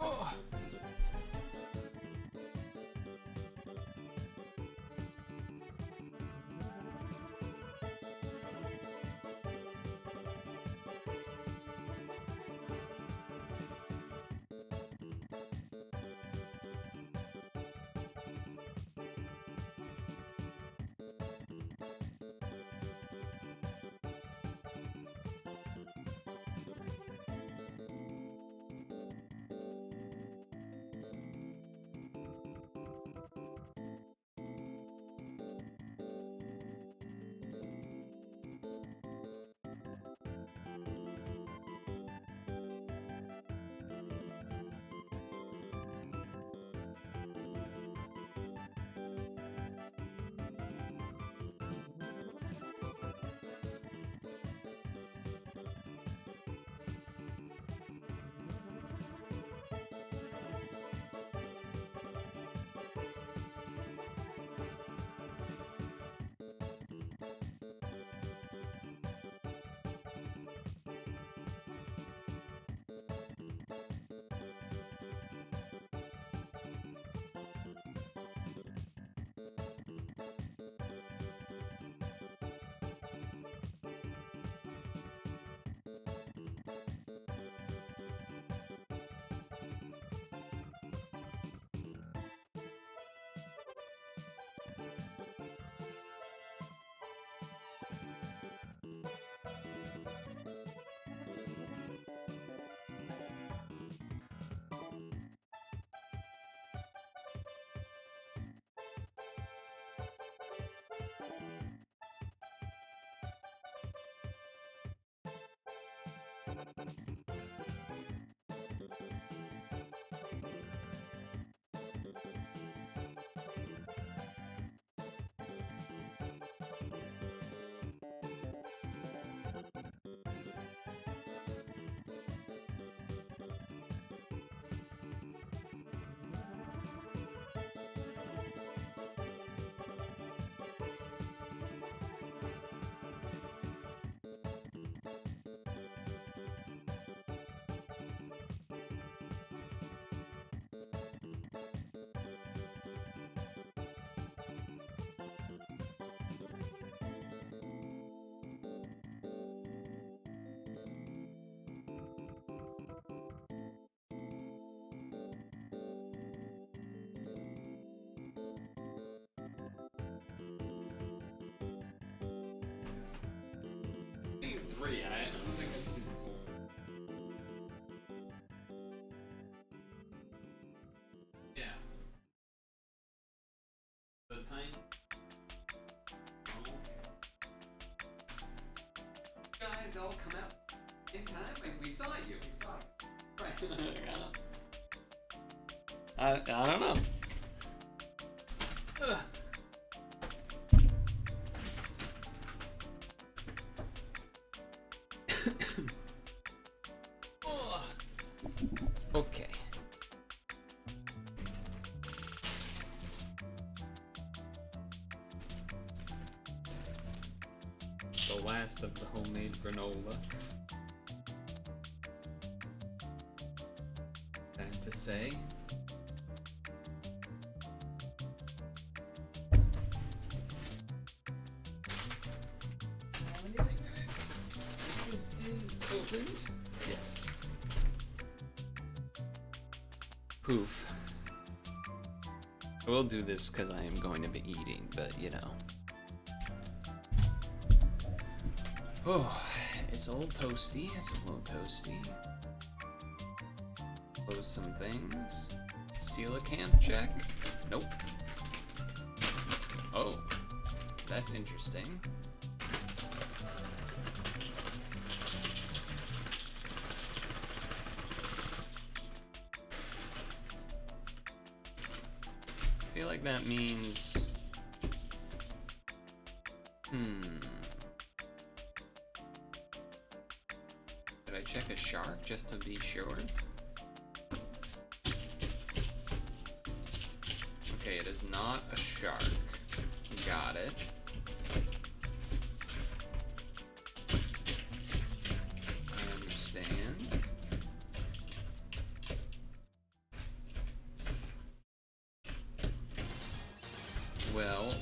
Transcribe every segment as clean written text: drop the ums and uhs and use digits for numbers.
Oh. Three, I don't think I've seen four. Yeah. The time. Guys all come out in time and we saw you. Right. I don't know. Ugh. Oh. Okay. The last of the homemade granola. Sad to say. This is opened. Yes. Poof. I will do this because I am going to be eating, but you know. Oh, it's a little toasty. It's a little toasty. Close some things. Seal a cant check. Nope. Oh, that's interesting. I feel like that means... Did I check a shark just to be sure? Okay, it is not a shark. Got it. I understand.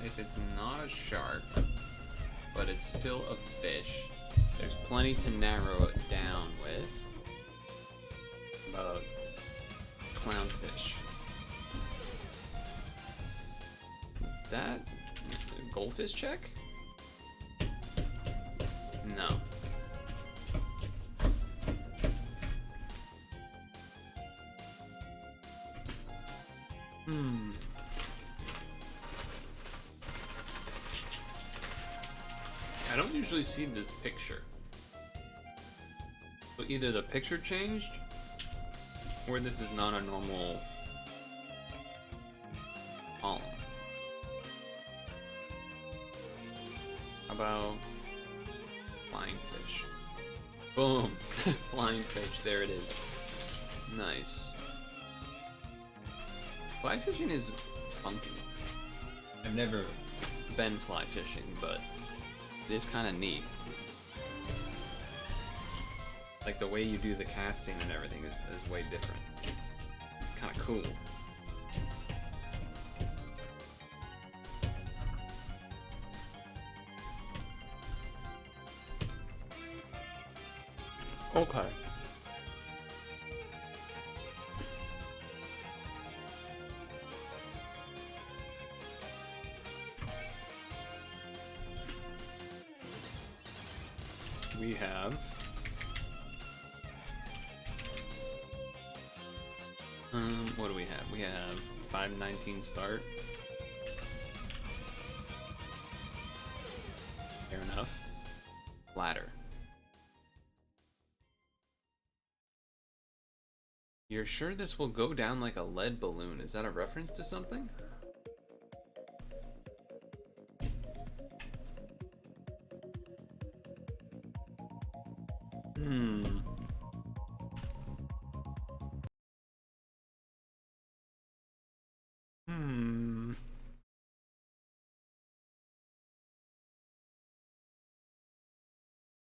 if it's not a shark, but it's still a fish, there's plenty to narrow it down with. About clownfish. That goldfish check? No. I don't usually see this picture. So either the picture changed, or this is not a normal column. How about flying fish? Boom! Flying fish, there it is. Nice. Fly fishing is funky. I've never been fly fishing, but it is kind of neat. Like the way you do the casting and everything is way different. Kind of cool. Okay. We have what do we have? We have 519 start. Fair enough. Ladder. You're sure this will go down like a lead balloon? Is that a reference to something?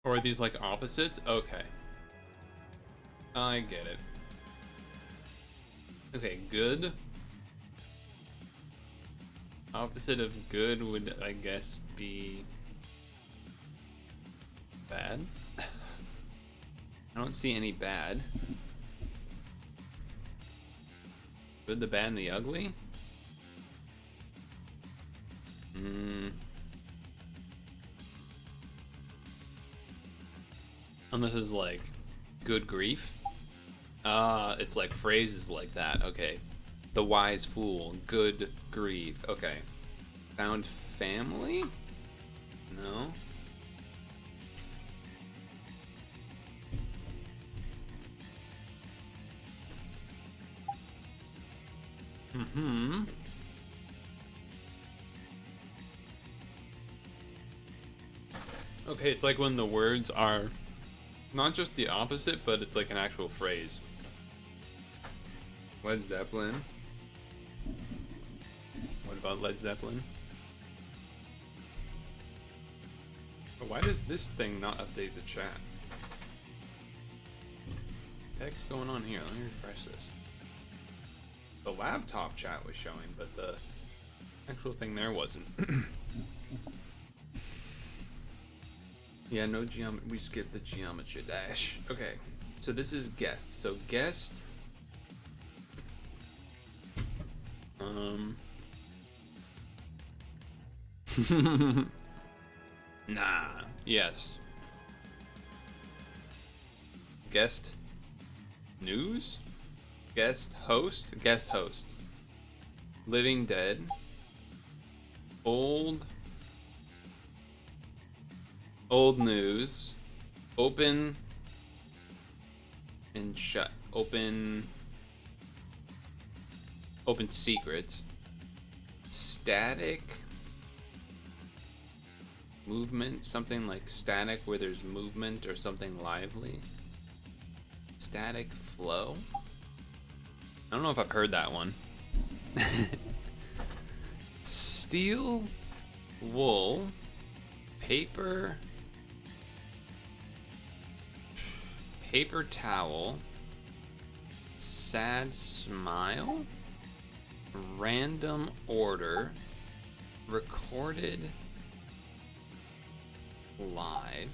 Or are these like opposites? Okay. I get it. Okay, good. Opposite of good would, I guess, be bad. I don't see any bad. Good, the bad, and the ugly? Unless it's like good grief. It's like phrases like that. Okay. The wise fool. Good grief. Okay. Found family? No. Okay, it's like when the words are not just the opposite, but it's like an actual phrase. Led Zeppelin. What about Led Zeppelin? Why does this thing not update the chat? What the heck's going on here? Let me refresh this. The laptop chat was showing, but the actual thing there wasn't. Yeah, no geometry. We skipped the geometry dash. Okay, so this is guest. So guest. Nah. Yes. Guest. News. Guest host. Guest host. Living Dead. Old news. Open and shut. Open secret. Static movement, something like static where there's movement or something lively. Static flow. I don't know if I've heard that one. Steel wool. Paper towel. Sad smile. Random order. Recorded live.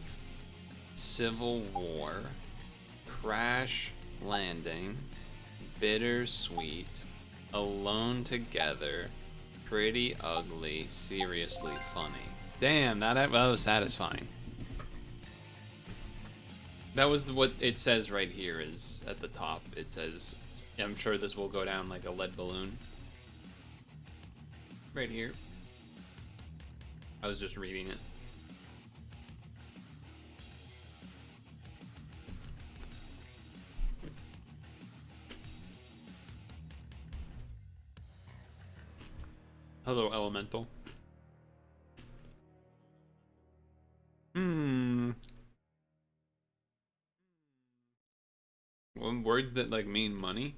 Civil War. Crash landing. Bittersweet. Alone together. Pretty ugly. Seriously funny. Damn, that was satisfying. That was what it says right here is at the top. It says, I'm sure this will go down like a lead balloon. Right here. I was just reading it. Hello, Elemental. Words that like mean money.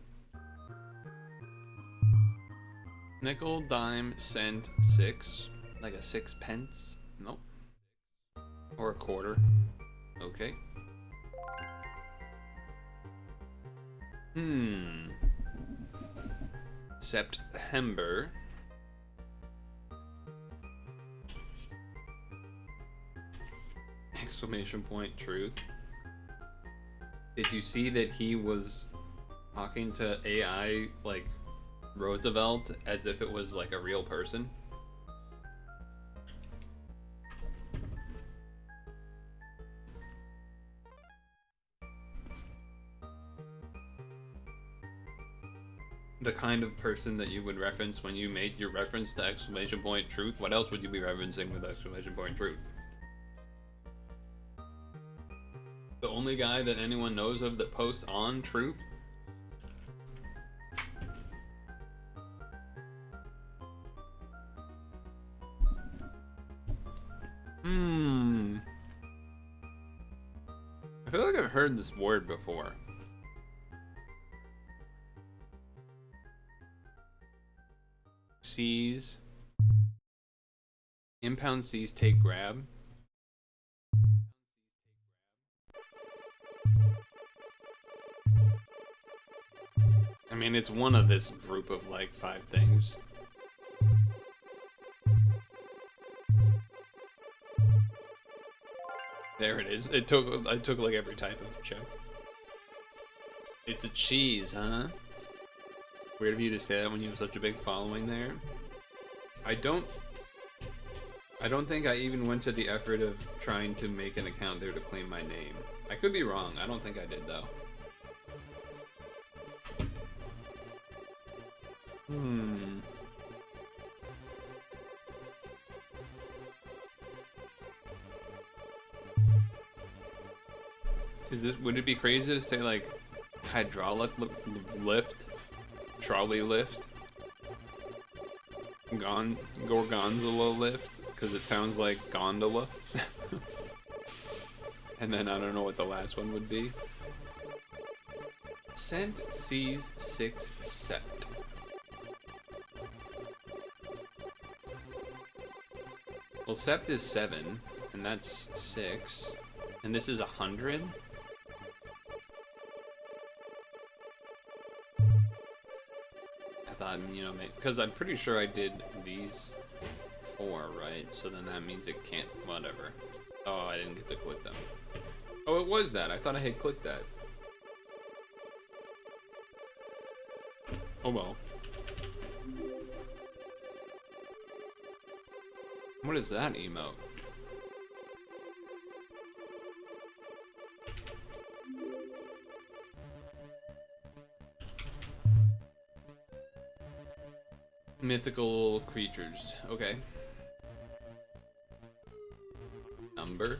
Nickel, dime, cent, six. Like a 6 pence? Nope. Or a quarter. Okay. September. Exclamation point, truth. Did you see that he was talking to AI like Roosevelt as if it was like a real person? The kind of person that you would reference when you made your reference to exclamation point truth. What else would you be referencing with exclamation point truth? The only guy that anyone knows of that posts on truth? I feel like I've heard this word before. C's. Impound C's take grab. I mean, it's one of this group of like 5 things. There it is. I took like every type of check. It's a cheese, huh? Weird of you to say that when you have such a big following there. I don't think I even went to the effort of trying to make an account there to claim my name. I could be wrong. I don't think I did though. Would it be crazy to say like hydraulic lift, trolley lift, gorgonzola lift, because it sounds like gondola? And then I don't know what the last one would be. Cent C's 6 sept. Well, sept is 7, and that's 6, and this is 100. I thought, you know, because I'm pretty sure I did these 4, right? So then that means it can't, whatever. Oh, I didn't get to click them. Oh, it was that. I thought I had clicked that. Oh well. What is that emote? Mythical creatures. Okay. Number.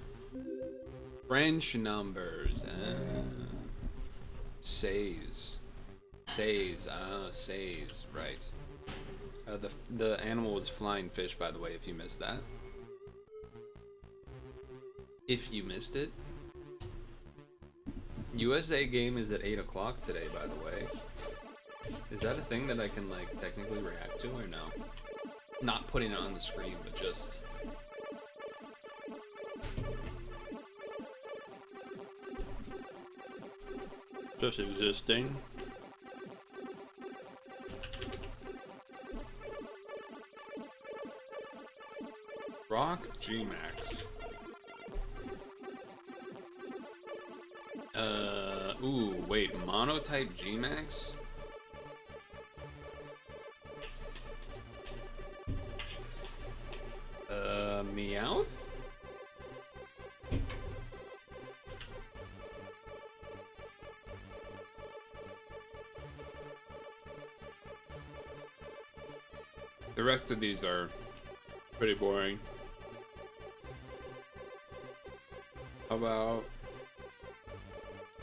French numbers. Says. Says. Right. The animal was flying fish, by the way, if you missed that. If you missed it. USA game is at 8 o'clock today, by the way. Is that a thing that I can, like, technically react to, or no? Not putting it on the screen, but just... just existing. Rock G-Max. Ooh, wait, Monotype G-Max? Meowth? The rest of these are pretty boring.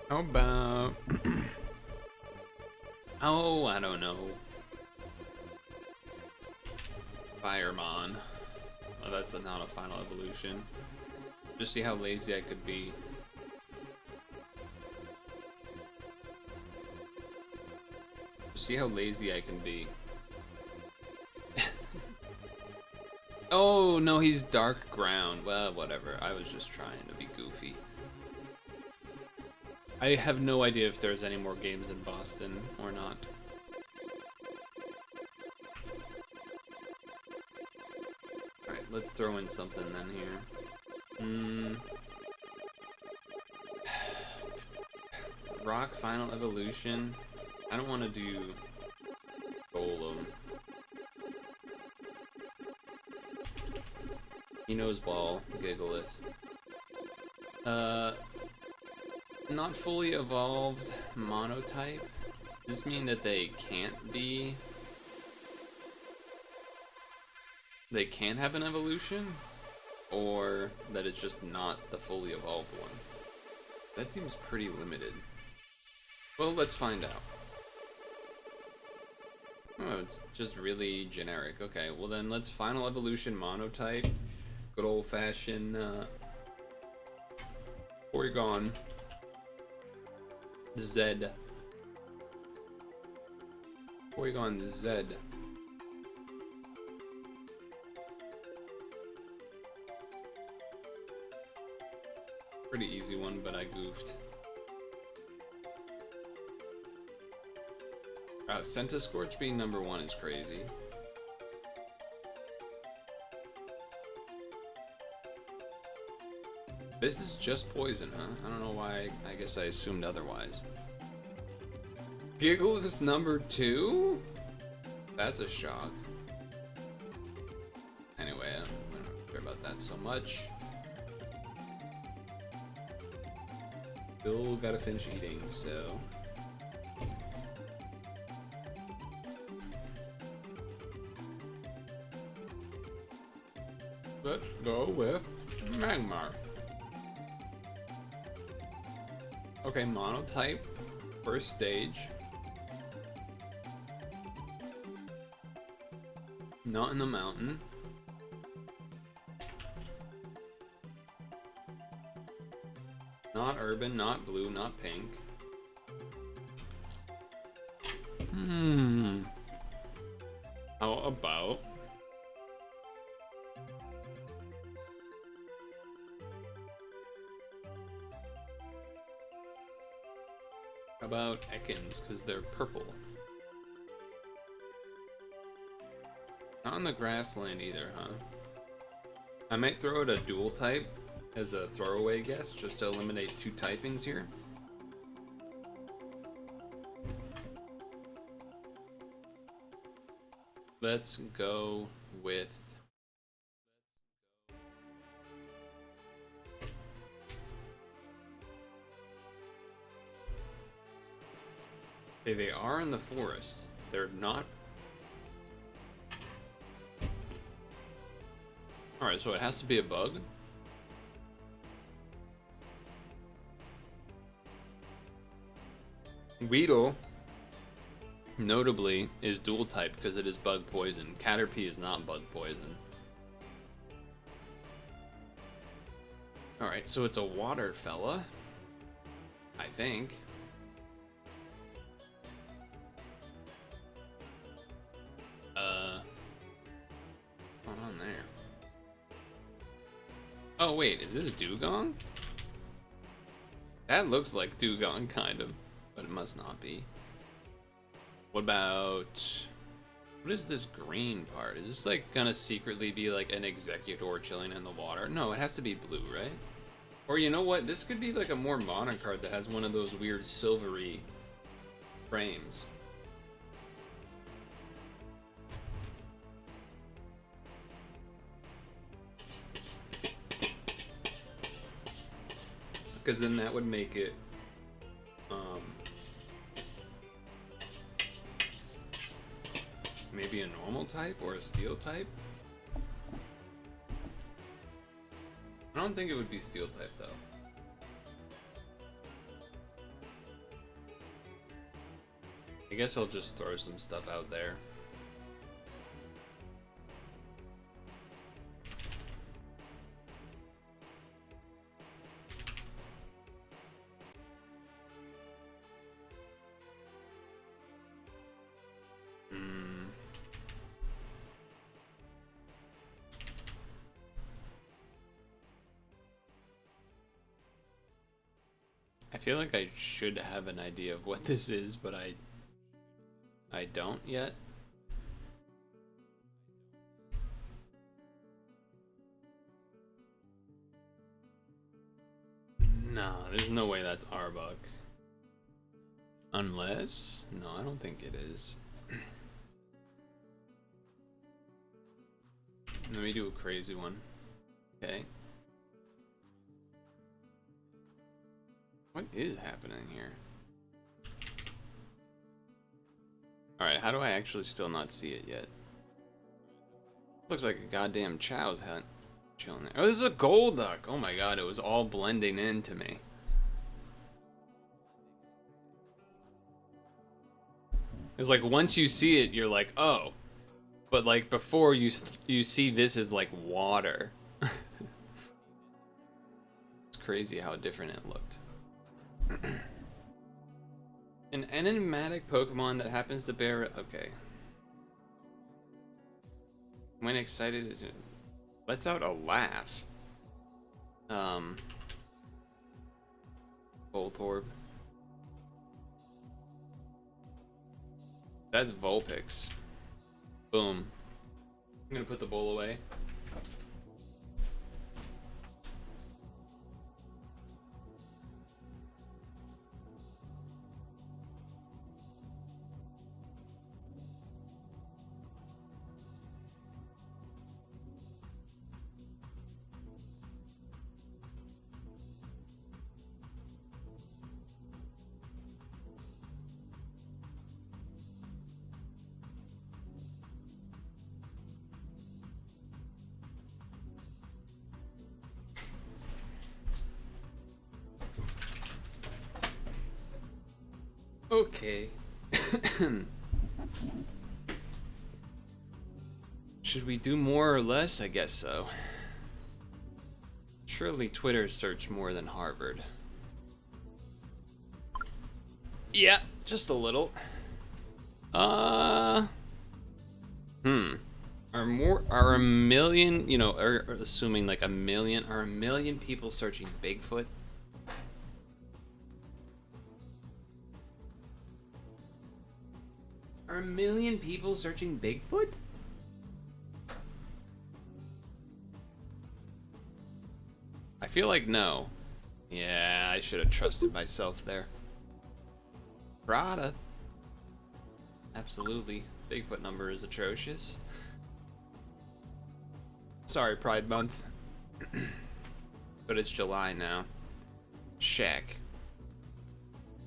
How about oh, I don't know. Firemon. Oh, that's not a final evolution. Just see how lazy I could be. Just see how lazy I can be. Oh, no, he's dark ground. Well, whatever. I was just trying to be goofy. I have no idea if there's any more games in Boston or not. Alright, let's throw in something then here. Rock Final Evolution. I don't want to do Golem. He knows ball, Giggleth. Not fully evolved monotype. Does this mean that they can't be? They can't have an evolution? Or that it's just not the fully evolved one? That seems pretty limited. Well, let's find out. Oh, it's just really generic. Okay, well then let's final evolution monotype. Good old-fashioned Porygon Z. Porygon Z. Pretty easy one, but I goofed. Centiskorch being number 1 is crazy. This is just poison, huh? I don't know why. I guess I assumed otherwise. Giggleth's number 2? That's a shock. Anyway, I don't care about that so much. Still gotta finish eating, so... let's go with Magmar. Okay, monotype, first stage. Not in the mountain. Not urban, not blue, not pink. How about... how about Ekans, because they're purple. Not on the grassland either, huh? I might throw out a dual type as a throwaway guess, just to eliminate 2 typings here. Let's go with... okay, they are in the forest. They're not... alright, so it has to be a bug? Weedle, notably, is dual type because it is bug poison. Caterpie is not bug poison. Alright, so it's a water fella. I think. What's going on there? Oh wait, is this Dugong? That looks like Dugong, kind of, but it must not be. What about What is this green part? Is this like gonna secretly be like an executor chilling in the water? No, it has to be blue, right? Or you know what? This could be like a more modern card that has one of those weird silvery frames. Because then that would make it maybe a normal type or a steel type. I don't think it would be steel type though. I guess I'll just throw some stuff out there. I feel like I should have an idea of what this is, but I don't yet. No, there's no way that's Arbok. Unless? No, I don't think it is. Let me do a crazy one. Okay. What is happening here? Alright, how do I actually still not see it yet? Looks like a goddamn Chow's hunt chilling there. Oh, this is a Golduck! Oh my god, it was all blending into me. It's like once you see it, you're like, oh. But like before you see this as like water. It's crazy how different it looked. An enigmatic Pokemon that happens to bear. Okay. When excited, it lets out a laugh. Voltorb. That's Vulpix. Boom. I'm gonna put the bowl away. Okay. Should we do more or less? I guess so. Surely Twitter searched more than Harvard. Yeah, just a little. Are a million, you know, or assuming like a million, are a million people searching Bigfoot? Are a million people searching Bigfoot? I feel like no. Yeah, I should have trusted myself there. Prada. Absolutely. Bigfoot number is atrocious. Sorry, Pride Month. But it's July now. Shaq.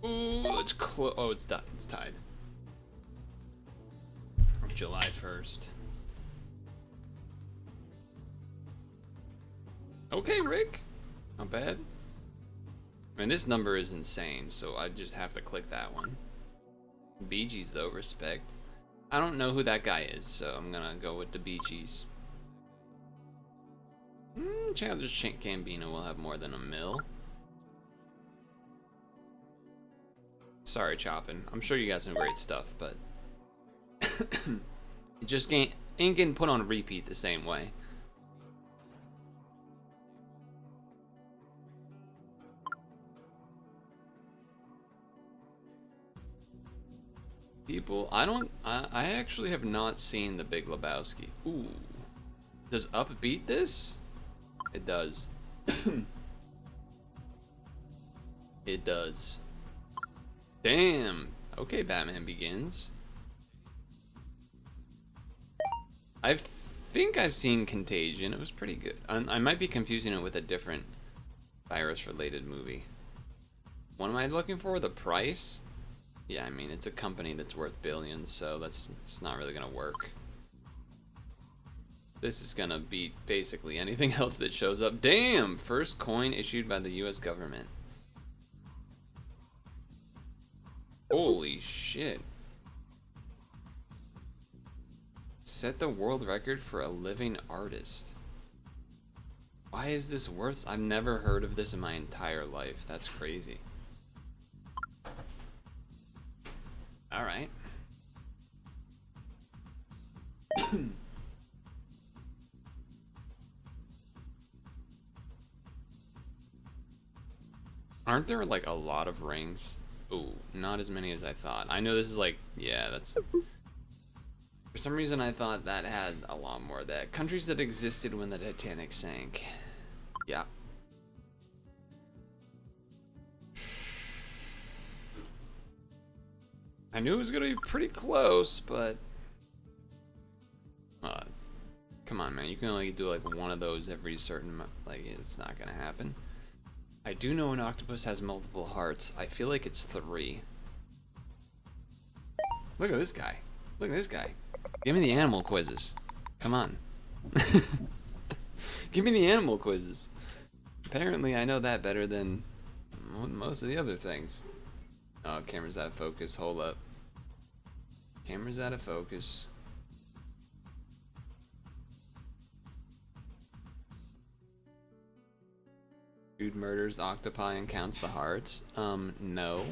Ooh, it's close. Oh, it's done. It's tied. July 1st. Okay, Rick. Not bad. I mean, this number is insane, so I just have to click that one. Bee Gees, though, respect. I don't know who that guy is, so I'm gonna go with the Bee Gees. Challenge Gambino will have more than a mil. Sorry, Choppin'. I'm sure you got some great stuff, but it just ain't getting put on repeat the same way. People, I actually have not seen The Big Lebowski. Ooh. Does Up beat this? It does. It does. Damn. Okay, Batman Begins. I think I've seen Contagion. It was pretty good. I might be confusing it with a different virus-related movie. What am I looking for? The price? Yeah, I mean, it's a company that's worth billions, so it's not really gonna work. This is gonna beat basically anything else that shows up. Damn! First coin issued by the US government. Holy shit. Set the world record for a living artist. Why is this worth? I've never heard of this in my entire life. That's crazy. Alright. Aren't there like a lot of rings? Ooh, not as many as I thought. I know this is like, yeah, that's... For some reason I thought that had a lot more of that. Countries that existed when the Titanic sank. Yeah. I knew it was gonna be pretty close, but... come on, man. You can only do like one of those every certain... Like, it's not gonna happen. I do know an octopus has multiple hearts. I feel like it's 3. Look at this guy. Look at this guy. Give me the animal quizzes. Come on. Give me the animal quizzes. Apparently I know that better than most of the other things. Oh, camera's out of focus. Hold up. Camera's out of focus. Dude murders octopi and counts the hearts. No.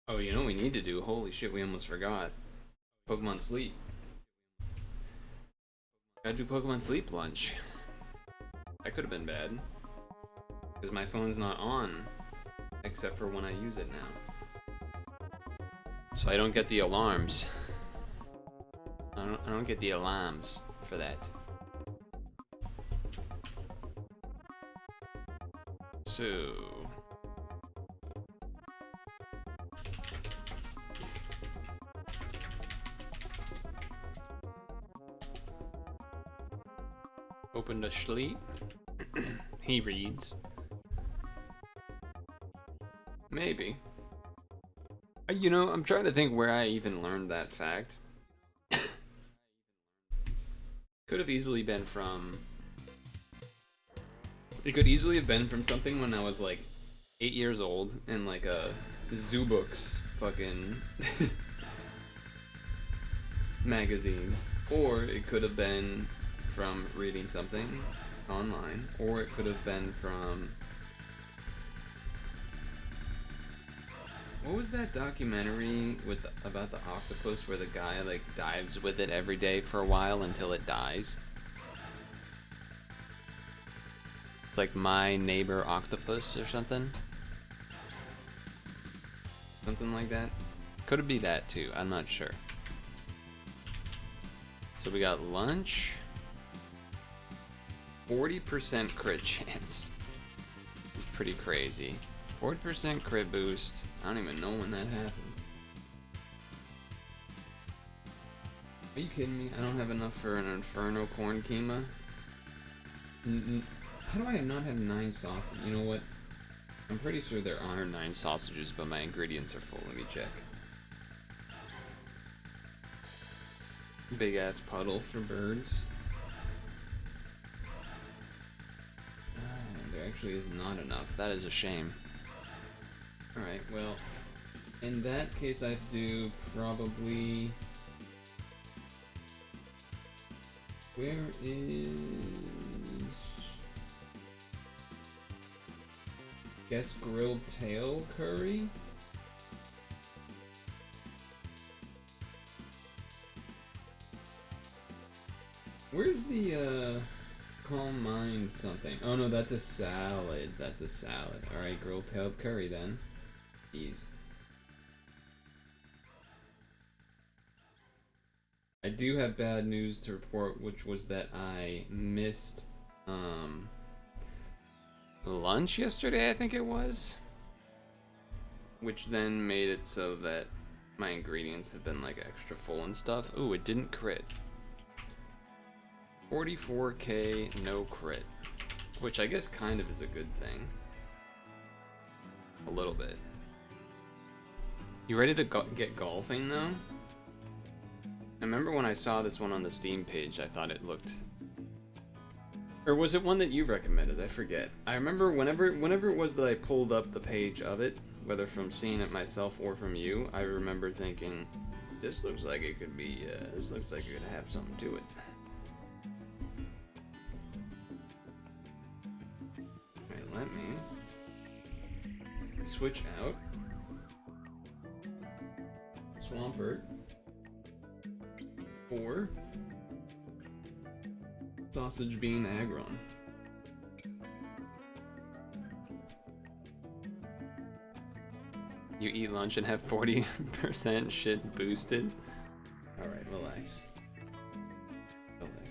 Oh, you know what we need to do? Holy shit, we almost forgot. Pokemon Sleep. Gotta do Pokemon Sleep lunch. That could have been bad. Because my phone's not on. Except for when I use it now. So I don't get the alarms. I don't get the alarms for that. So... Open to sleep. He reads. Maybe. You know, I'm trying to think where I even learned that fact. Could have easily been from... It could easily have been from something when I was like 8 years old in like a Zoo Books fucking magazine. Or it could have been from reading something online. Or it could have been from... What was that documentary about the octopus where the guy like dives with it every day for a while until it dies? It's like My Neighbor Octopus or something? Something like that? Could it be that too? I'm not sure. So we got lunch. 40% crit chance. It's pretty crazy. 40% crit boost. I don't even know when that happened. Are you kidding me? I don't have enough for an Inferno Corn Keema. How do I not have 9 sausages? You know what? I'm pretty sure there are 9 sausages, but my ingredients are full. Let me check. Big ass puddle for birds. There actually is not enough. That is a shame. Alright, well, in that case I have to do probably... Where is... Guess grilled tail curry? Where's the calm mind something? Oh no, that's a salad. That's a salad. Alright, grilled tailed curry then. Jeez. I do have bad news to report, which was that I missed lunch yesterday, I think it was. Which then made it so that my ingredients have been like extra full and stuff. Ooh, it didn't crit. 44k, no crit. Which I guess kind of is a good thing. A little bit. You ready to get golfing though? I remember when I saw this one on the Steam page, I thought it looked... Or was it one that you recommended? I forget. I remember whenever it was that I pulled up the page of it, whether from seeing it myself or from you, I remember thinking, this looks like it could be, this looks like it could have something to it. Alright, let me switch out Swampert for Sausage Bean Agron. You eat lunch and have 40% shit boosted? Alright, relax. Relax.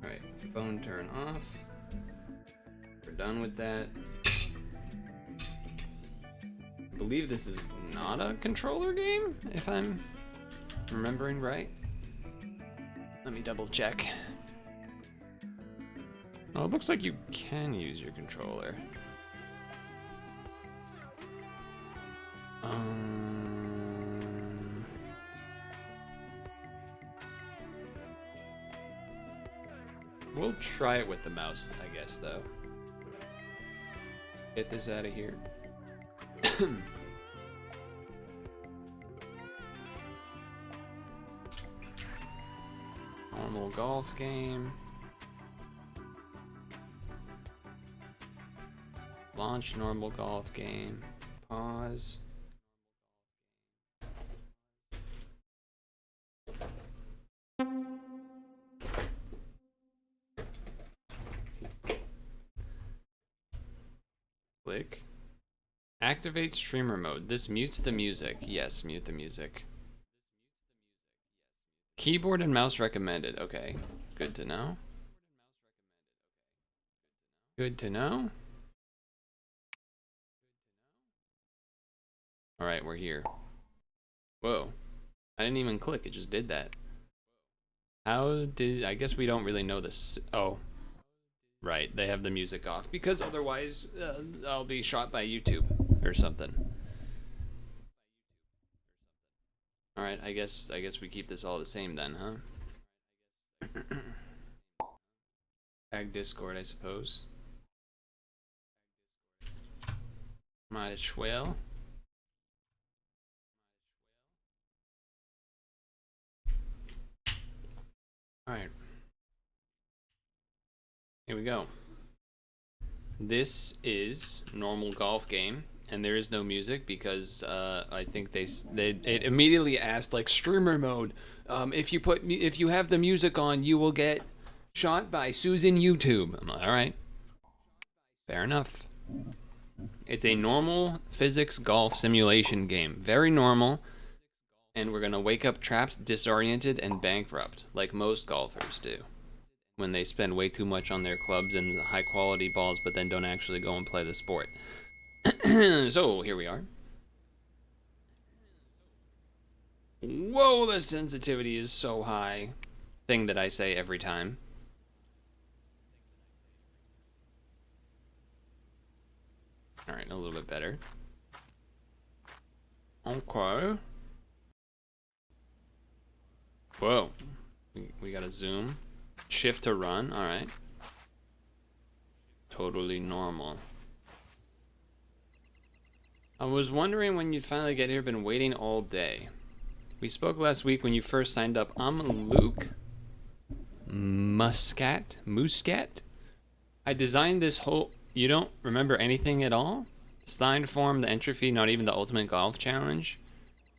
Alright, phone turn off. We're done with that. I believe this is not a controller game, if I'm remembering right. Let me double check. Oh, it looks like you can use your controller. We'll try it with the mouse, I guess, though. Get this out of here. Normal golf game. Launch normal golf game. Pause. Click. Activate streamer mode. This mutes the music. Yes, mute the music. Keyboard and mouse recommended. Okay, good to know. Good to know. Alright, we're here. Whoa. I didn't even click, it just did that. How did... I guess we don't really know this. Oh. Right, they have the music off. Because otherwise, I'll be shot by YouTube or something. Alright, I guess we keep this all the same then, huh? Tag Discord, I suppose. Might as well. Alright. Here we go. This is normal golf game, and there is no music because I think it immediately asked like streamer mode. If you have the music on, you will get shot by Susan YouTube. I'm like, all right, fair enough. It's a normal physics golf simulation game, very normal, and we're gonna wake up trapped, disoriented, and bankrupt like most golfers do when they spend way too much on their clubs and high quality balls, but then don't actually go and play the sport. So here we are. Whoa, the sensitivity is so high. Thing that I say every time. Alright, a little bit better. Okay. Whoa. We gotta zoom. Shift to run, alright. Totally normal. I was wondering when you'd finally get here, been waiting all day. We spoke last week when you first signed up. I'm Luke Muscat. I designed this whole... You don't remember anything at all? Signed form, the entry fee, not even the ultimate golf challenge?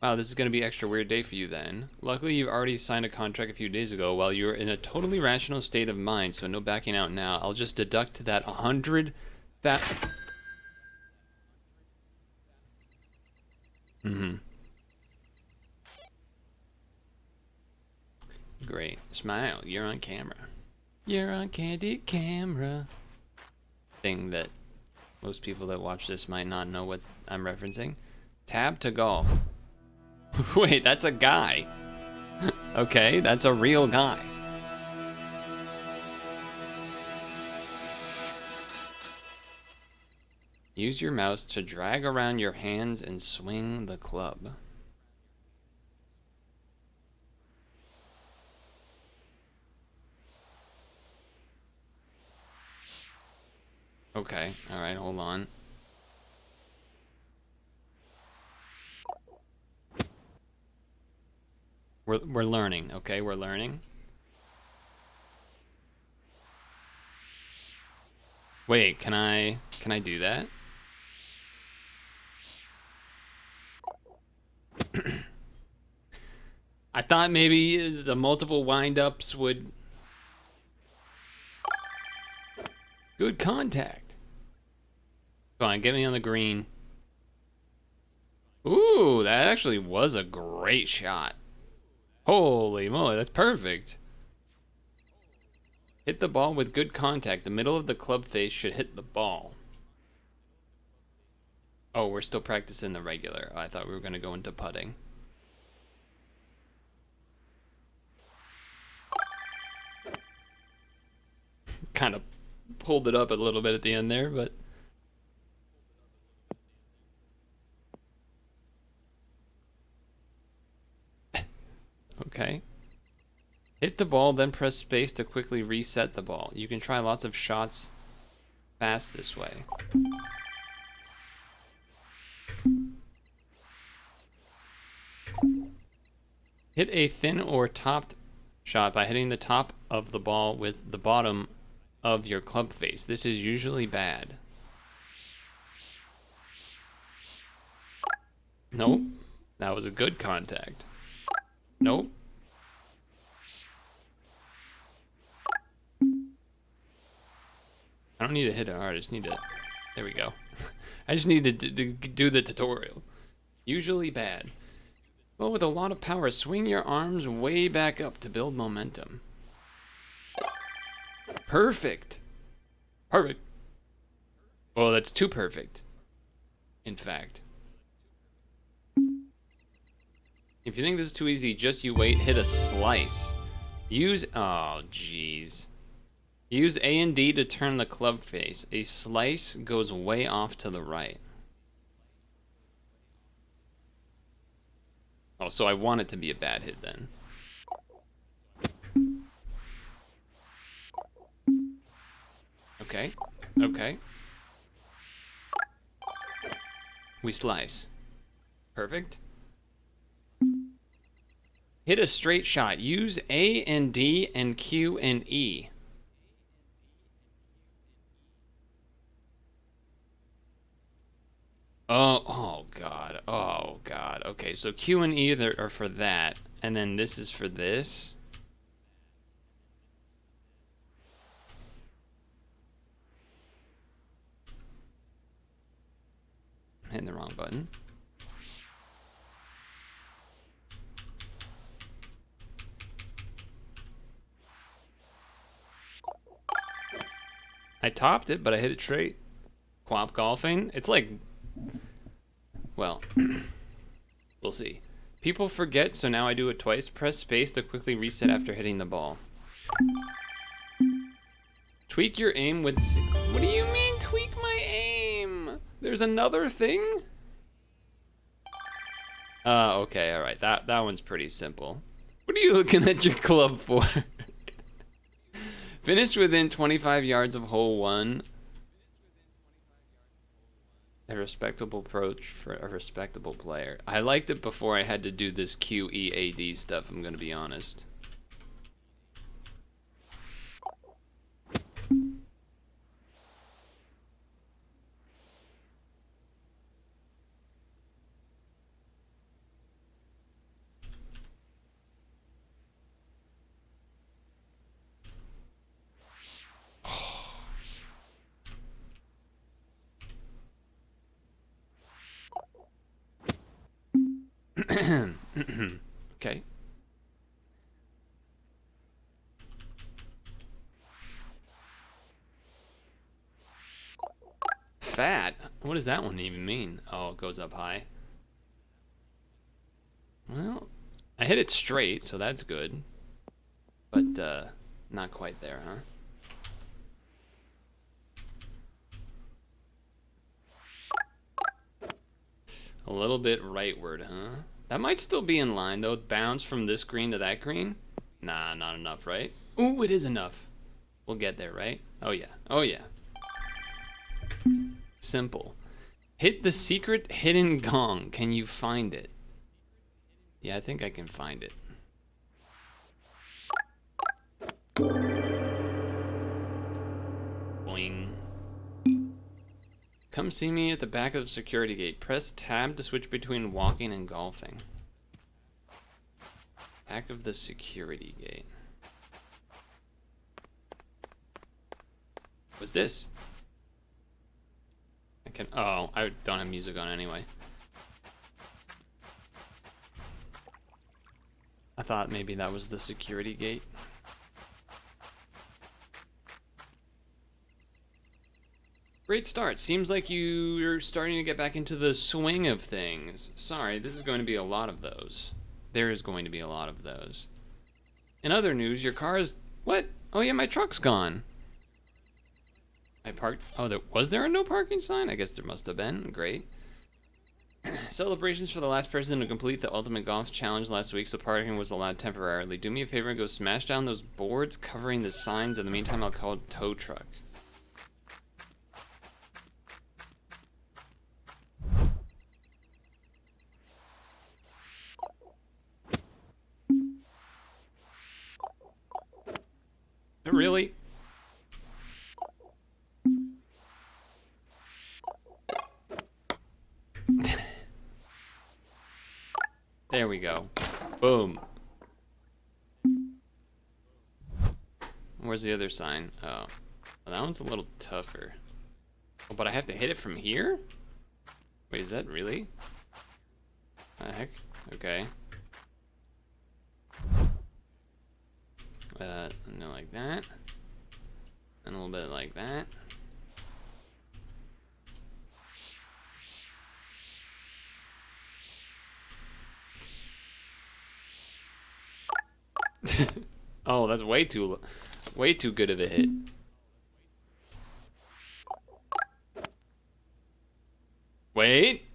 Wow, this is going to be an extra weird day for you then. Luckily, you've already signed a contract a few days ago while you were in a totally rational state of mind, so no backing out now. I'll just deduct that 100... that... Great. Smile. You're on camera. You're on candid camera. Thing that most people that watch this might not know what I'm referencing. Tab to golf. Wait, that's a guy. Okay, that's a real guy. Use your mouse to drag around your hands and swing the club. Okay, alright, hold on. We're learning, okay? We're learning. Wait, can I do that? I thought maybe the multiple wind-ups would... Good contact. Come on, get me on the green. Ooh, that actually was a great shot. Holy moly, that's perfect. Hit the ball with good contact. The middle of the club face should hit the ball. Oh, we're still practicing the regular. I thought we were going to go into putting. Kind of pulled it up a little bit at the end there, but... Okay. Hit the ball, then press space to quickly reset the ball. You can try lots of shots fast this way. Hit a thin or topped shot by hitting the top of the ball with the bottom of your club face. This is usually bad. Nope. That was a good contact. Nope. I don't need to hit it hard, I just need to... There we go. I just need to do the tutorial. Usually bad. Well, with a lot of power, swing your arms way back up to build momentum. Perfect. Perfect. Well, that's too perfect. In fact. If you think this is too easy, just you wait, hit a slice. Use, oh jeez. Use A and D to turn the club face. A slice goes way off to the right. Oh, so I want it to be a bad hit then. Okay, okay. We slice. Perfect. Hit a straight shot. Use A and D and Q and E. Oh god. Oh god. Okay, so Q and E are for that, and then this is for this. I'm hitting the wrong button. I topped it, but I hit it straight. Quap golfing. It's like... Well, we'll see. People forget, so now I do it twice. Press space to quickly reset after hitting the ball. Tweak your aim with... What do you mean, tweak my aim? There's another thing? Okay, alright. That one's pretty simple. What are you looking at your club for? Finish within 25 yards of hole 1. A respectable approach for a respectable player. I liked it before I had to do this QEAD stuff, I'm gonna be honest. Okay. Fat? What does that one even mean? Oh, it goes up high. Well, I hit it straight, so that's good. But, not quite there, huh? A little bit rightward, huh? That might still be in line, though. Bounce from this green to that green? Nah, not enough, right? Ooh, it is enough. We'll get there, right? Oh, yeah. Oh, yeah. Simple. Hit the secret hidden gong. Can you find it? Yeah, I think I can find it. Boing. Come see me at the back of the security gate. Press tab to switch between walking and golfing. Back of the security gate. What's this? I can. Oh, I don't have music on anyway. I thought maybe that was the security gate. Great start. Seems like you're starting to get back into the swing of things. Sorry, this is going to be a lot of those. There is going to be a lot of those. In other news, your car is... What? Oh yeah, my truck's gone. I parked... Oh, was there a no parking sign? I guess there must have been. Great. Celebrations for the last person to complete the Ultimate Golf Challenge last week, so parking was allowed temporarily. Do me a favor and go smash down those boards covering the signs. In the meantime, I'll call a tow truck. Really? There we go. Boom. Where's the other sign? Oh. Well, that one's a little tougher. Oh, but I have to hit it from here? Wait, is that really? The heck? Okay. No, like that. And a little bit like that. Oh, that's way too good of a hit. Wait.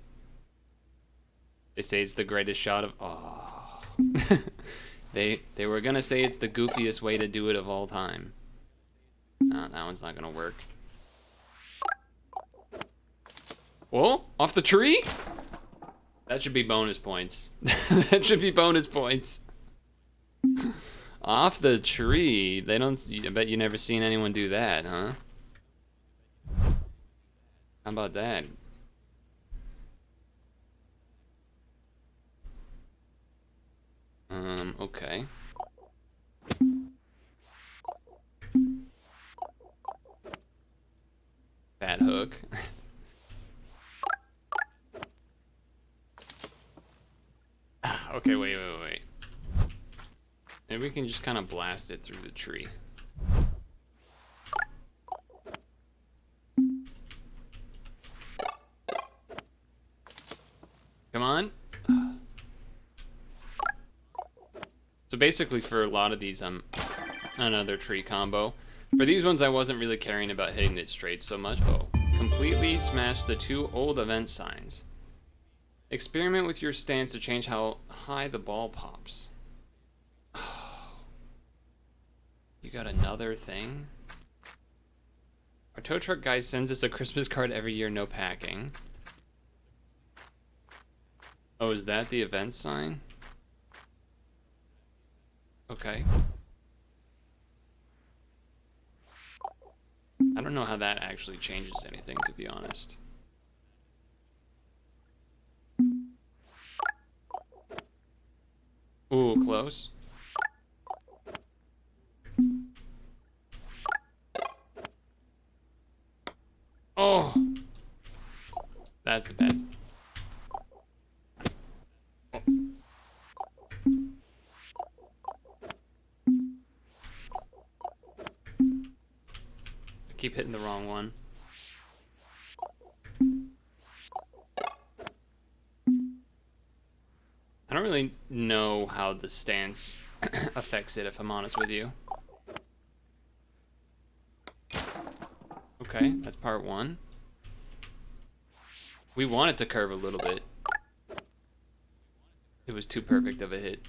They say it's the greatest shot of... Oh. They were gonna say it's the goofiest way to do it of all time. No, that one's not gonna work. Whoa, off the tree? That should be bonus points. That should be bonus points. Off the tree? They don't... I bet you never seen anyone do that, huh? How about that? Okay. Bad hook. Okay, wait. Maybe we can just kind of blast it through the tree. Come on. So basically for a lot of these, I'm another tree combo. For these ones, I wasn't really caring about hitting it straight so much. Oh. Completely smash the 2 old event signs. Experiment with your stance to change how high the ball pops. Oh. You got another thing? Our tow truck guy sends us a Christmas card every year, no packing. Oh, is that the event sign? Okay. I don't know how that actually changes anything, to be honest. Ooh, close. Oh! That's the bad. Oh. hitting the wrong one. I don't really know how the stance affects it, if I'm honest with you. Okay, that's part one. We want it to curve a little bit. It was too perfect of a hit,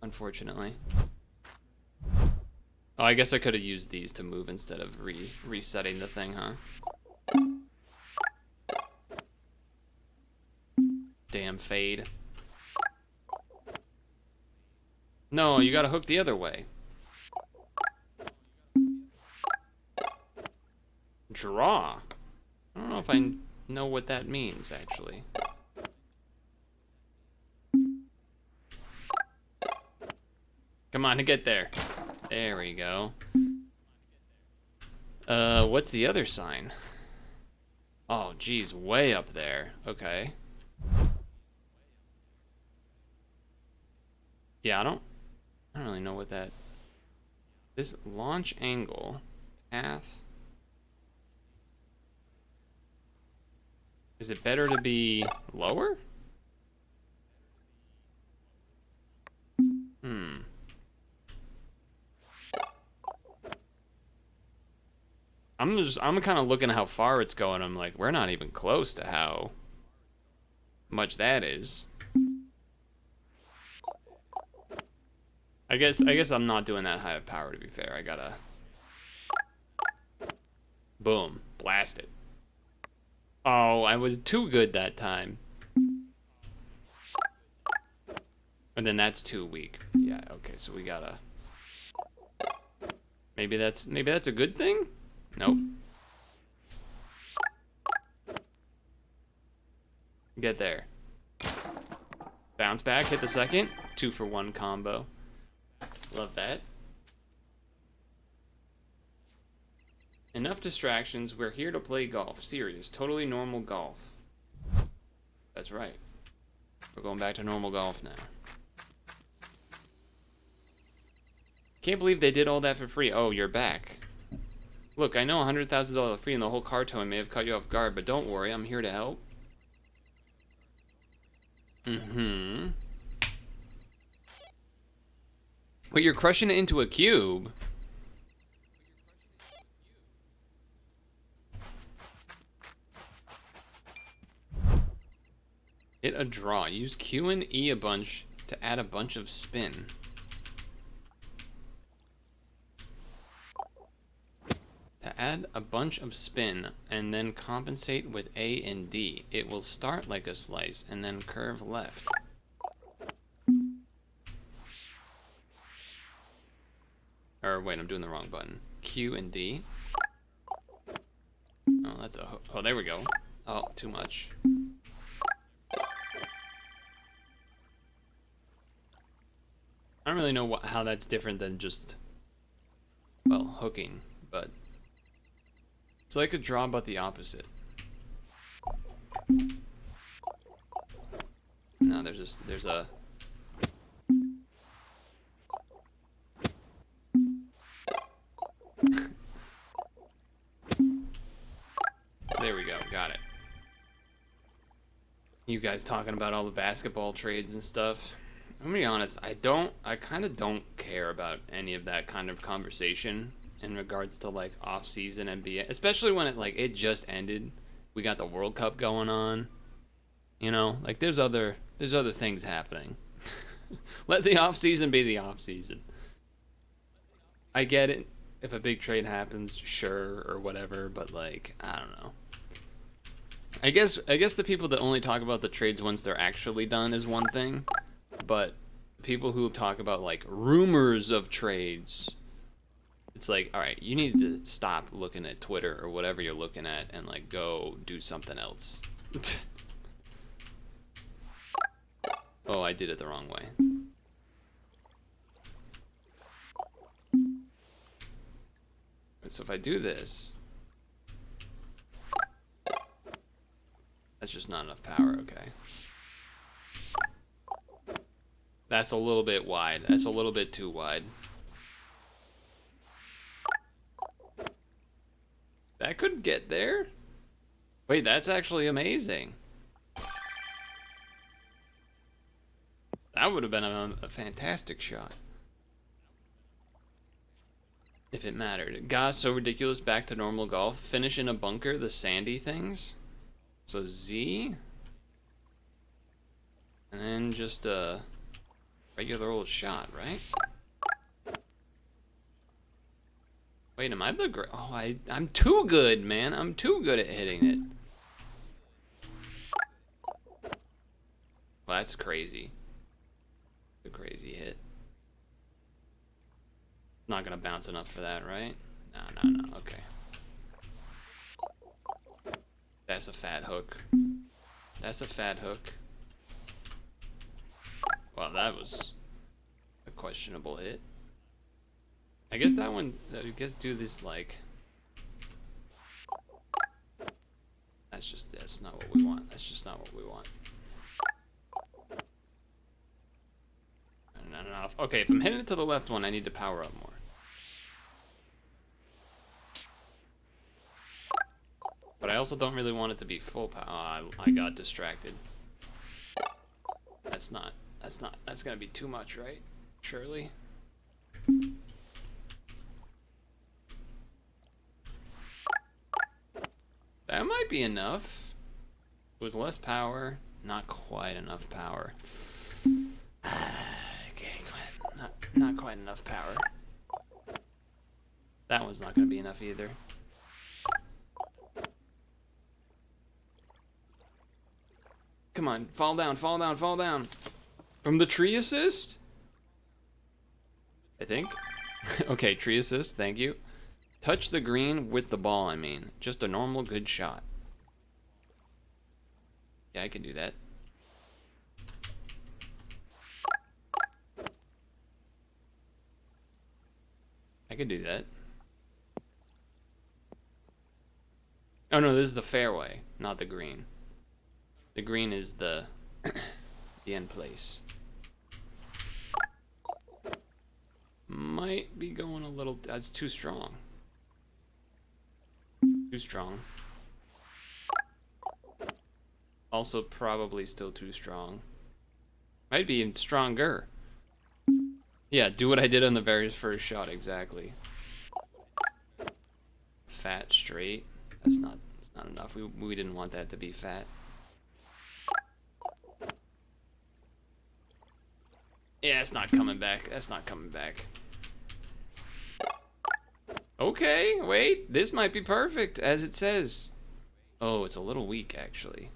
unfortunately. Oh, I guess I could have used these to move instead of resetting the thing, huh? Damn fade. No, you gotta hook the other way. Draw. I don't know if I know what that means, actually. Come on, get there. There we go. What's the other sign? Oh, geez, way up there. Okay. Yeah, I don't really know what that... This launch angle, path... Is it better to be lower? I'm kind of looking at how far it's going. I'm like, we're not even close to how much that is. I guess I'm not doing that high of power, to be fair. I gotta... Boom. Blast it. Oh, I was too good that time. And then that's too weak. Yeah, okay, so we gotta... Maybe that's a good thing? Nope. Get there. Bounce back, hit the second. 2-for-1 combo. Love that. Enough distractions. We're here to play golf. Serious. Totally normal golf. That's right. We're going back to normal golf now. Can't believe they did all that for free. Oh, you're back. Look, I know $100,000 free and the whole car towing may have caught you off guard, but don't worry, I'm here to help. But you're crushing it into a cube. Hit a draw. Use Q and E a bunch to add a bunch of spin. To add a bunch of spin and then compensate with A and D. It will start like a slice and then curve left. Or wait, I'm doing the wrong button. Q and D. Oh, that's a... Oh, there we go. Oh, too much. I don't really know how that's different than just, well, hooking, but it's like a draw, but the opposite. No, there's a... There we go, got it. You guys talking about all the basketball trades and stuff. I'm gonna be honest, I kind of don't care about any of that kind of conversation in regards to like off-season NBA, especially when it just ended. We got the World Cup going on. You know, like there's other things happening. Let the off-season be the off-season. I get it. If a big trade happens, sure, or whatever, but like, I don't know. I guess the people that only talk about the trades once they're actually done is one thing, but people who talk about like rumors of trades, it's like, all right, you need to stop looking at Twitter or whatever you're looking at and like go do something else. Oh, I did it the wrong way. So if I do this, that's just not enough power, okay. That's a little bit wide. That's a little bit too wide. That could get there. Wait, that's actually amazing. That would have been a fantastic shot. If it mattered. Gosh, so ridiculous, back to normal golf. Finish in a bunker, the sandy things. So Z. And then just a regular old shot, right? Wait, am I the oh, I'm too good, man. I'm too good at hitting it. Well, that's crazy. A crazy hit. Not gonna bounce enough for that, right? No, okay. That's a fat hook. That's a fat hook. Well, that was a questionable hit. I guess that one, I guess do this like... That's not what we want. That's just not what we want. Not enough. Okay, if I'm hitting it to the left one, I need to power up more. But I also don't really want it to be full power. Oh, I got distracted. That's gonna be too much, right? Surely? That might be enough. It was less power, not quite enough power. Okay, not quite enough power. That one's not gonna be enough either. Come on, fall down, fall down, fall down. From the tree assist? I think. Okay, tree assist, thank you. Touch the green with the ball, I mean. Just a normal good shot. Yeah, I can do that. I can do that. Oh no, this is the fairway, not the green. The green is the end place. Might be going a little... That's too strong. Too strong. Also probably still too strong. Might be even stronger. Yeah, do what I did on the very first shot, exactly. Fat straight. That's not enough. We didn't want that to be fat. Yeah, it's not coming back. That's not coming back. Okay, wait. This might be perfect, as it says. Oh, it's a little weak, actually.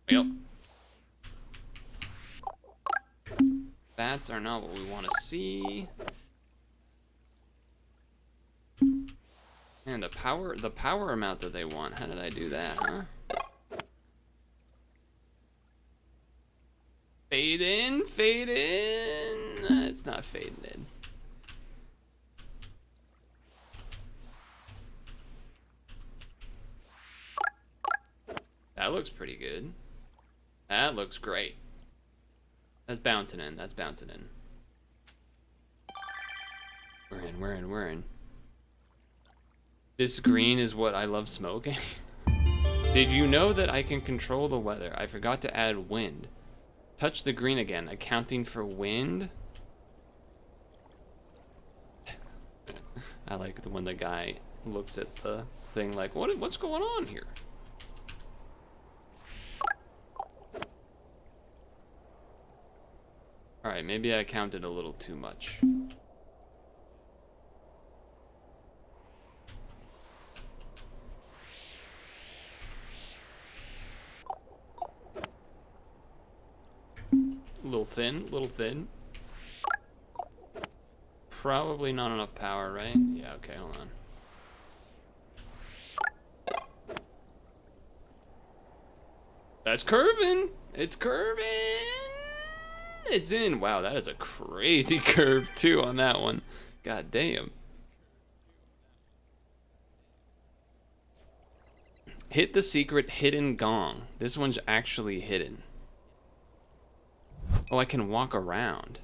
Yep. Bats are not what we want to see. And the power amount that they want. How did I do that, huh? Fade in, fade in. It's not fading in. That looks pretty good. That looks great. That's bouncing in. That's bouncing in. We're in. This green is what I love smoking. Did you know that I can control the weather? I forgot to add wind. Touch the green again, accounting for wind. I like when the guy looks at the thing like, what's going on here? Alright, maybe I counted a little too much. Little thin. Probably not enough power, right? Yeah, okay, hold on. That's curving! It's curving! It's in! Wow, that is a crazy curve, too, on that one. God damn. Hit the secret hidden gong. This one's actually hidden. Oh, I can walk around.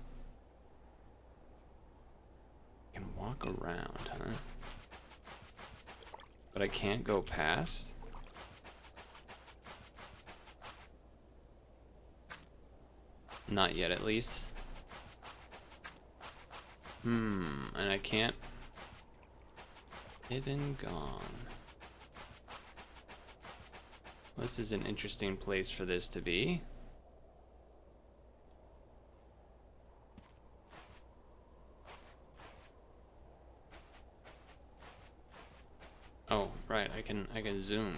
I can walk around, huh? But I can't go past? Not yet, at least. And I can't. Hidden gone. This is an interesting place for this to be. Oh, right, I can zoom.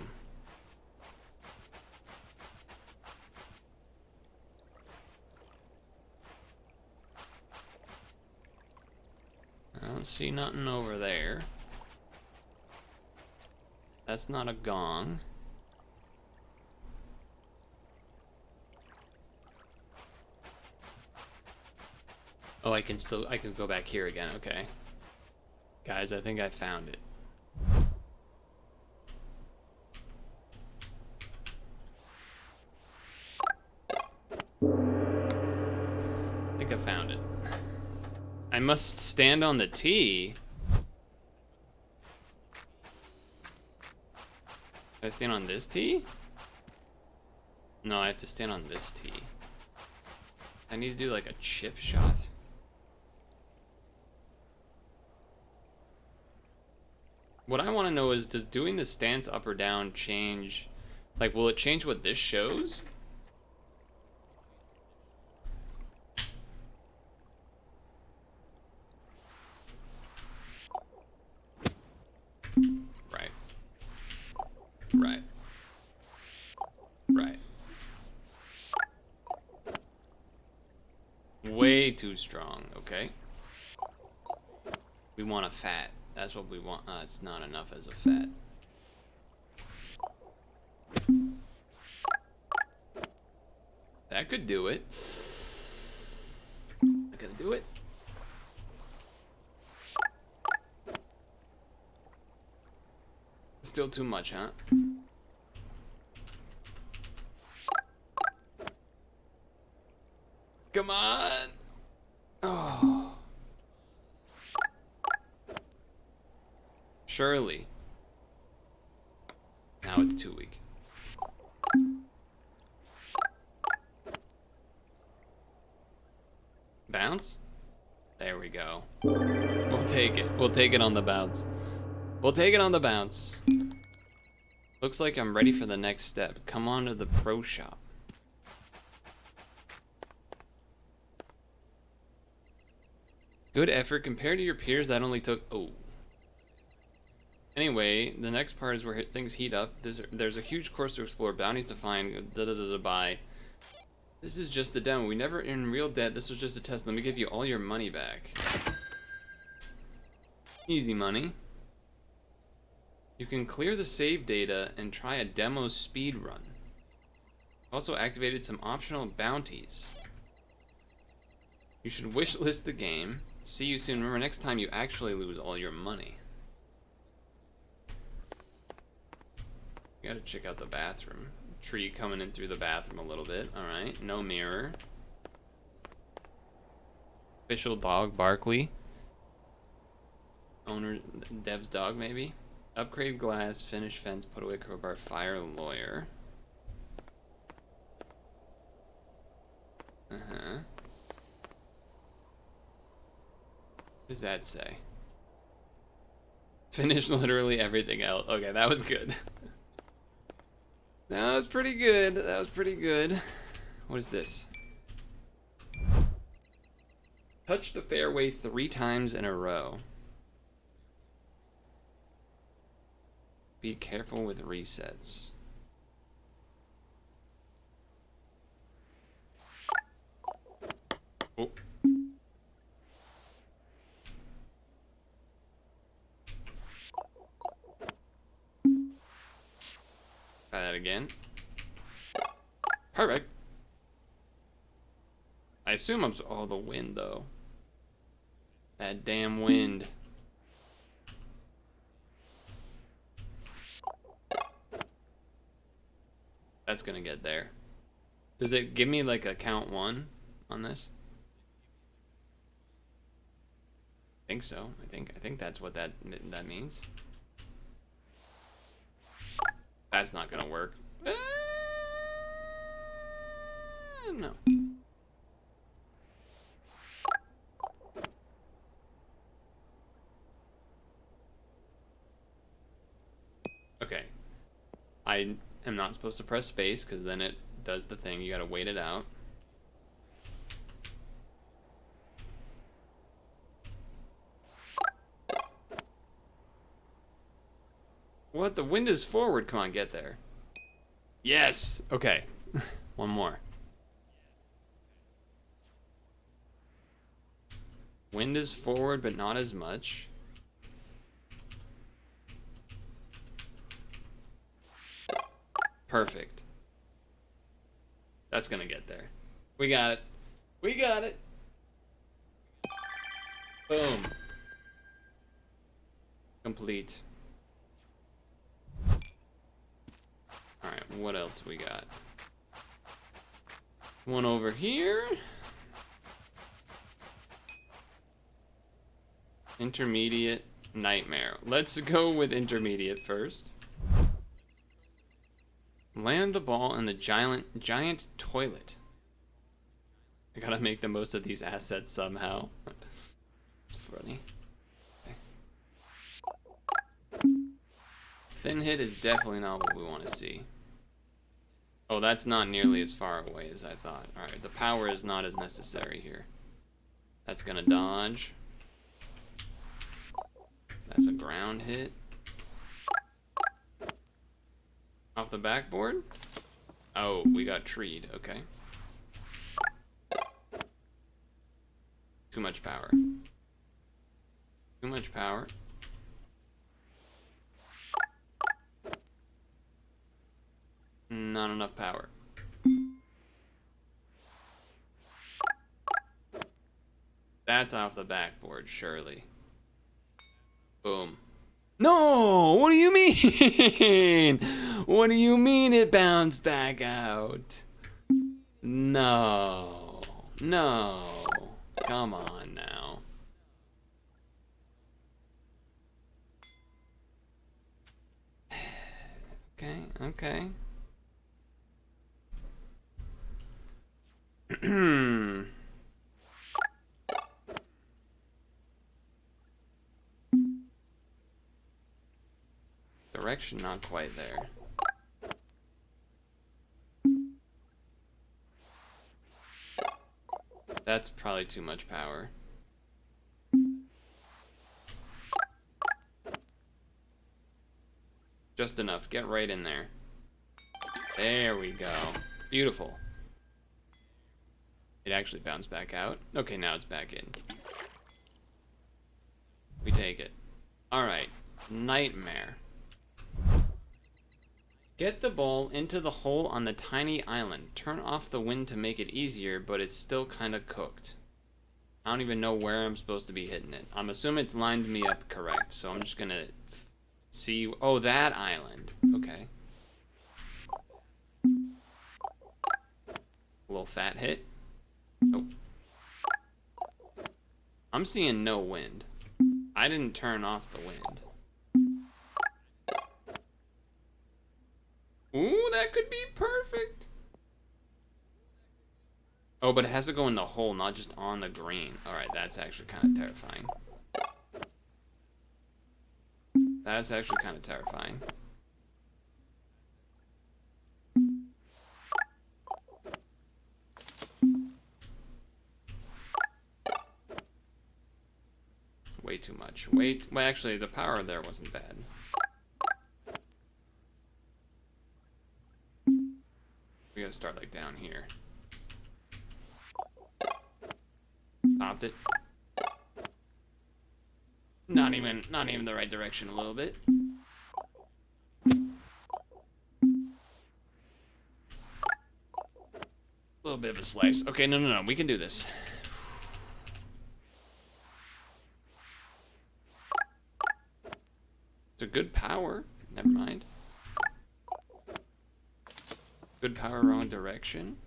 I don't see nothing over there. That's not a gong. Oh, I can go back here again, okay. Guys, I think I found it. I think I found it. I must stand on the T. Do I stand on this T? No, I have to stand on this T. I need to do like a chip shot. What I want to know is, does doing the stance up or down change? Like, will it change what this shows? Right. Right. Right. Way too strong, okay. We want a fat. That's what we want. It's not enough as a fat. That could do it. Not gonna do it. Still too much, huh? Come on! Oh. Surely. Now it's too weak. Bounce? There we go. We'll take it. We'll take it on the bounce. We'll take it on the bounce. Looks like I'm ready for the next step. Come on to the pro shop. Good effort. Compared to your peers, that only took... Oh. Anyway, the next part is where things heat up. There's a huge course to explore, bounties to find, buy. This is just the demo. We never in real debt. This was just a test. Let me give you all your money back. Easy money. You can clear the save data and try a demo speed run. Also activated some optional bounties. You should wishlist the game. See you soon. Remember, next time you actually lose all your money. You gotta check out the bathroom. Tree coming in through the bathroom a little bit. Alright, no mirror. Official dog, Barkley. Owner, Dev's dog, maybe? Upgrade glass, finish fence, put away crowbar, fire lawyer. Uh-huh. What does that say? Finish literally everything else. Okay, that was good. That was pretty good. That was pretty good. What is this? Touch the fairway 3 times in a row. Be careful with resets. Oh. Try that again. Perfect. I assume I'm... Oh, the wind, though. That damn wind. That's gonna get there. Does it give me, like, a count 1 on this? I think so. I think that's what that means. That's not gonna work. No. Okay. I am not supposed to press space because then it does the thing. You gotta wait it out. What? The wind is forward. Come on, get there. Yes! Okay. One more. Wind is forward, but not as much. Perfect. That's gonna get there. We got it. We got it. Boom. Complete. Alright, what else we got? One over here. Intermediate, nightmare. Let's go with intermediate first. Land the ball in the giant toilet. I gotta make the most of these assets somehow. It's funny. Okay. Thin hit is definitely not what we want to see. Oh, that's not nearly as far away as I thought. Alright, the power is not as necessary here. That's gonna dodge. That's a ground hit. Off the backboard? Oh, we got treed. Okay. Too much power. Too much power. Not enough power. That's off the backboard, surely. Boom. No! What do you mean? What do you mean it bounced back out? No. No. Come on now. Okay, okay. Direction not quite there. That's probably too much power. Just enough. Get right in there. There we go. Beautiful. It actually bounced back out. Okay, now it's back in. We take it. Alright. Nightmare. Get the ball into the hole on the tiny island. Turn off the wind to make it easier, but it's still kind of cooked. I don't even know where I'm supposed to be hitting it. I'm assuming it's lined me up correct, so I'm just gonna see. Oh, that island. Okay. A little fat hit. Nope. I'm seeing no wind. I didn't turn off the wind. Ooh, that could be perfect. Oh, but it has to go in the hole, not just on the green. Alright, that's actually kind of terrifying. That's actually kind of terrifying. Way too much. Well, actually, the power there wasn't bad. We gotta start like down here. Popped it. Not even the right direction a little bit. A little bit of a slice. Okay, no, we can do this. It's a good power. Never mind. Good power, wrong direction.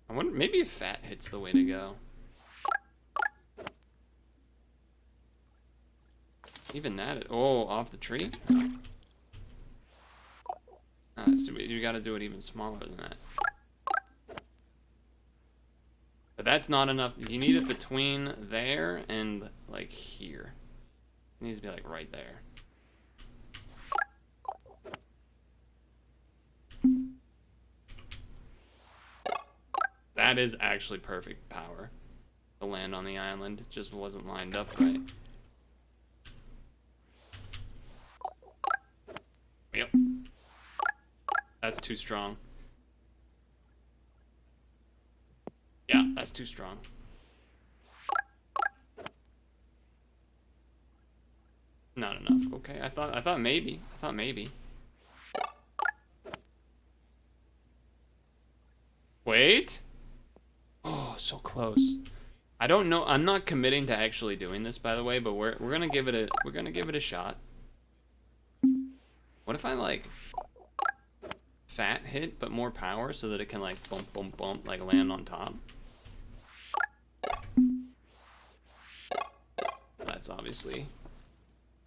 I wonder, maybe if fat hits the way to go. Even that, oh, off the tree? So you gotta do it even smaller than that. But that's not enough. You need it between there and, like, here. It needs to be, like, right there. That is actually perfect power to land on the island. It just wasn't lined up right. Yep. That's too strong. Yeah, that's too strong. Not enough. Okay, I thought maybe. Wait. Oh, so close. I don't know. I'm not committing to actually doing this, by the way, but we're gonna give it a shot. What if I like fat hit but more power so that it can like bump bump bump like land on top? That's obviously,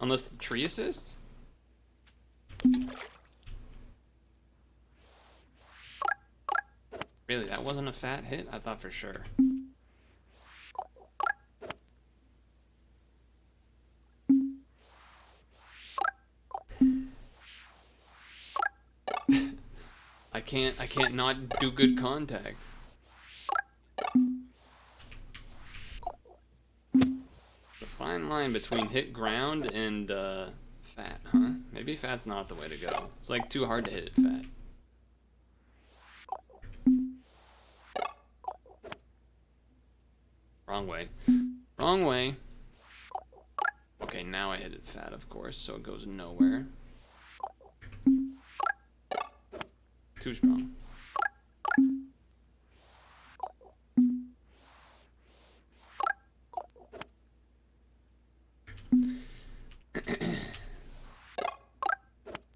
unless the tree assist. Really, that wasn't a fat hit? I thought for sure. I can't not do good contact. It's a fine line between hit ground and fat, huh? Maybe fat's not the way to go. It's like too hard to hit it fat. Wrong way. Wrong way. Okay, now I hit it fat, of course, so it goes nowhere. Too strong.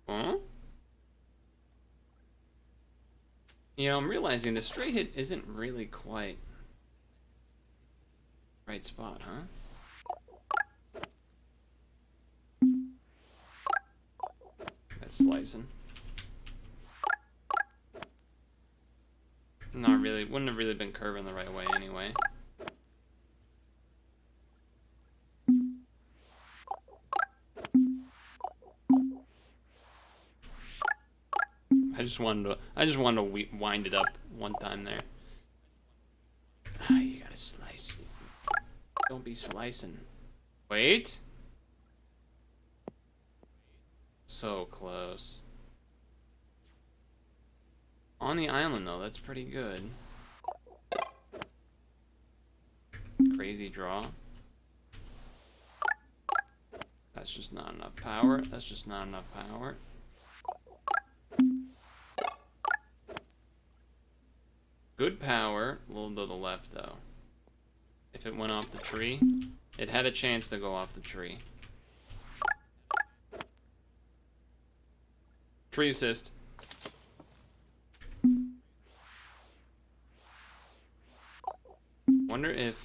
Huh? You know, I'm realizing the straight hit isn't really quite right spot, huh? That's slicing. Not really, wouldn't have really been curving the right way anyway. I just wanted to wind it up one time there. Ah, you gotta slice. Don't be slicing. Wait. So close. On the island, though, that's pretty good. Crazy draw. That's just not enough power. That's just not enough power. Good power. A little to the left, though. If it went off the tree, it had a chance to go off the tree. Tree assist. Wonder if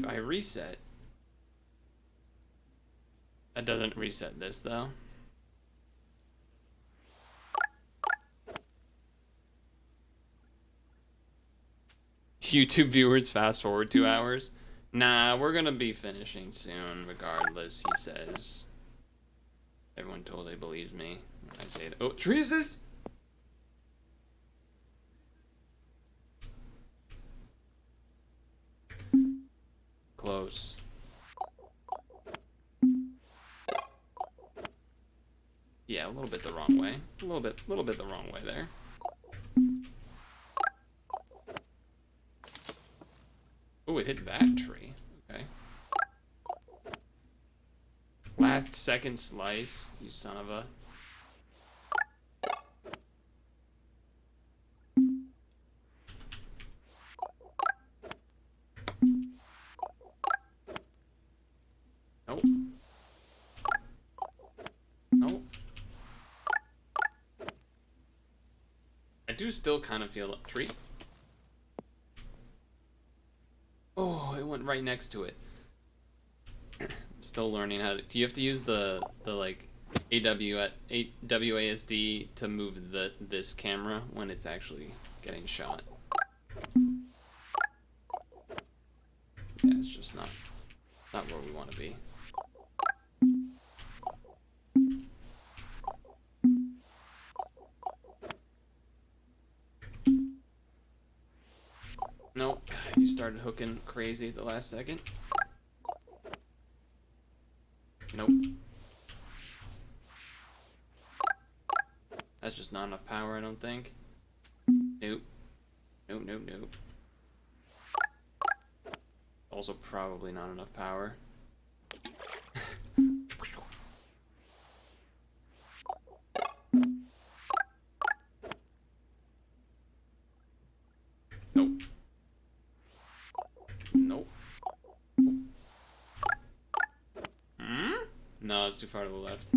I reset, that doesn't reset this though. YouTube viewers fast forward 2 hours. Nah, we're gonna be finishing soon regardless, he says. Everyone totally believes me when I say that. Oh, tree assist! Close. Yeah, a little bit the wrong way. A little bit the wrong way there. Oh, it hit that tree. Okay. Last second slice, you son of a. Nope. Nope. I do still kind of feel a tree. Oh, it went right next to it. Still learning how to. You have to use the like WASD to move this camera when it's actually getting shot. Yeah, it's just not where we want to be. Nope, you started hooking crazy at the last second. Nope. That's just not enough power, I don't think. Nope. Nope, nope, nope. Also probably not enough power. Nope. Nope. No, it's too far to the left.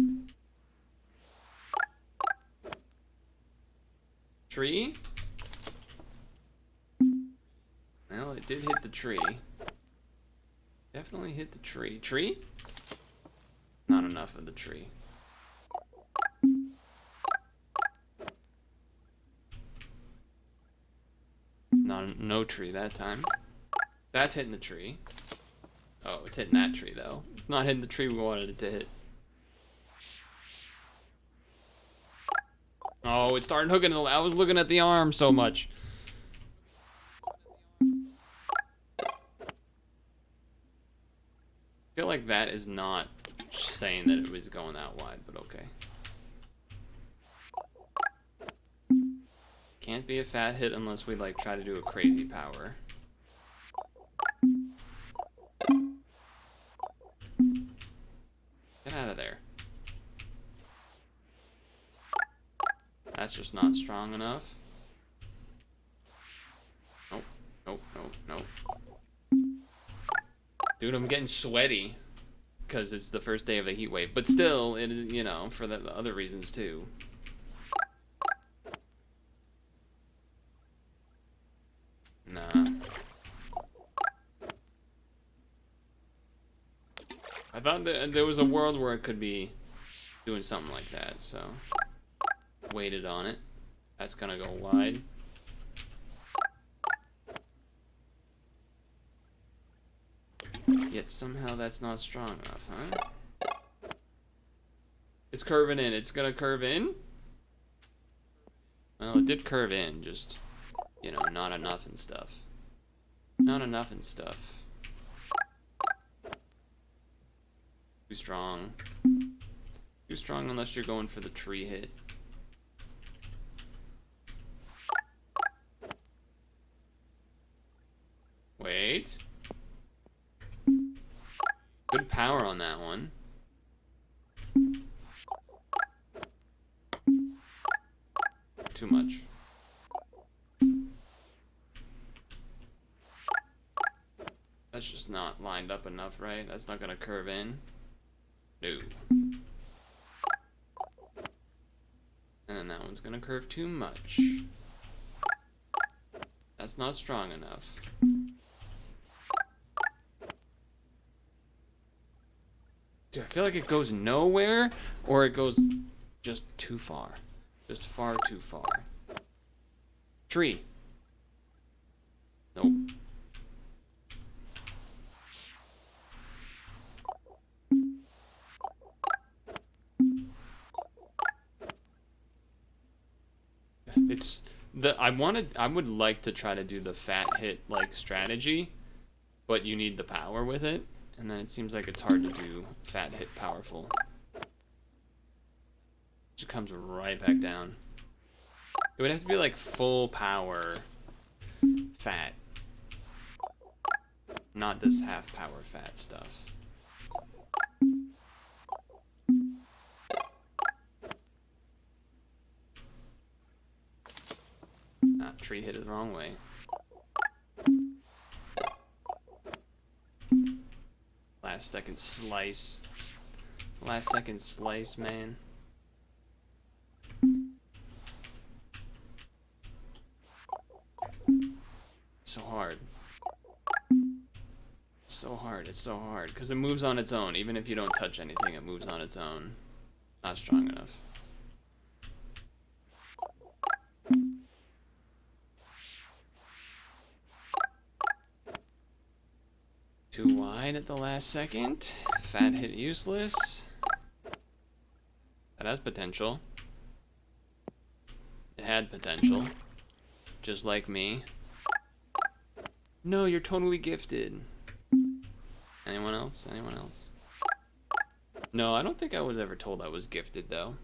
Tree? Well, it did hit the tree. Definitely hit the tree. Tree? Not enough of the tree. No tree that time. That's hitting the tree. Oh, it's hitting that tree though. It's not hitting the tree we wanted it to hit. Oh, it started hooking. I was looking at the arm so much. I feel like that is not saying that it was going that wide, but okay. Can't be a fat hit unless we like try to do a crazy power. Get out of there. That's just not strong enough. Nope, nope, nope, nope. Dude, I'm getting sweaty because it's the first day of a heat wave, but still, it, you know, for the other reasons too. Nah. I thought that there was a world where it could be doing something like that, so waited on it. That's gonna go wide. Yet somehow that's not strong enough, huh? It's curving in. It's gonna curve in? Well, it did curve in, just, you know, not enough and stuff. Not enough and stuff. Too strong. Too strong unless you're going for the tree hit. Wait. Good power on that one. Too much. That's just not lined up enough, right? That's not gonna curve in. No. And then that one's gonna curve too much. That's not strong enough. Dude, I feel like it goes nowhere, or it goes just too far. Just far too far. Tree. Nope. It's I would like to try to do the fat hit like strategy, but you need the power with it, and then it seems like it's hard to do fat hit powerful. Just comes right back down. It would have to be like full power fat, not this half power fat stuff. Tree hit it the wrong way. Last second slice. Last second slice, man. It's so hard. so hard. It's so hard because it moves on its own. Even if you don't touch anything, it moves on its own. Not strong enough. Too wide at the last second. Fat hit useless. That has potential. It had potential. Just like me. No, you're totally gifted. Anyone else? Anyone else? No, I don't think I was ever told I was gifted, though.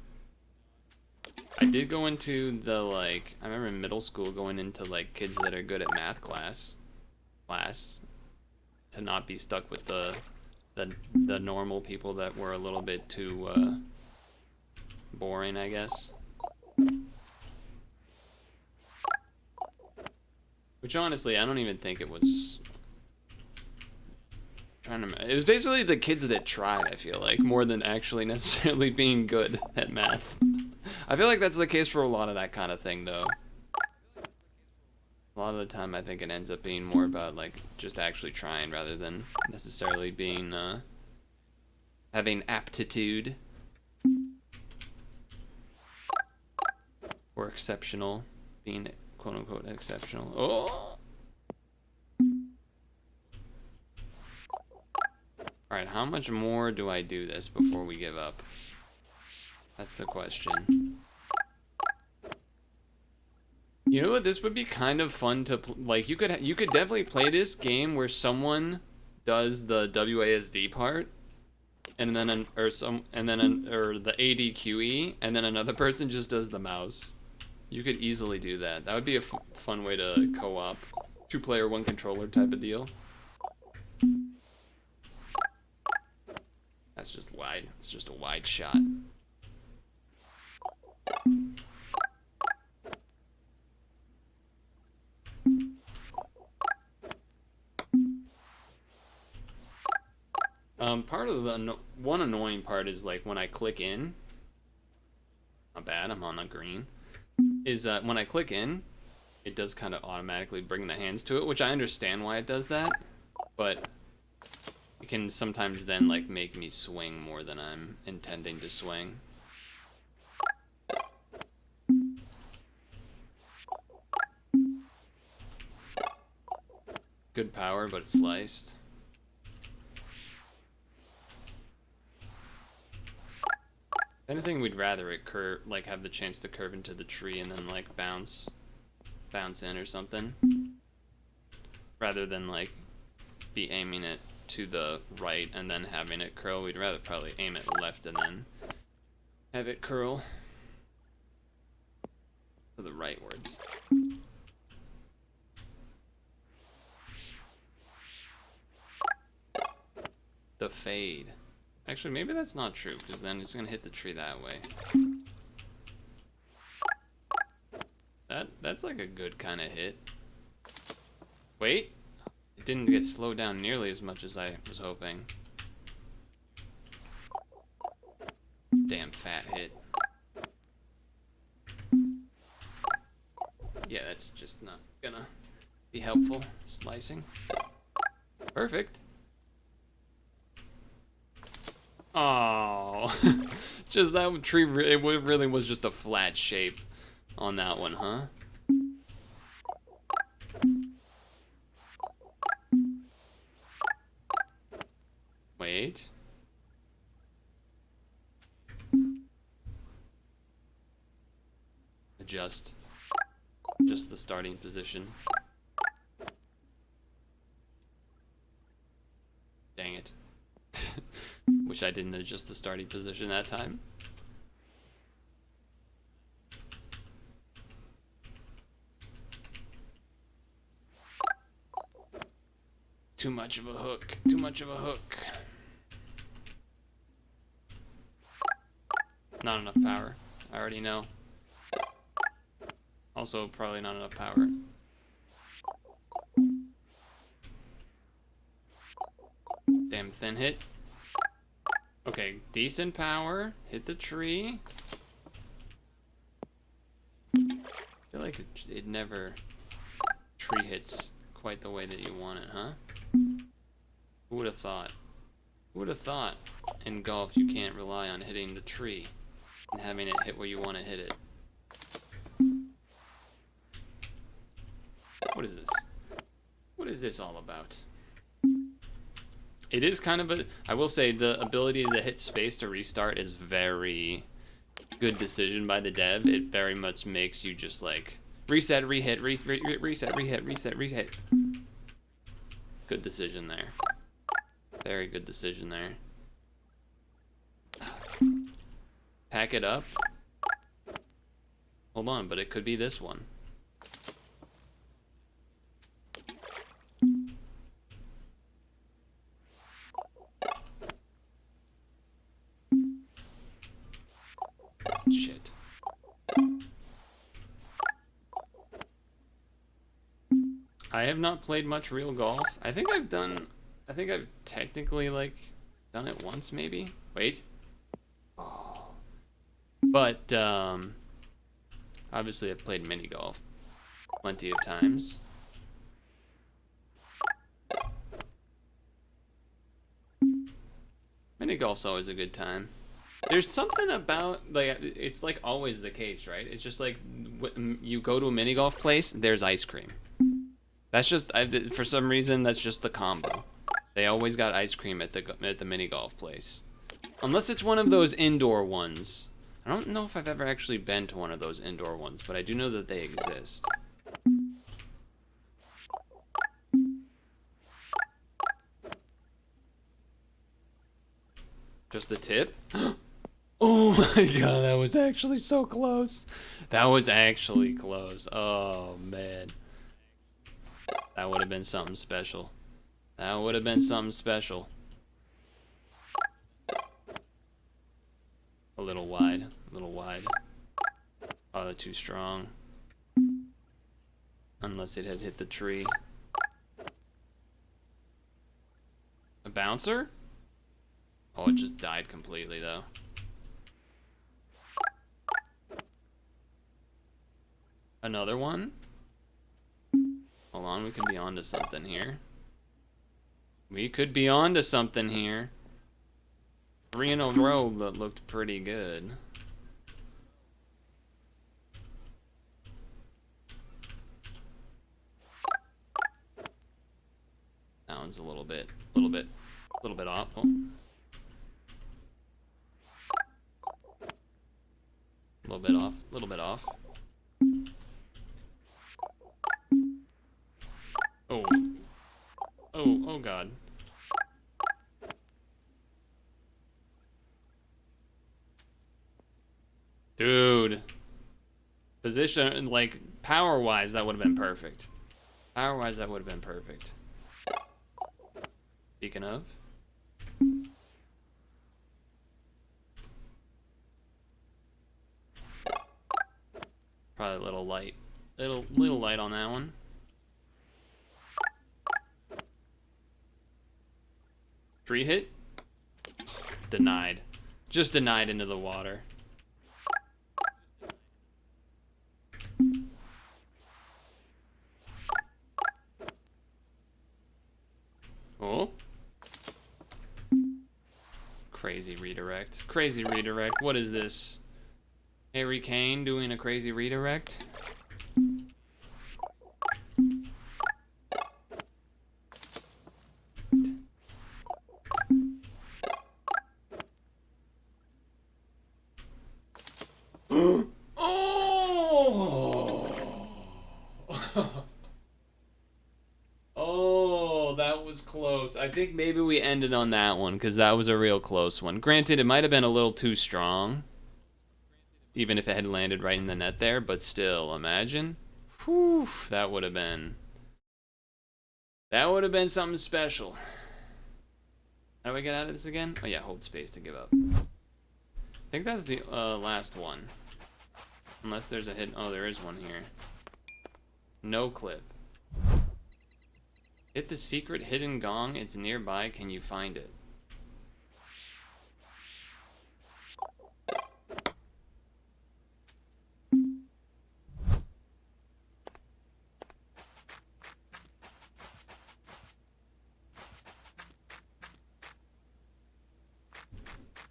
I did go into the, like, I remember in middle school going into, like, kids that are good at math class. To not be stuck with the normal people that were a little bit too, boring, I guess. Which, honestly, I don't even think it was... It was basically the kids that tried, I feel like, more than actually necessarily being good at math. I feel like that's the case for a lot of that kind of thing, though. A lot of the time, I think it ends up being more about, like, just actually trying rather than necessarily being, having aptitude. Or exceptional. Being, quote-unquote, exceptional. Oh! Alright, how much more do I do this before we give up? That's the question. You know what? This would be kind of fun to like. You could definitely play this game where someone does the WASD part, and then or the ADQE, and then another person just does the mouse. You could easily do that. That would be a fun way to co-op, 2-player, 1 controller type of deal. That's just wide. It's just a wide shot. Part of the one annoying part is like when I click in. Not bad. I'm on a green. Is when I click in, it does kind of automatically bring the hands to it, which I understand why it does that, but it can sometimes then like make me swing more than I'm intending to swing. Good power, but it's sliced. If anything, we'd rather it curve, like have the chance to curve into the tree and then like bounce in or something, rather than like be aiming it to the right and then having it curl. We'd rather probably aim it left and then have it curl. For the right words. The fade. Actually, maybe that's not true, because then it's gonna hit the tree that way. That's like a good kind of hit. Wait, it didn't get slowed down nearly as much as I was hoping. Damn fat hit. Yeah, that's just not gonna be helpful. Slicing. Perfect. Oh, just that tree. It really was just a flat shape on that one, huh? Wait. Adjust. Just the starting position. Dang it. Wish I didn't adjust the starting position that time. Too much of a hook. Too much of a hook. Not enough power. I already know. Also, probably not enough power. Damn thin hit. Okay, decent power. Hit the tree. I feel like it never tree hits quite the way that you want it, huh? Who would have thought? Who would have thought in golf you can't rely on hitting the tree and having it hit where you want to hit it? What is this? What is this all about? It is kind of a... I will say the ability to hit space to restart is very good decision by the dev. It very much makes you just like reset, rehit, reset, rehit, reset, rehit. Good decision there. Very good decision there. Pack it up. Hold on, but it could be this one. Shit. I have not played much real golf. I think I've technically like done it once maybe. Wait. But obviously I've played mini golf plenty of times. Mini golf's always a good time. There's something about, like, it's like always the case, right? It's just like you go to a mini golf place, there's ice cream. That's just, for some reason, that's just the combo. They always got ice cream at the mini golf place. Unless it's one of those indoor ones. I don't know if I've ever actually been to one of those indoor ones, but I do know that they exist. Just the tip? Oh my god, that was actually so close. That was actually close. Oh man. That would have been something special. That would have been something special. A little wide. A little wide. Oh, they're too strong. Unless it had hit the tree. A bouncer? Oh, it just died completely, though. Another one? Hold on, we could be onto something here. We could be onto something here. 3 in a row that looked pretty good. That one's a little bit off. Oh. A little bit off. Oh. Oh god. Dude. Position, like, power-wise, that would have been perfect. Power-wise, that would have been perfect. Speaking of. Probably a little light. Little light on that one. Tree hit? Denied. Just denied into the water. Oh. Crazy redirect. Crazy redirect. What is this? Harry Kane doing a crazy redirect? Oh, that was close. I think maybe we ended on that one because that was a real close one. Granted, it might have been a little too strong, even if it had landed right in the net there, but still, imagine. Whew, that would have been something special. How do we get out of this again? Oh yeah, hold space to give up. I think that's the last one. Unless there's a hidden... Oh, there is one here. No clip. Hit the secret hidden gong. It's nearby. Can you find it?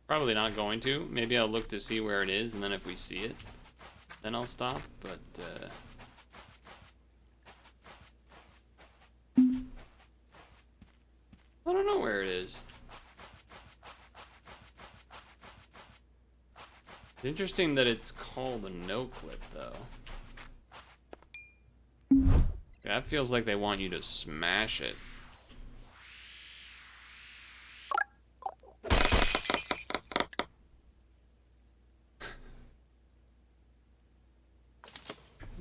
Probably not going to. Maybe I'll look to see where it is, and then if we see it, then I'll stop. But I don't know where it is. It's interesting that it's called a no clip, though. That feels like they want you to smash it.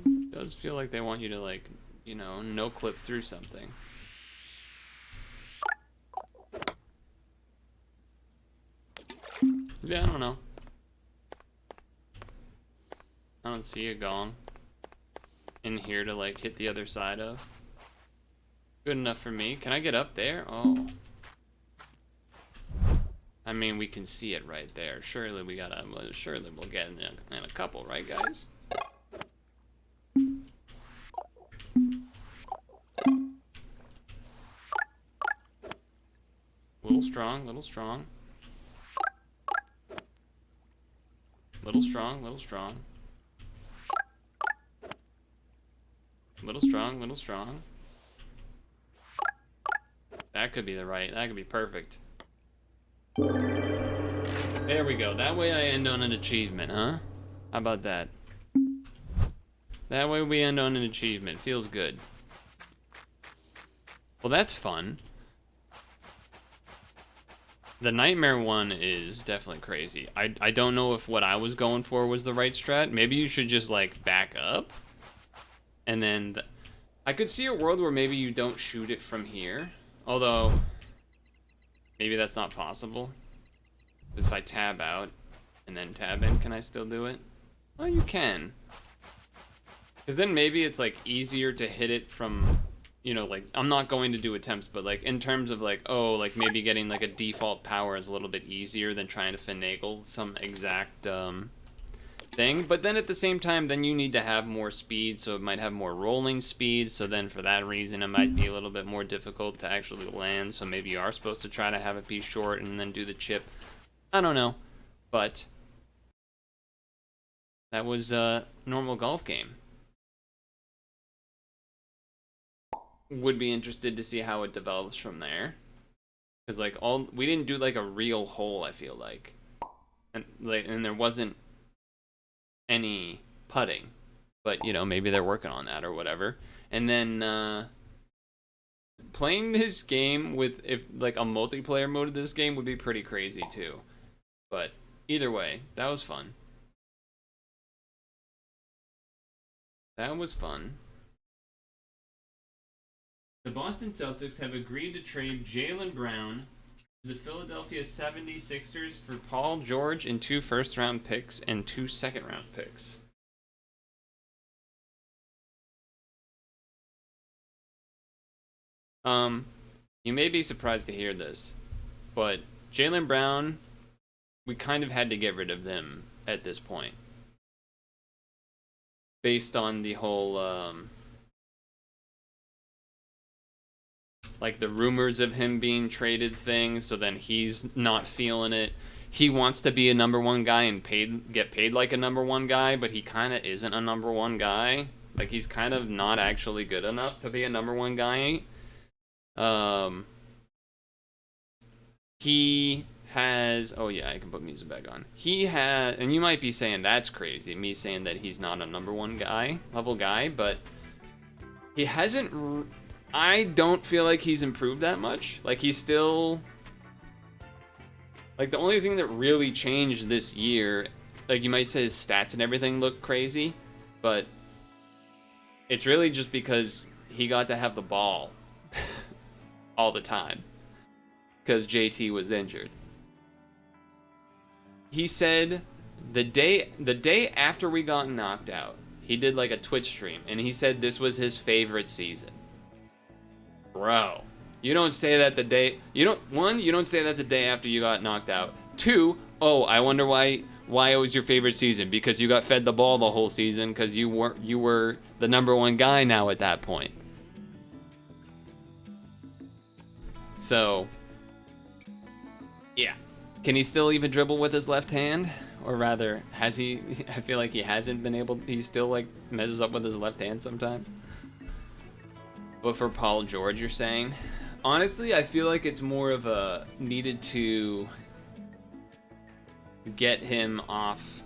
It does feel like they want you to, like, you know, no clip through something. Yeah, I don't know. I don't see a gong in here to, like, hit the other side of. Good enough for me. Can I get up there? Oh. I mean, we can see it right there. Surely we gotta, surely we'll get in a couple, right, guys? Little strong, little strong. Little strong, little strong. Little strong, little strong. That could be the right, that could be perfect. There we go. That way I end on an achievement, huh? How about that? That way we end on an achievement. Feels good. Well, that's fun. The nightmare one is definitely crazy. I don't know if what I was going for was the right strat. Maybe you should just, like, back up. And then... I could see a world where maybe you don't shoot it from here. Although... maybe that's not possible. Because if I tab out and then tab in, can I still do it? Well, you can. Because then maybe it's, like, easier to hit it from... you know, like, I'm not going to do attempts, but, like, in terms of, like, oh, like, maybe getting, like, a default power is a little bit easier than trying to finagle some exact, thing. But then at the same time, then you need to have more speed, so it might have more rolling speed, so then for that reason, it might be a little bit more difficult to actually land, so maybe you are supposed to try to have it be short and then do the chip. I don't know, but that was a normal golf game. Would be interested to see how it develops from there, because like we didn't do like a real hole, I feel like, and there wasn't any putting, but you know, maybe they're working on that or whatever. And then playing this game with, if like a multiplayer mode of this game would be pretty crazy too, but either way, that was fun. That was fun. The Boston Celtics have agreed to trade Jaylen Brown to the Philadelphia 76ers for Paul George and 2 first-round picks and 2 second-round picks. You may be surprised to hear this, but Jaylen Brown, we kind of had to get rid of them at this point. Based on the whole, like the rumors of him being traded thing, so then he's not feeling it. He wants to be a number 1 guy and get paid like a number 1 guy, but he kind of isn't a number 1 guy. Like, he's kind of not actually good enough to be a number 1 guy. He has... oh yeah, I can put music back on. He has... and you might be saying that's crazy, me saying that he's not a number 1 guy, level guy, but he hasn't... I don't feel like he's improved that much. Like, he's still... like, the only thing that really changed this year, like, you might say his stats and everything look crazy, but it's really just because he got to have the ball all the time because JT was injured. He said the day after we got knocked out, he did like a Twitch stream, and he said this was his favorite season. Bro, you don't say that the day... you don't say that the day after you got knocked out. 2, oh, I wonder why it was your favorite season, because you got fed the ball the whole season, because you were the number 1 guy now at that point. So, yeah. Can he still even dribble with his left hand? Or rather, has he? I feel like he hasn't been able. He still like messes up with his left hand sometimes. But for Paul George, you're saying? Honestly, I feel like it's more of a needed to get him off,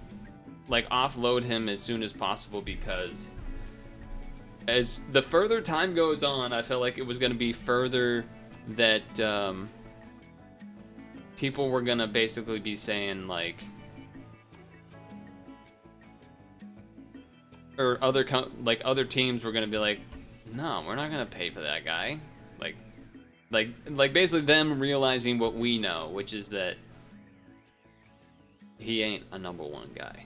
like offload him as soon as possible, because as the further time goes on, I felt like it was going to be further that people were going to basically be saying like, or other teams were going to be like, no, we're not going to pay for that guy. Like basically them realizing what we know, which is that he ain't a number one guy.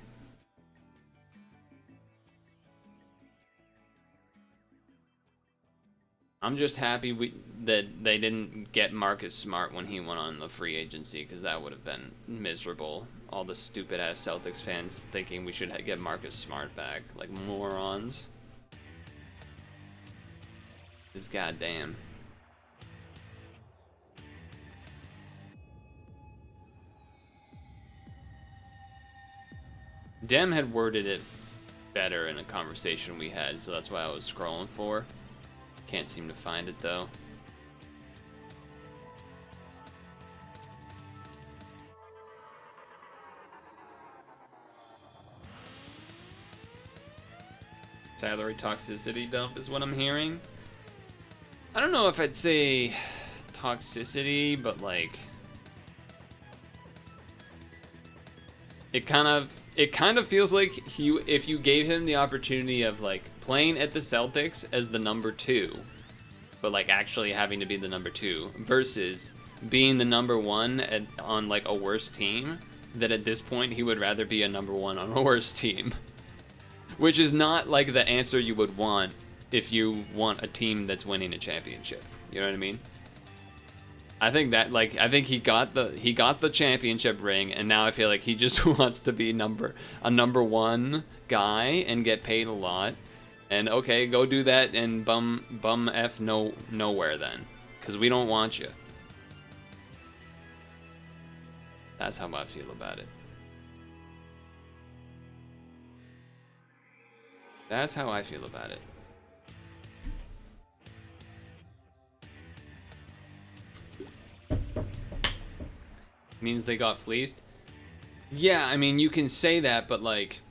I'm just happy that they didn't get Marcus Smart when he went on the free agency, because that would have been miserable. All the stupid ass Celtics fans thinking we should get Marcus Smart back, like morons. Just goddamn. Dem had worded it better in a conversation we had, so that's why I was scrolling for. Can't seem to find it though. Salary toxicity dump is what I'm hearing. I don't know if I'd say toxicity, but like it kind of feels like if you gave him the opportunity of like playing at the Celtics as the number 2, but like actually having to be the number 2 versus being the number 1 on like a worse team, that at this point he would rather be a number 1 on a worse team. Which is not like the answer you would want if you want a team that's winning a championship. You know what I mean? I think he got the championship ring, and now I feel like he just wants to be a number 1 guy and get paid a lot. And okay, go do that and bum F nowhere then, because we don't want you. That's how I feel about it. That's how I feel about it. Means they got fleeced? Yeah, I mean, you can say that, but like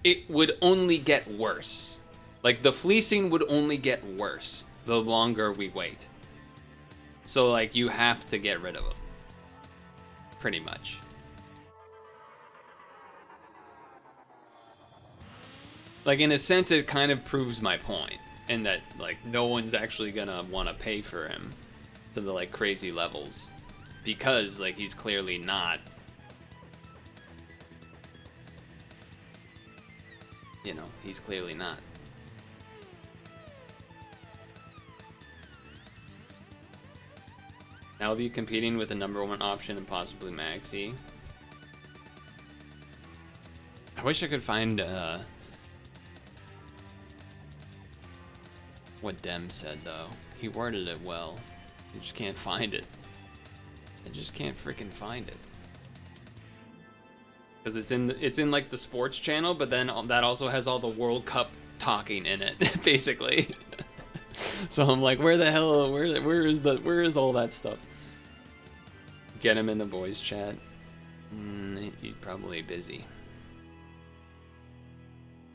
it would only get worse. Like the fleecing would only get worse the longer we wait. So like you have to get rid of them. Pretty much. Like in a sense it kind of proves my point, in that like no one's actually gonna want to pay for him to the like crazy levels, because like he's clearly not, you know, he's clearly not. Now he'll be competing with the number 1 option and possibly Maxi. I wish I could find what Dem said though. He worded it well. I just can't find it. I just can't freaking find it. Because it's in like the sports channel, but then that also has all the World Cup talking in it, basically. So I'm like, where the hell, where is all that stuff? Get him in the voice chat. He's probably busy.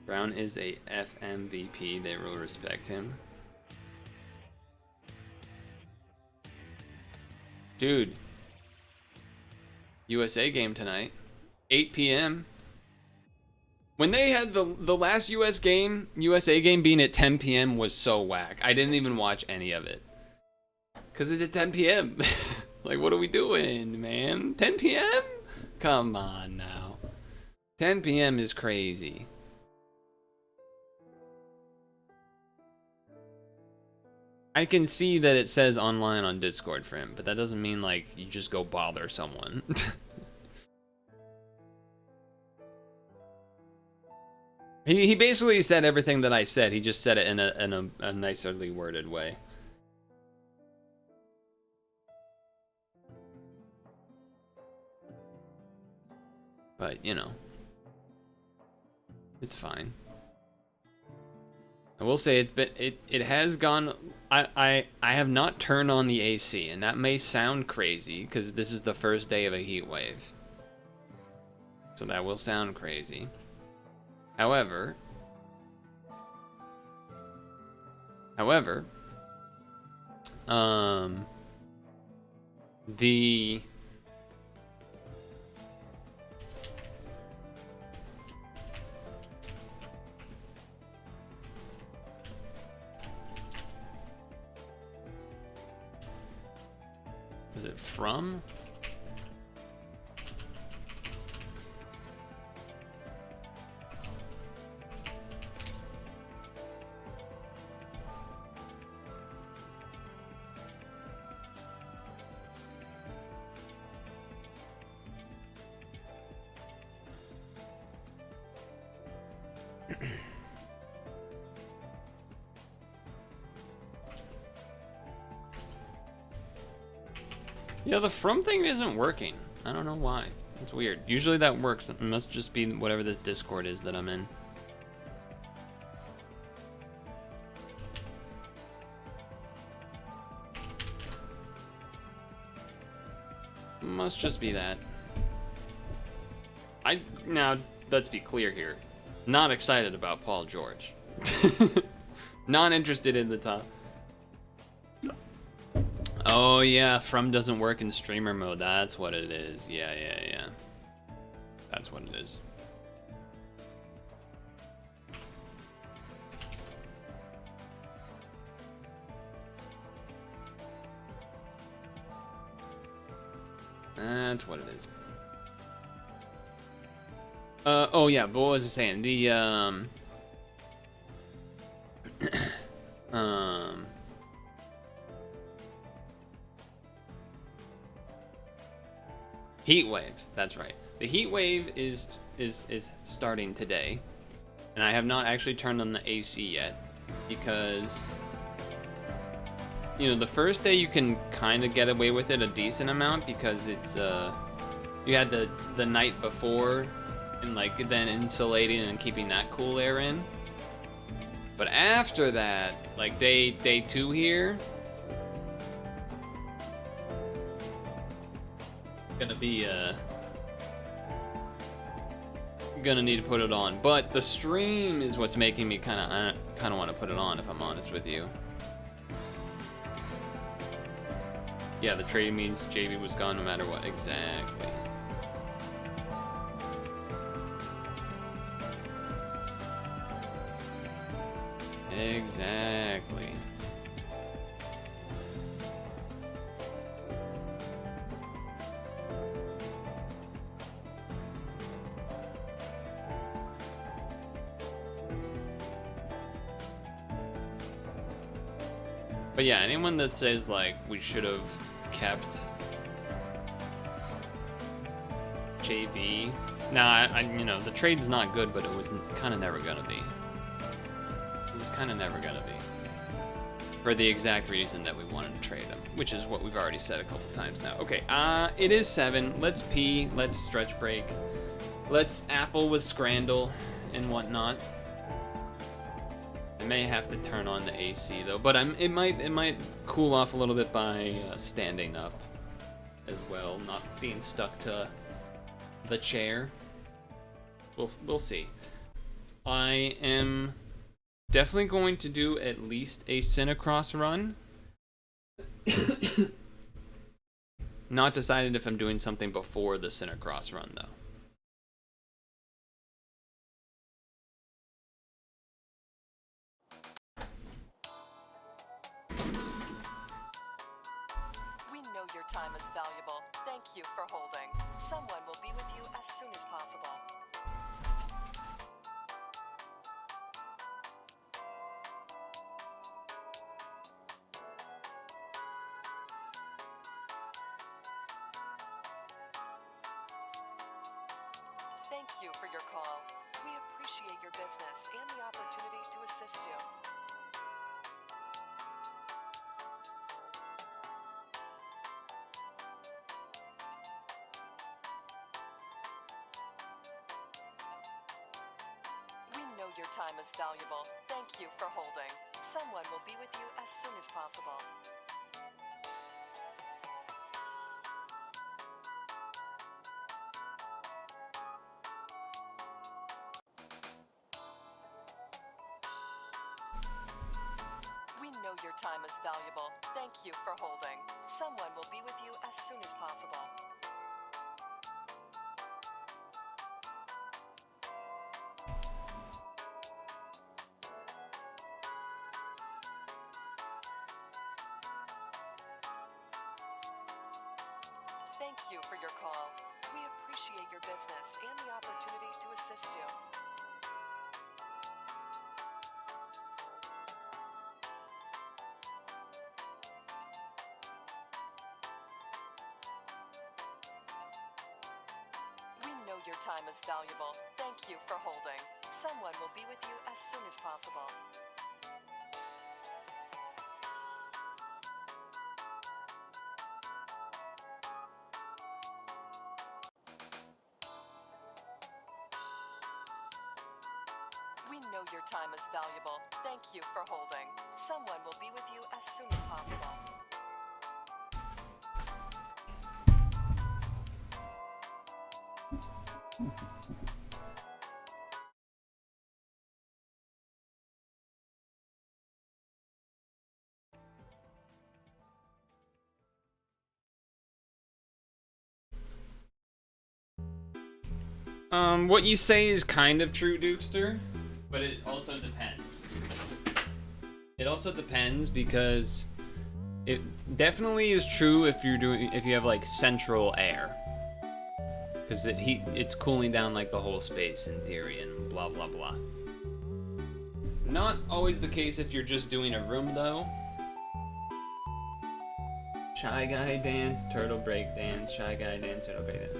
Brown is a FMVP. They will respect him. Dude, USA game tonight, 8 p.m. When they had the last USA game being at 10 p.m. was so whack. I didn't even watch any of it. Cause it's at 10 p.m. Like, what are we doing, man? 10 p.m.? Come on now. 10 p.m. is crazy. I can see that it says online on Discord for him, but that doesn't mean like you just go bother someone. He basically said everything that I said. He just said it in a nicely worded way. But, you know, it's fine. I will say it has gone. I have not turned on the AC, and that may sound crazy because this is the first day of a heat wave. So that will sound crazy. However, the is it from? Yeah, the from thing isn't working. I don't know why. It's weird. Usually that works. It must just be whatever this Discord is that I'm in. Must just be that. Now, let's be clear here. Not excited about Paul George. Not interested in the top. Oh yeah, from doesn't work in streamer mode. That's what it is. Yeah. That's what it is. That's what it is. Oh yeah, but what was I saying? The heat wave. That's right. The heat wave is starting today, and I have not actually turned on the AC yet because, you know, the first day you can kind of get away with it a decent amount because it's you had the night before and like then insulating and keeping that cool air in. But after that, like day 2 here, gonna be gonna need to put it on. But the stream is what's making me kind of want to put it on, if I'm honest with you. Yeah, the trade means JB was gone no matter what. Exactly. Exactly. But yeah, anyone that says like we should have kept JB, nah, I you know the trade's not good, but it was kind of never gonna be. It was kind of never gonna be, for the exact reason that we wanted to trade him, which is what we've already said a couple times now. Okay, it is 7. Let's pee. Let's stretch break. Let's apple with Scrandle and whatnot. I may have to turn on the AC though, but it might cool off a little bit by standing up as well, not being stuck to the chair. We'll see. I am definitely going to do at least a CiniCross run. Not decided if I'm doing something before the CiniCross run though. We know your time is valuable. Thank you for holding. Someone will be with you as soon as possible. Thank you for your call. We appreciate your business and the opportunity to assist you. your time is valuable. Thank you for holding. Someone will be with you as soon as possible. We know your time is valuable. Thank you for holding. Someone will be with you as soon as possible. Thank you for your call. We appreciate your business and the opportunity to assist you. We know your time is valuable. Thank you for holding. Someone will be with you as soon as possible. We know your time is valuable. Thank you for holding. Someone will be with you as soon as possible. What you say is kind of true, Dukester, but it also depends. It also depends because it definitely is true if you have like central air, because it's cooling down like the whole space in theory and blah blah blah. Not always the case if you're just doing a room though. Shy guy dance, turtle break dance, shy guy dance, turtle break dance.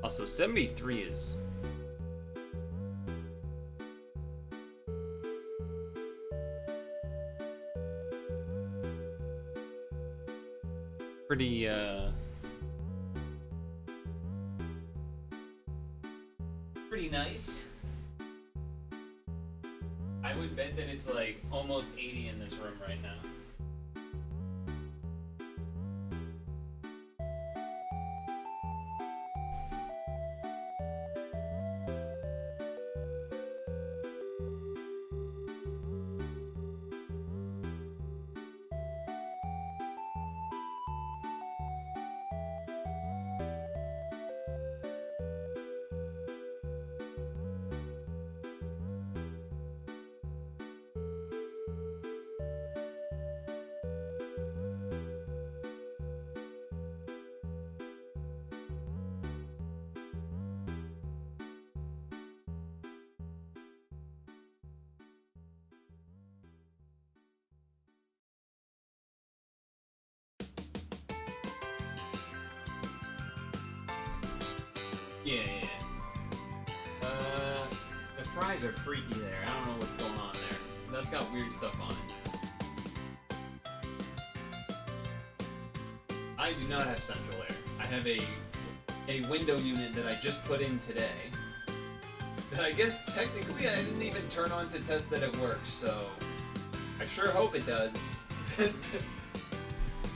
Also, 73 is pretty nice. I would bet that it's like almost 80 in this room right now. Yeah. The fries are freaky there. I don't know what's going on there. That's got weird stuff on it. I do not have central air. I have a window unit that I just put in today. That I guess technically I didn't even turn on to test that it works, so I sure hope it does.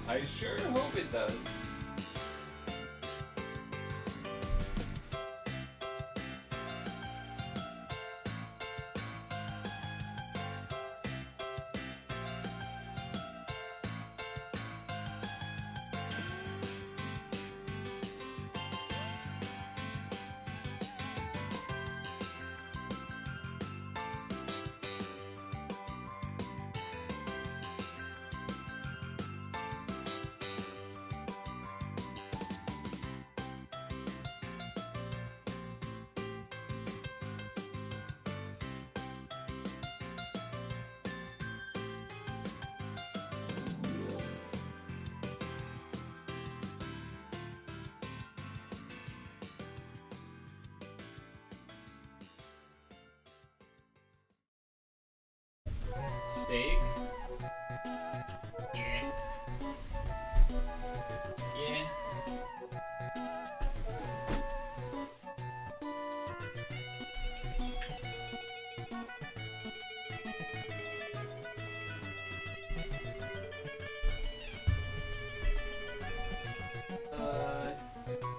I sure hope it does.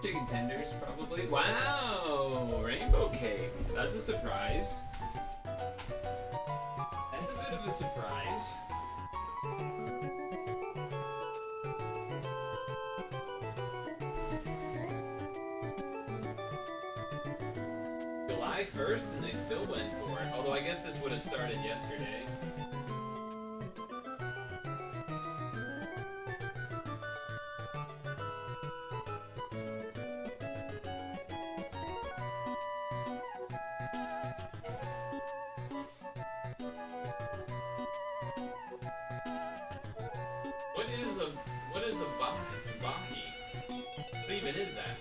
Chicken tenders, probably. Wow, rainbow cake. That's a surprise. That's a bit of a surprise. July 1st, and they still went for it. Although I guess this would have started yesterday. What is a bahi? What even is that?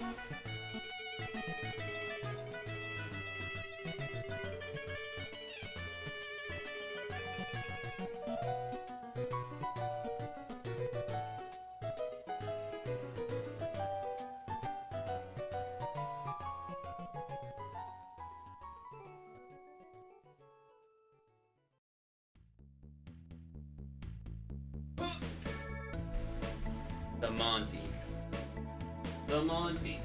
The Monty. The Monty.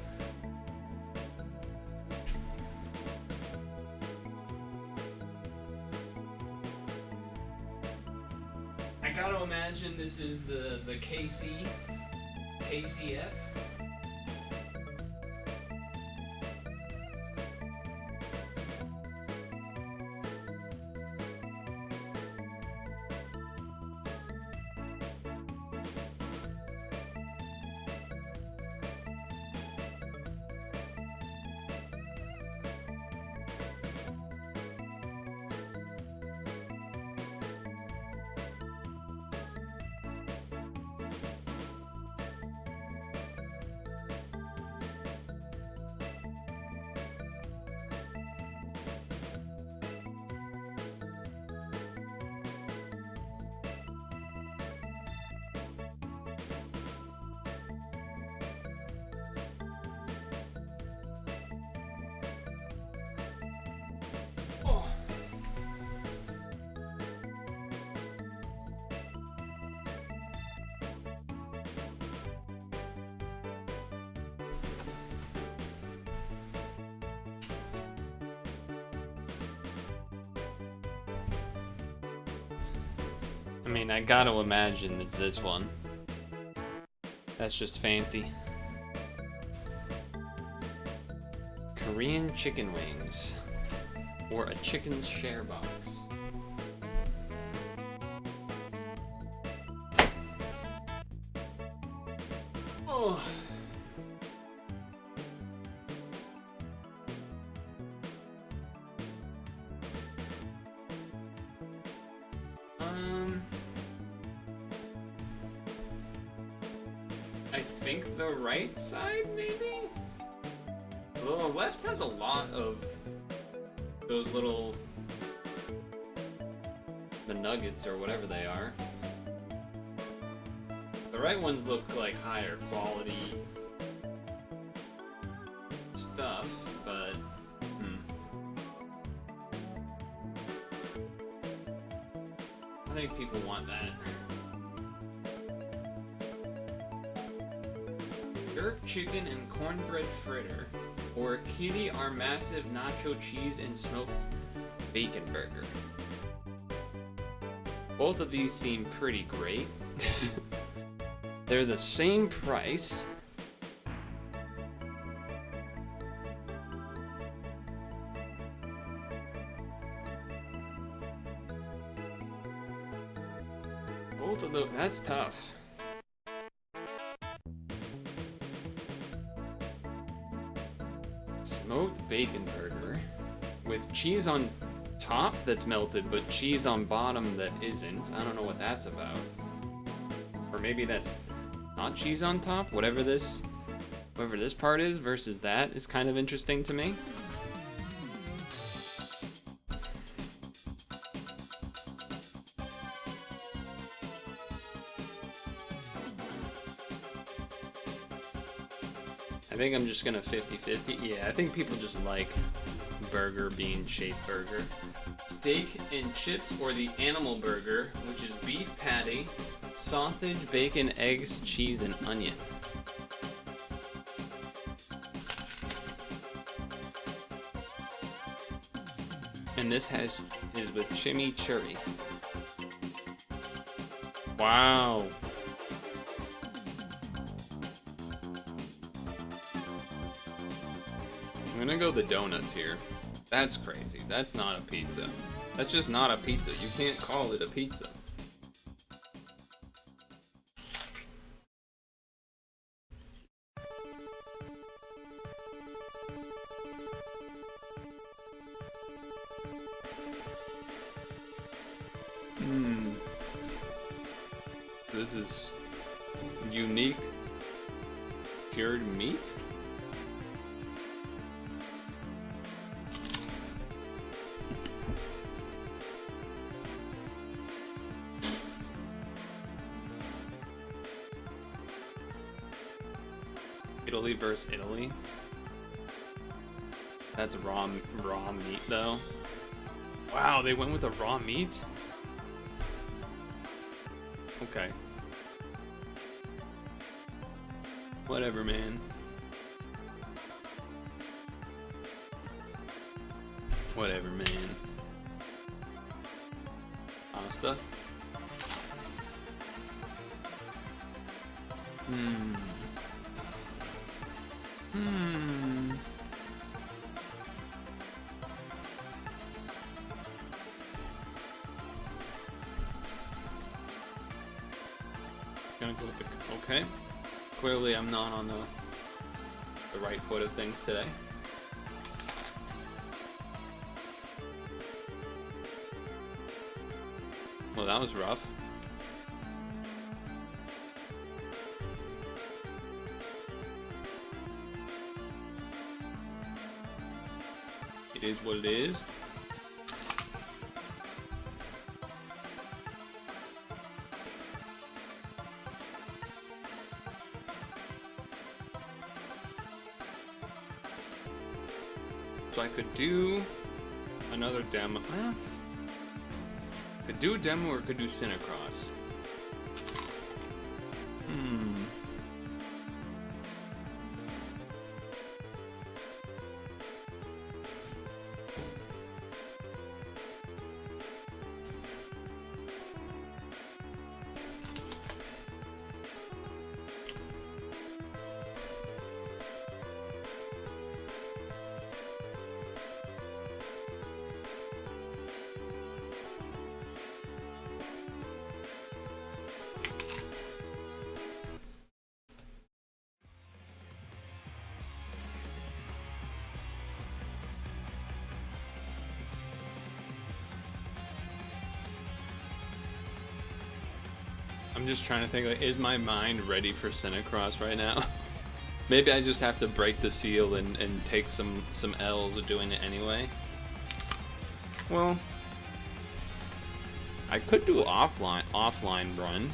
I gotta imagine this is the KCF. I mean, I gotta imagine it's this one. That's just fancy. Korean chicken wings. Or a chicken share box. Oh. I think the right side, maybe? The left has a lot of those little... the nuggets or whatever they are. The right ones look like higher quality stuff, but... I think people want that. Jerk chicken and cornbread fritter, or kitty are massive nacho cheese and smoked bacon burger. Both of these seem pretty great. They're the same price. Both of those, that's tough. Smoked bacon burger with cheese on top that's melted, but cheese on bottom that isn't. I don't know what that's about. Or maybe that's not cheese on top. Whatever this part is versus that is kind of interesting to me. I think I'm just gonna 50-50. Yeah, I think people just like burger being shaped burger. Steak and chips, or the animal burger, which is beef patty, sausage, bacon, eggs, cheese, and onion. And this is with chimichurri. Wow. I'm gonna go the donuts here. That's crazy. That's not a pizza. That's just not a pizza. You can't call it a pizza. This is unique cured meat. Italy versus Italy. That's raw meat though. Wow, they went with the raw meat? Okay. Whatever, man. Whatever, man. Pasta. Gonna go with the, okay. Clearly I'm not on the right foot of things today. Well, that was rough. It is what it is. So I could do another demo. Well, could do a demo or could do CiniCross. I'm just trying to think, like, is my mind ready for CiniCross right now? Maybe I just have to break the seal and take some L's of doing it anyway. Well, I could do offline run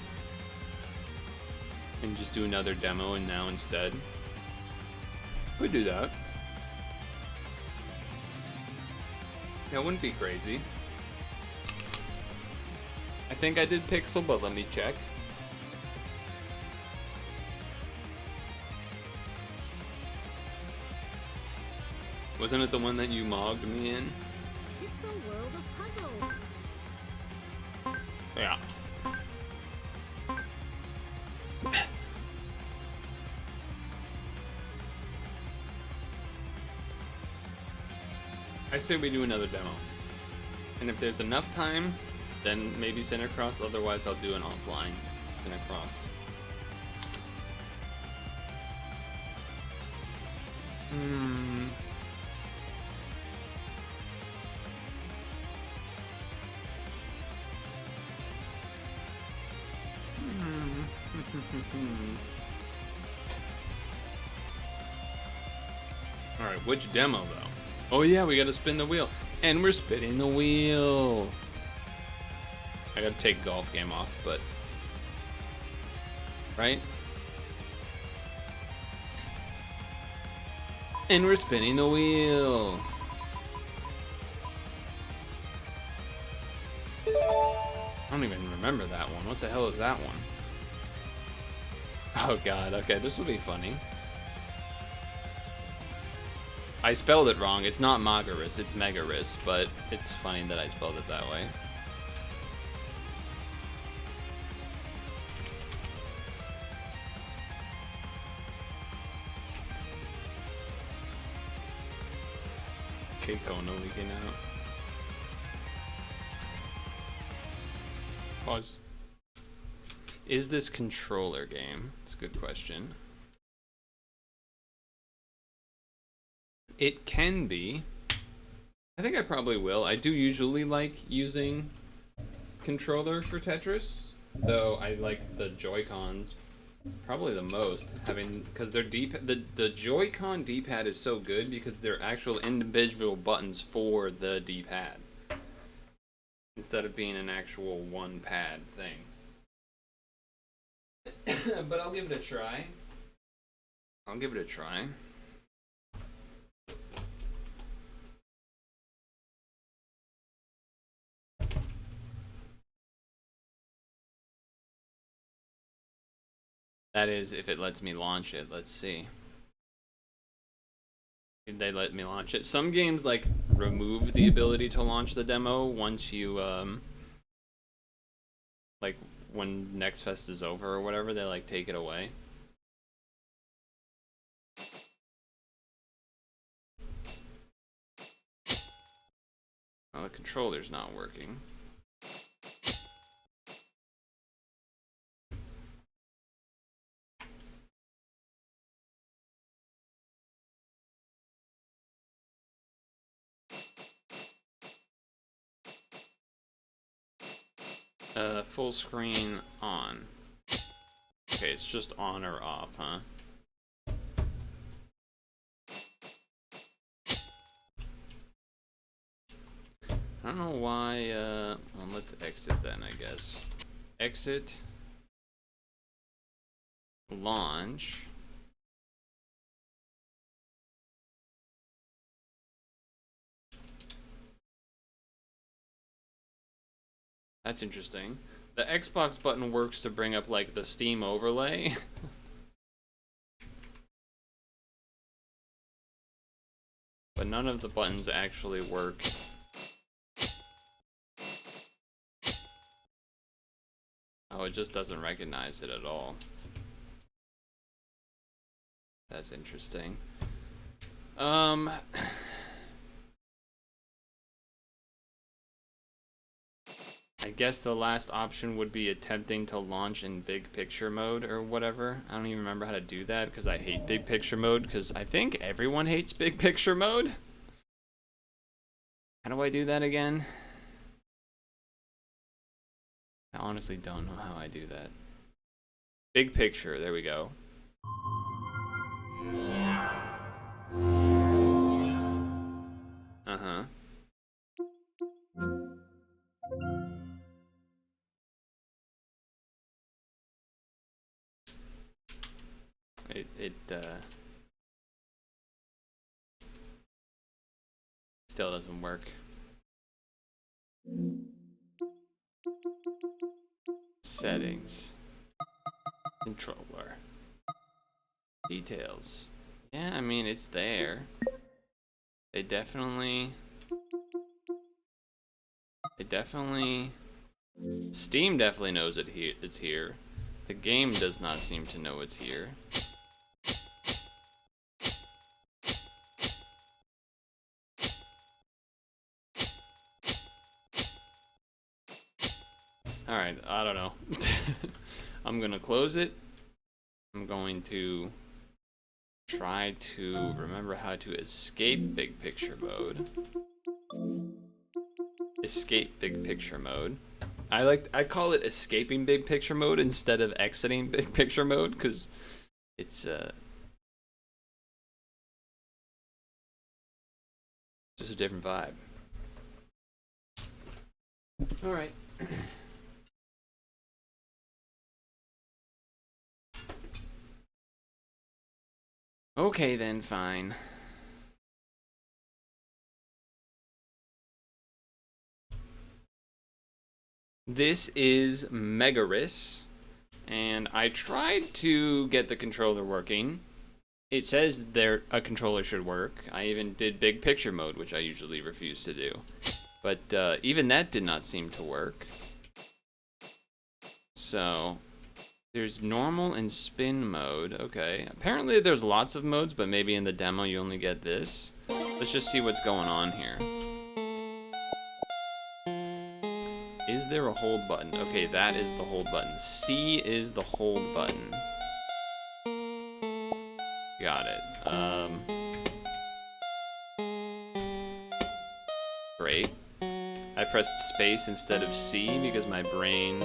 and just do another demo and now instead. Could do that. That wouldn't be crazy. I think I did Pixel, but let me check. Wasn't it the one that you mogged me in? It's a world of puzzles. Yeah. I say we do another demo. And if there's enough time, then maybe CiniCross, otherwise I'll do an offline CiniCross. Alright, which demo though? Oh yeah, we gotta spin the wheel. And we're spinning the wheel. I gotta take golf game off, but... Right? And we're spinning the wheel. I don't even remember that one. What the hell is that one? Oh god, okay, this will be funny. I spelled it wrong. It's not Megaris, it's Megaris, but it's funny that I spelled it that way. Keiko no leaking out. Pause. Is this controller game? It's a good question. It can be. I think I probably will. I do usually like using controller for Tetris, though I like the Joy-Cons probably the most, because they're the Joy-Con D-pad is so good because they're actual individual buttons for the D-pad instead of being an actual one pad thing. But I'll give it a try. That is, if it lets me launch it. Let's see. Did they let me launch it? Some games, like, remove the ability to launch the demo once you, like, when Next Fest is over or whatever, they, like, take it away. Oh, the controller's not working. Full screen on. Okay, it's just on or off, huh? I don't know why, well, let's exit then, I guess. Exit. Launch. That's interesting. The Xbox button works to bring up, like, the Steam overlay. But none of the buttons actually work. Oh, it just doesn't recognize it at all. That's interesting. I guess the last option would be attempting to launch in big picture mode or whatever. I don't even remember how to do that because I hate big picture mode because I think everyone hates big picture mode. How do I do that again? I honestly don't know how I do that. Big picture, there we go. Uh-huh. It still doesn't work. Settings. Controller. Details. Yeah, I mean, it's there. They definitely... Steam definitely knows it's here. The game does not seem to know it's here. Alright, I don't know. I'm gonna close it. I'm going to try to remember how to escape big picture mode. Escape big picture mode. I call it escaping big picture mode instead of exiting big picture mode because it's just a different vibe. All right. Okay then, fine. This is Megaris, and I tried to get the controller working, it says there a controller should work. I even did big picture mode, which I usually refuse to do. But even that did not seem to work. So there's normal and spin mode. Okay. Apparently there's lots of modes, but maybe in the demo you only get this. Let's just see what's going on here. Is there a hold button? Okay, that is the hold button. C is the hold button. Got it. Great. I pressed space instead of C because my brain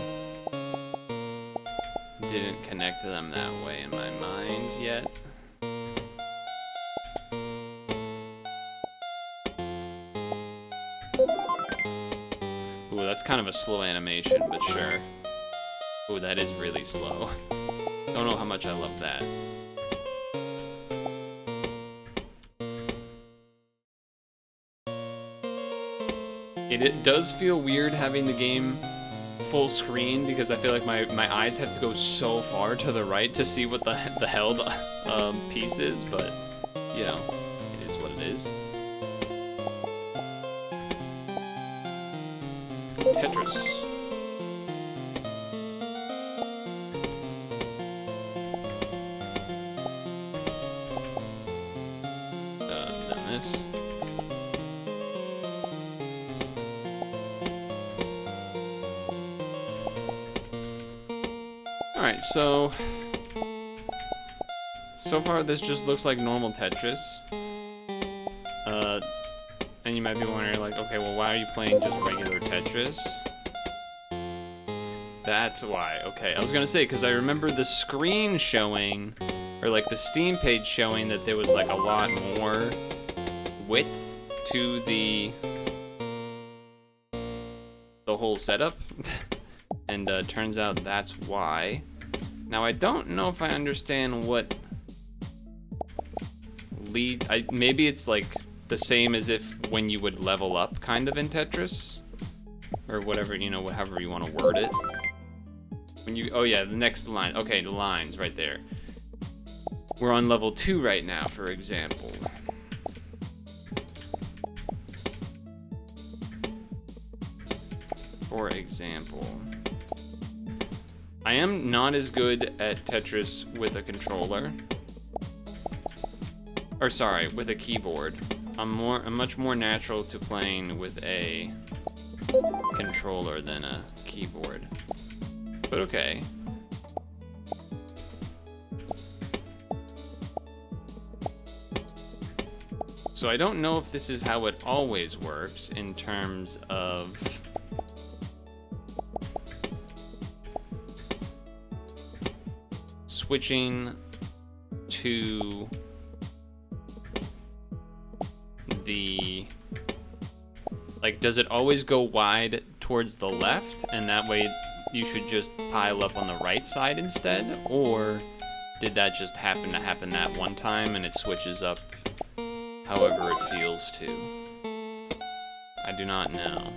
didn't connect them that way in my mind yet. Ooh, that's kind of a slow animation, but sure. Ooh, that is really slow. Don't know how much I love that. It does feel weird having the game full screen because I feel like my eyes have to go so far to the right to see what the held piece is, but you know, it is what it is. Tetris. Then this. Alright, so far this just looks like normal Tetris. And you might be wondering, like, okay, well, why are you playing just regular Tetris? That's why. Okay, I was gonna say, because I remember the screen showing, or like the Steam page showing that there was like a lot more width to the whole setup. And turns out that's why. Now, I don't know if I understand what maybe it's like the same as if when you would level up kind of in Tetris, or whatever, you know, however you want to word it. When you, oh yeah, the next line. Okay, the lines right there. We're on level 2 right now, for example. I am not as good at Tetris with a controller. Or sorry, with a keyboard. I'm much more natural to playing with a controller than a keyboard. But okay. So I don't know if this is how it always works in terms of switching to the, like, does it always go wide towards the left and that way you should just pile up on the right side instead? Or did that just happen that one time and it switches up however it feels to? I do not know.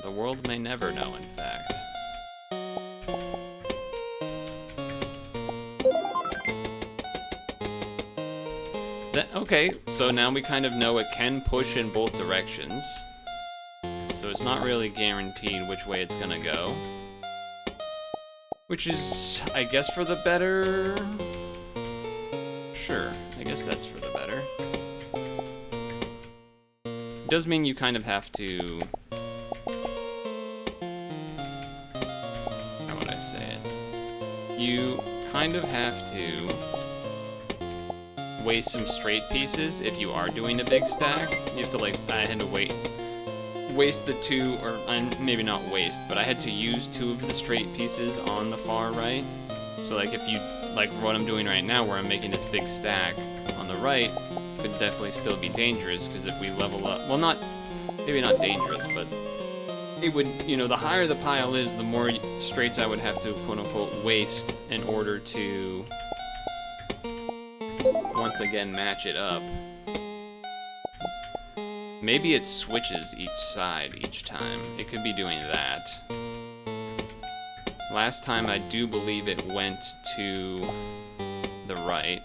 The world may never know, in fact. Okay, so now we kind of know it can push in both directions. So it's not really guaranteed which way it's gonna go. Which is, I guess, for the better. Sure, I guess that's for the better. It does mean you kind of have to... How would I say it? You kind of have to waste some straight pieces if you are doing a big stack. You have to, like, I had to waste the two, or maybe not waste, but I had to use 2 of the straight pieces on the far right. So like if you, like what I'm doing right now where I'm making this big stack on the right, could definitely still be dangerous, because if we level up, well, not, maybe not dangerous, but it would, you know, the higher the pile is, the more straights I would have to quote-unquote waste in order to once again match it up. Maybe it switches each side each time. It could be doing that. Last time I do believe it went to the right,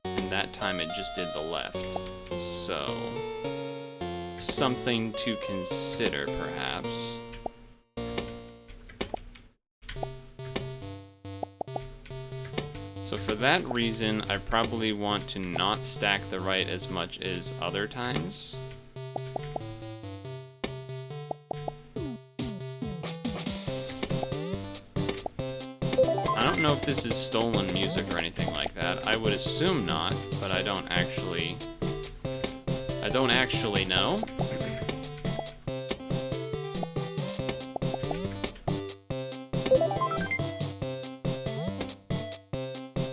and that time it just did the left. So, something to consider, perhaps. So for that reason, I probably want to not stack the right as much as other times. I don't know if this is stolen music or anything like that. I would assume not, but I don't actually know.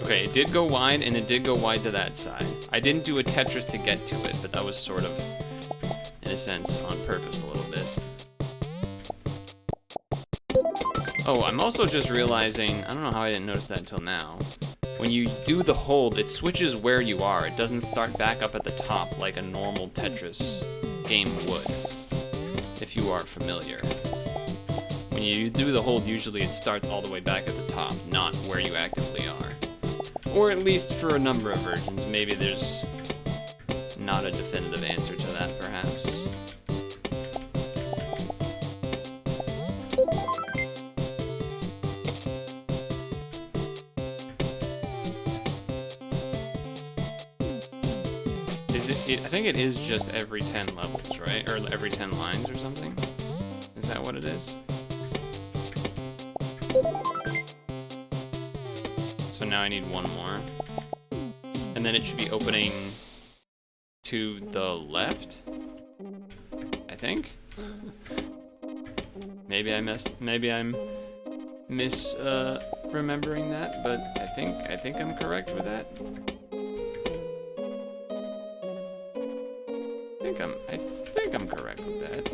Okay, it did go wide, and it did go wide to that side. I didn't do a Tetris to get to it, but that was sort of, in a sense, on purpose a little bit. Oh, I'm also just realizing, I don't know how I didn't notice that until now. When you do the hold, it switches where you are. It doesn't start back up at the top like a normal Tetris game would, if you are familiar. When you do the hold, usually it starts all the way back at the top, not where you actively are. Or at least for a number of versions. Maybe there's not a definitive answer to that, perhaps. I think it is just every 10 levels, right? Or every 10 lines or something? Is that what it is? So now I need one more. And then it should be opening to the left? I think? Maybe I'm remembering that, but I think I'm correct with that. I think I'm correct with that.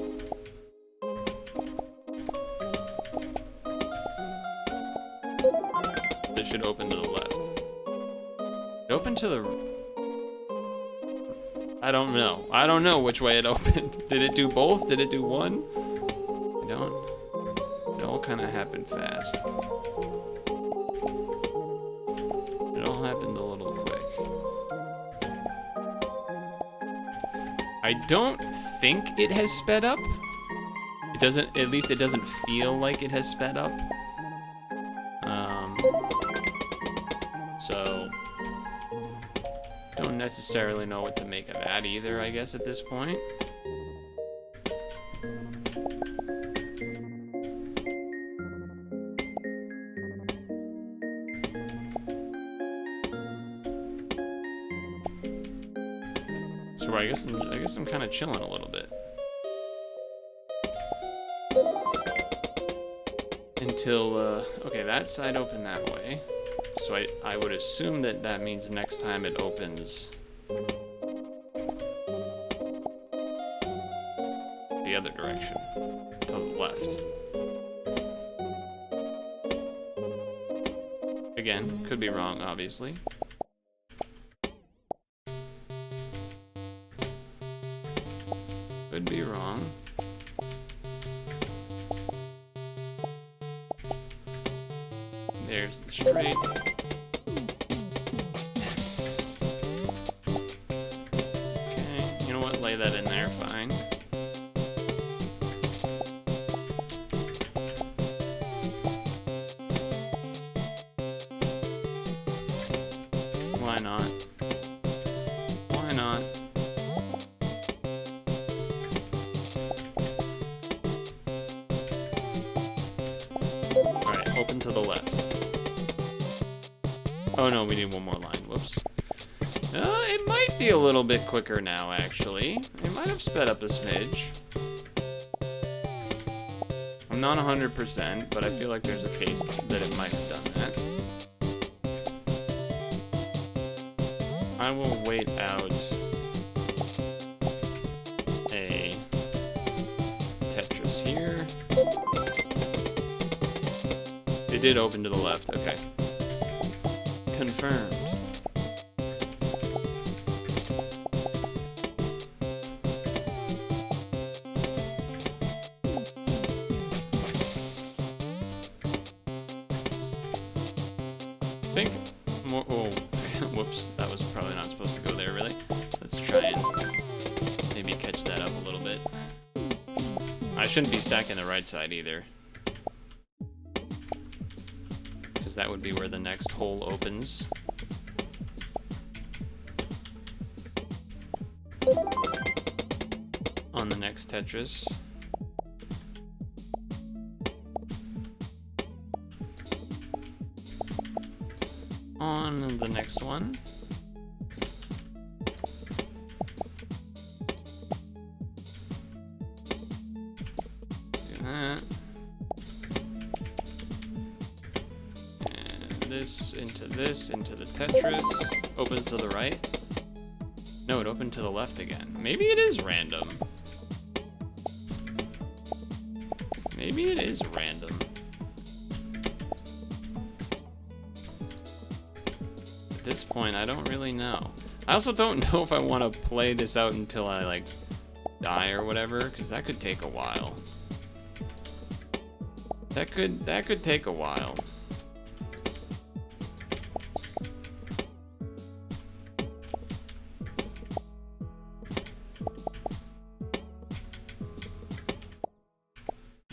This should open to the left. It opened to the... I don't know. I don't know which way it opened. Did it do both? Did it do one? I don't... It all kind of happened fast. It all happened a little quick. I don't think it has sped up. It doesn't, at least it doesn't feel like it has sped up. So, don't necessarily know what to make of that either, I guess, at this point. So I guess I'm kind of chilling a little bit. Until, okay, that side opened that way. So I would assume that that means next time it opens the other direction, to the left. Again, could be wrong, obviously. Could be wrong. There's the straight. Okay, you know what? Lay that in there, fine. Why not? Why not? Alright, open to the left. Oh no, we need one more line. Whoops. It might be a little bit quicker now, actually. It might have sped up a smidge. I'm not 100%, but I feel like there's a case that it might have done that. I will wait out a Tetris here. It did open to the left, okay. Confirmed. Whoops, that was probably not supposed to go there, really. Let's try and maybe catch that up a little bit. I shouldn't be stacking the right side either, because that would be where the next hole opens. On the next Tetris. On the next one. Do that. And this into the Tetris. Opens to the right. No, it opened to the left again. Maybe it is random. Maybe it is random. At this point, I don't really know. I also don't know if I want to play this out until I, like, die or whatever, because that could take a while. That could take a while.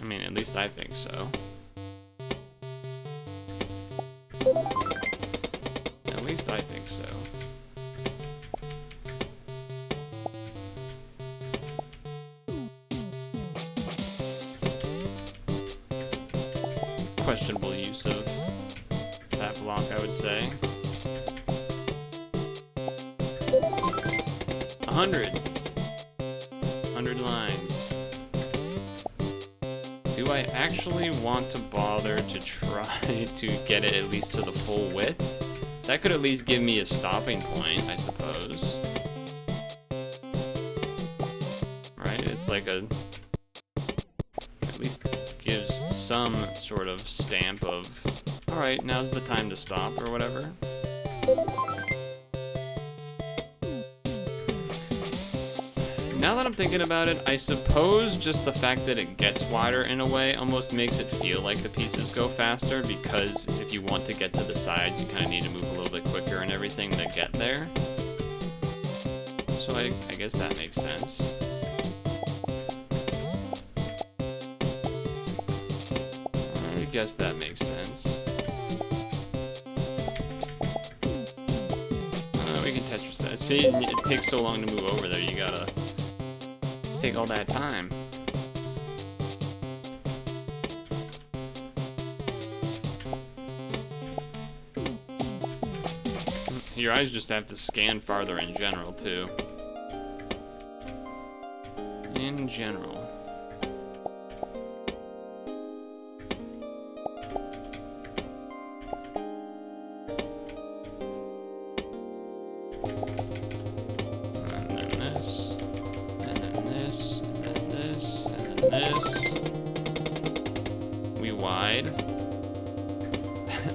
I mean, at least I think so. At least I think so. Questionable use of that block, I would say. 100 lines. Do I actually want to bother to try to get it at least to the full width? That could at least give me a stopping point, I suppose. Right? It's like a... at least gives some sort of stamp of, alright, now's the time to stop, or whatever. Now that I'm thinking about it, I suppose just the fact that it gets wider in a way almost makes it feel like the pieces go faster, because if you want to get to the sides, you kind of need to move a little bit quicker and everything to get there. So I guess that makes sense. I guess that makes sense. We can Tetris that. See, it takes so long to move over there, you gotta take all that time. Your eyes just have to scan farther in general, too. In general.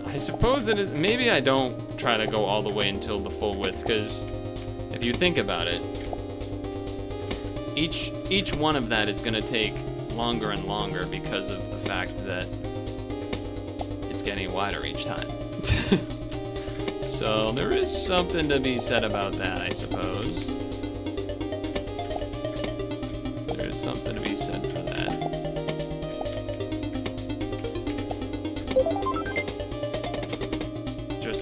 I suppose it is. Maybe I don't try to go all the way until the full width, because if you think about it, each one of that is going to take longer and longer because of the fact that it's getting wider each time. So there is something to be said about that, I suppose. There is something to be said for that.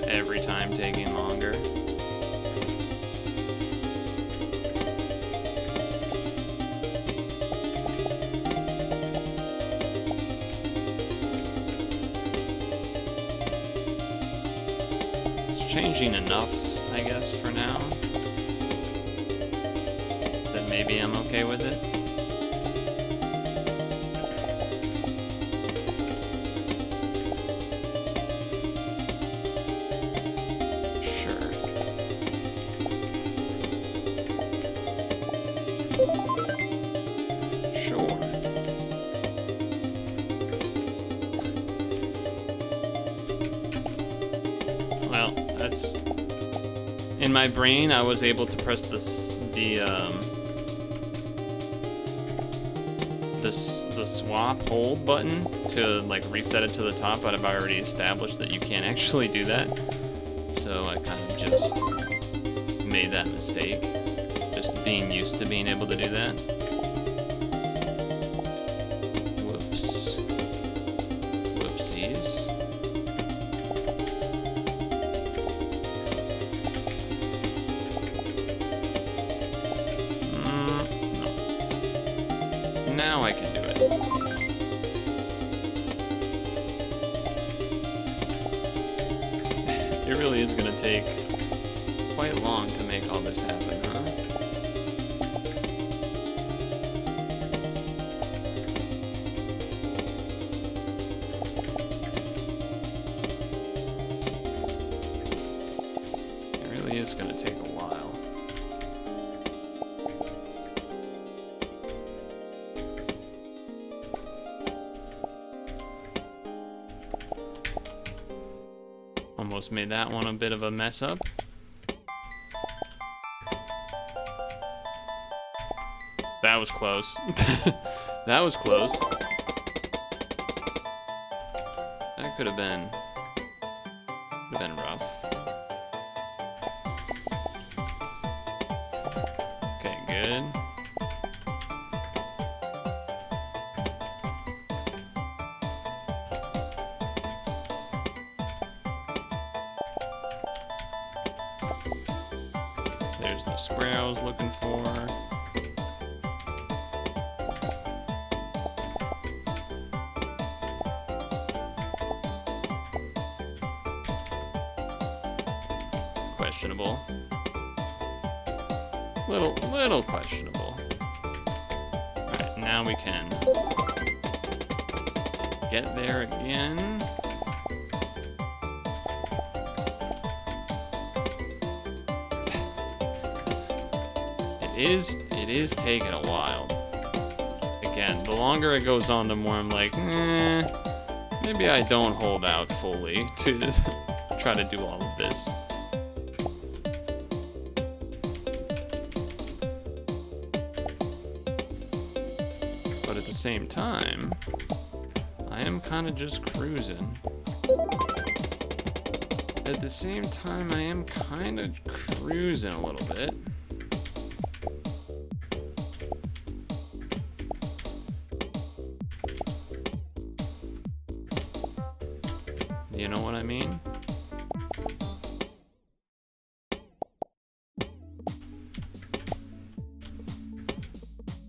Every time taking longer. It's changing enough, I guess, for now, that maybe I'm okay with it. In my brain, I was able to press the swap hold button to like reset it to the top, but I've already established that you can't actually do that. So I kind of just made that mistake. Just being used to being able to do that. Whoops. Whoopsies. No. Now I can do it. It really is gonna take quite long to make all this happen, huh? It really is gonna take a while. Almost made that one a bit of a mess up. That was close. That was close. That could have been rough. Okay, good. There's the square I was looking for. Questionable. Little questionable. Alright, now we can get there again. It is taking a while. Again, the longer it goes on, the more I'm like, maybe I don't hold out fully to try to do all of this. But at the same time, I am kind of just cruising. At the same time, I am kind of cruising a little bit. You know what I mean?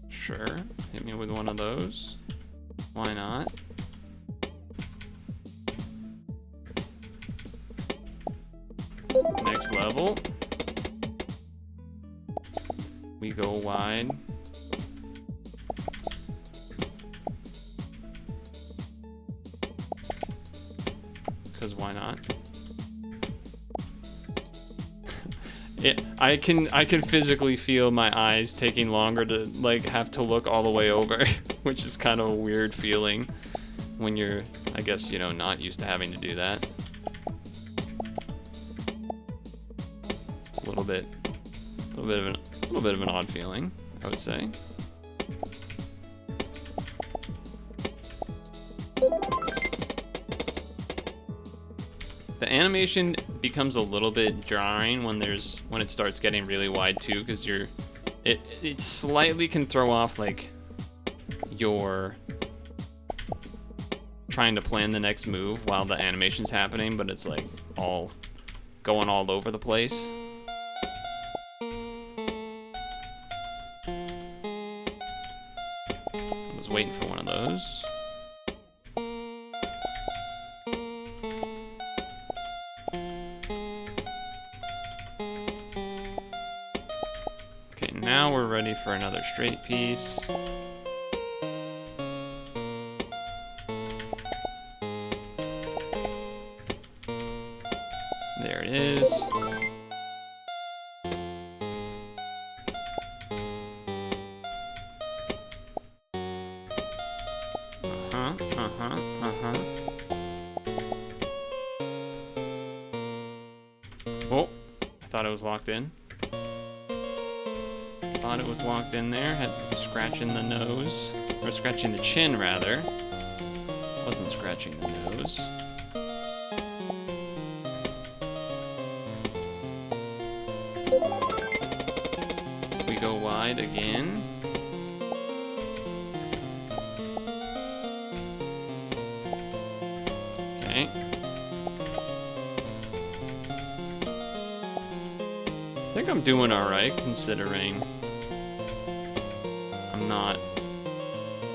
Sure, hit me with one of those. Why not? Next level. We go wide. Because why not? I can physically feel my eyes taking longer to like have to look all the way over, which is kind of a weird feeling when you're, I guess, you know, not used to having to do that. It's a little bit of an odd feeling, I would say. The animation becomes a little bit jarring when it starts getting really wide too, because it slightly can throw off like you're trying to plan the next move while the animation's happening, but it's like all going all over the place. I was waiting for one of those. Now we're ready for another straight piece. There it is. Oh, I thought it was locked in. Thought it was locked in there. Had scratching the nose, or scratching the chin rather. Wasn't scratching the nose. We go wide again. Okay. I think I'm doing alright considering I'm not,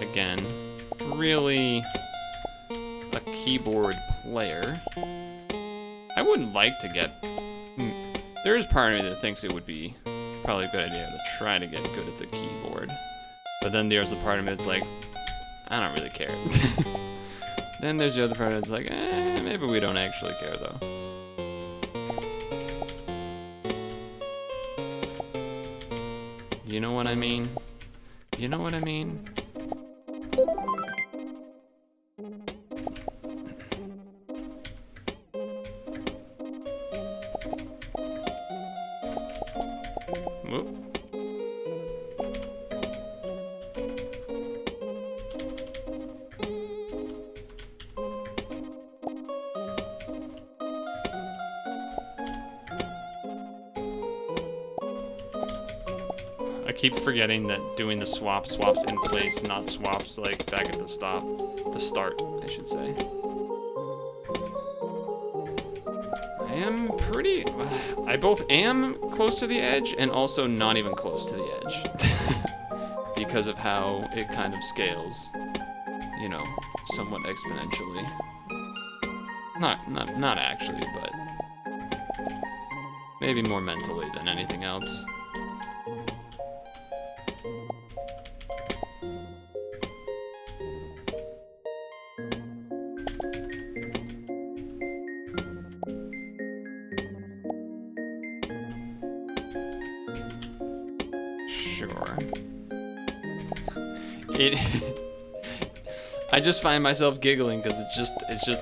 again, really a keyboard player. I wouldn't like to get... There is part of me that thinks it would be probably a good idea to try to get good at the keyboard. But then there's the part of me that's like, I don't really care. Then there's the other part that's like, maybe we don't actually care though. You know what I mean? You know what I mean? Whoop. I keep forgetting that doing the swaps in place, not swaps like back at the start, I should say. I am pretty, I both am close to the edge and also not even close to the edge. Because of how it kind of scales, you know, somewhat exponentially. Not actually, but maybe more mentally than anything else. Sure. I just find myself giggling because it's just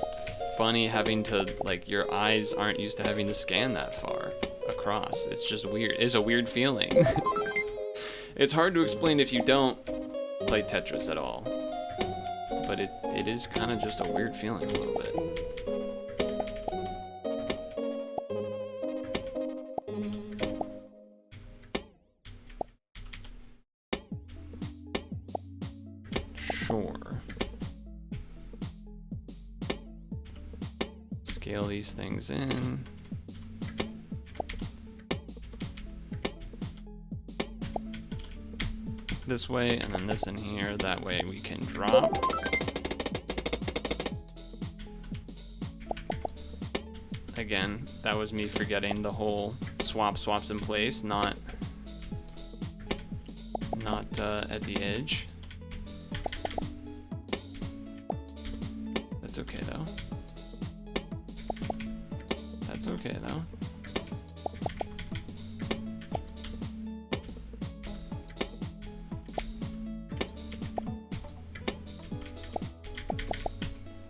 funny having to, like, your eyes aren't used to having to scan that far across. It's just weird. It's a weird feeling. It's hard to explain if you don't play Tetris at all. But it is kind of just a weird feeling a little bit. Sure. Scale these things in. This way, and then this in here. That way we can drop. Again, that was me forgetting the whole swaps in place, not at the edge. That's okay though. That's okay though.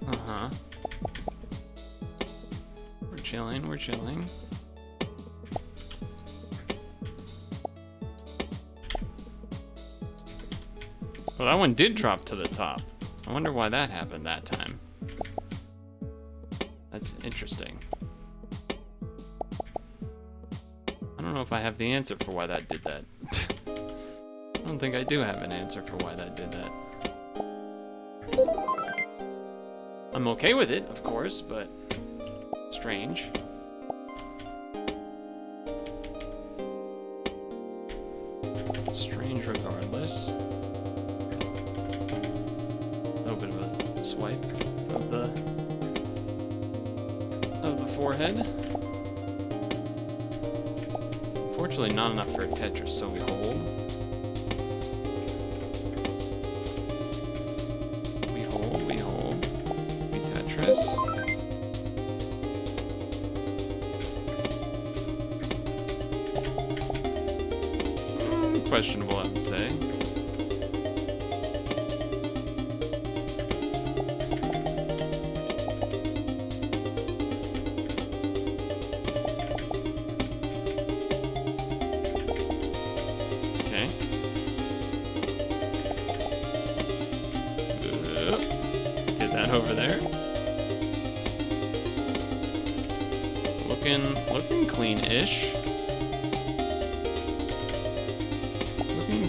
Uh-huh. We're chilling, we're chilling. Well, that one did drop to the top. I wonder why that happened that time. That's interesting. I don't know if I have the answer for why that did that. I don't think I do have an answer for why that did that. I'm okay with it, of course, but strange. Strange regardless. A little bit of a swipe of the forehead. Unfortunately, not enough for a Tetris, so we hold. We hold, we hold. We Tetris. Questionable, I would say. Over there. Looking clean-ish.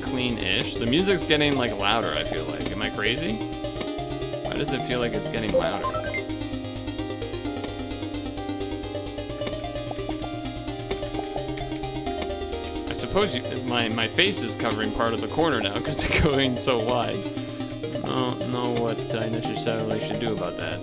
clean-ish. The music's getting like louder, I feel like. Am I crazy? Why does it feel like it's getting louder? I suppose my face is covering part of the corner now because it's going so wide. I don't know what I necessarily should do about that.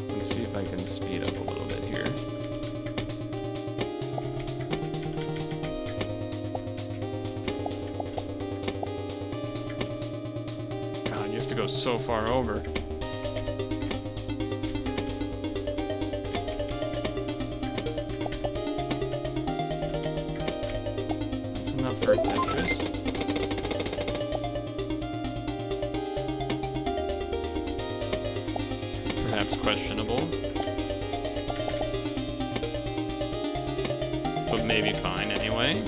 Let's see if I can speed up a little bit here. God, you have to go so far over. For Tetris. Perhaps questionable. But maybe fine anyway.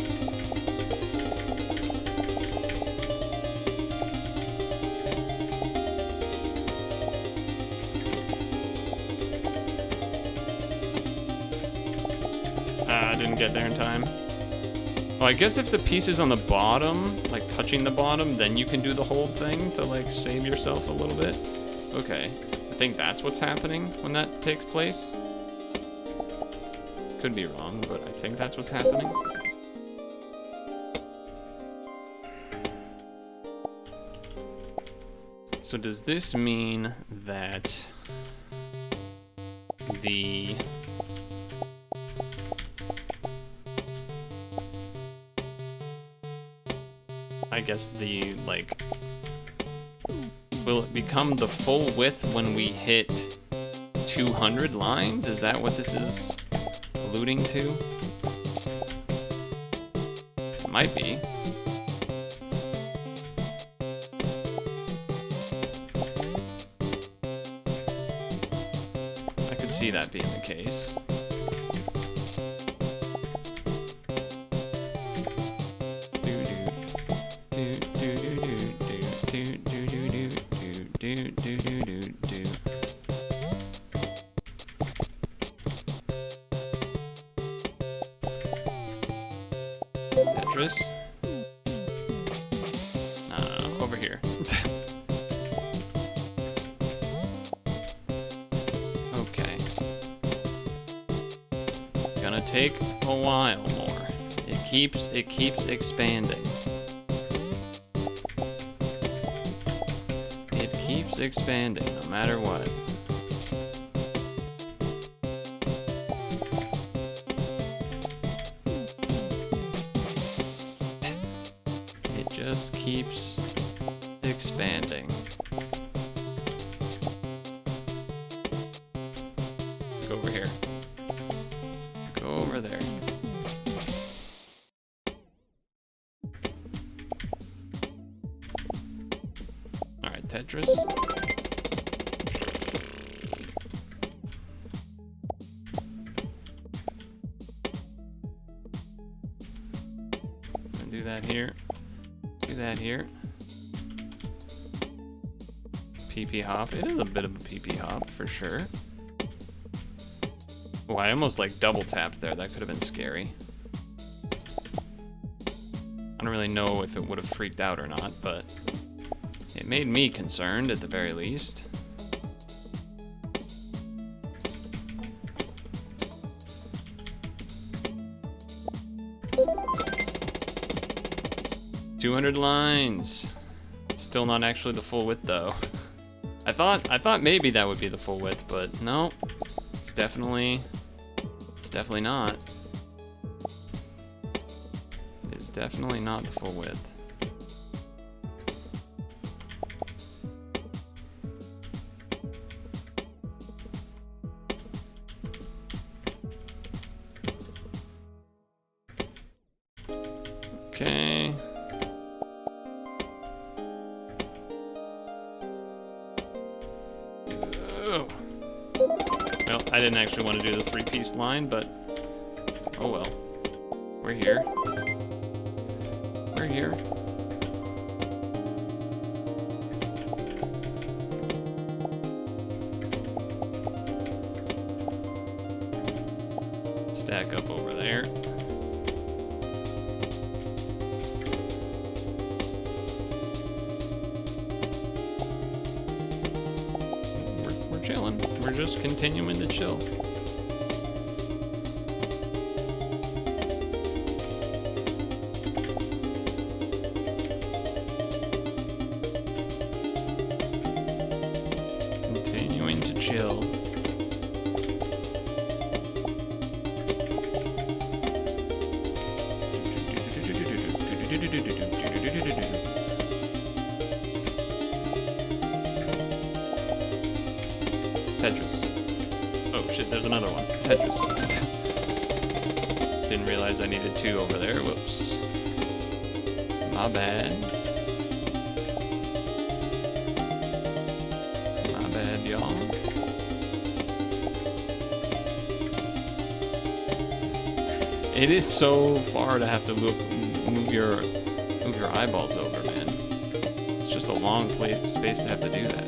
I didn't get there in time. Oh, I guess if the piece is on the bottom, like touching the bottom, then you can do the hold thing to like save yourself a little bit. Okay, I think that's what's happening when that takes place. Could be wrong, but I think that's what's happening. So does this mean that the... I guess the, like, will it become the full width when we hit 200 lines? Is that what this is alluding to? It might be. I could see that being the case. Tetris? No, over here. Okay. Gonna take a while more. It keeps expanding. It keeps expanding no matter what. Just keeps expanding. Go over here. Go over there. Alright, Tetris. I'll do that here. Do that here. PP hop. It is a bit of a PP hop for sure. Oh, I almost like double tapped there. That could have been scary. I don't really know if it would have freaked out or not, but it made me concerned at the very least. $200 lines. Still not actually the full width though. I thought maybe that would be the full width, but no. It's definitely not. It's definitely not the full width. Okay. Oh. Well, I didn't actually want to do the three-piece line, but oh well. We're here. We're here. stack up over there. We're chilling. We're just continuing to chill. Continuing to chill. Tetris. Oh shit, there's another one. Tetris. Didn't realize I needed 2 over there. Whoops. My bad. My bad, y'all. It is so far to have to move your eyeballs over, man. It's just a long space to have to do that.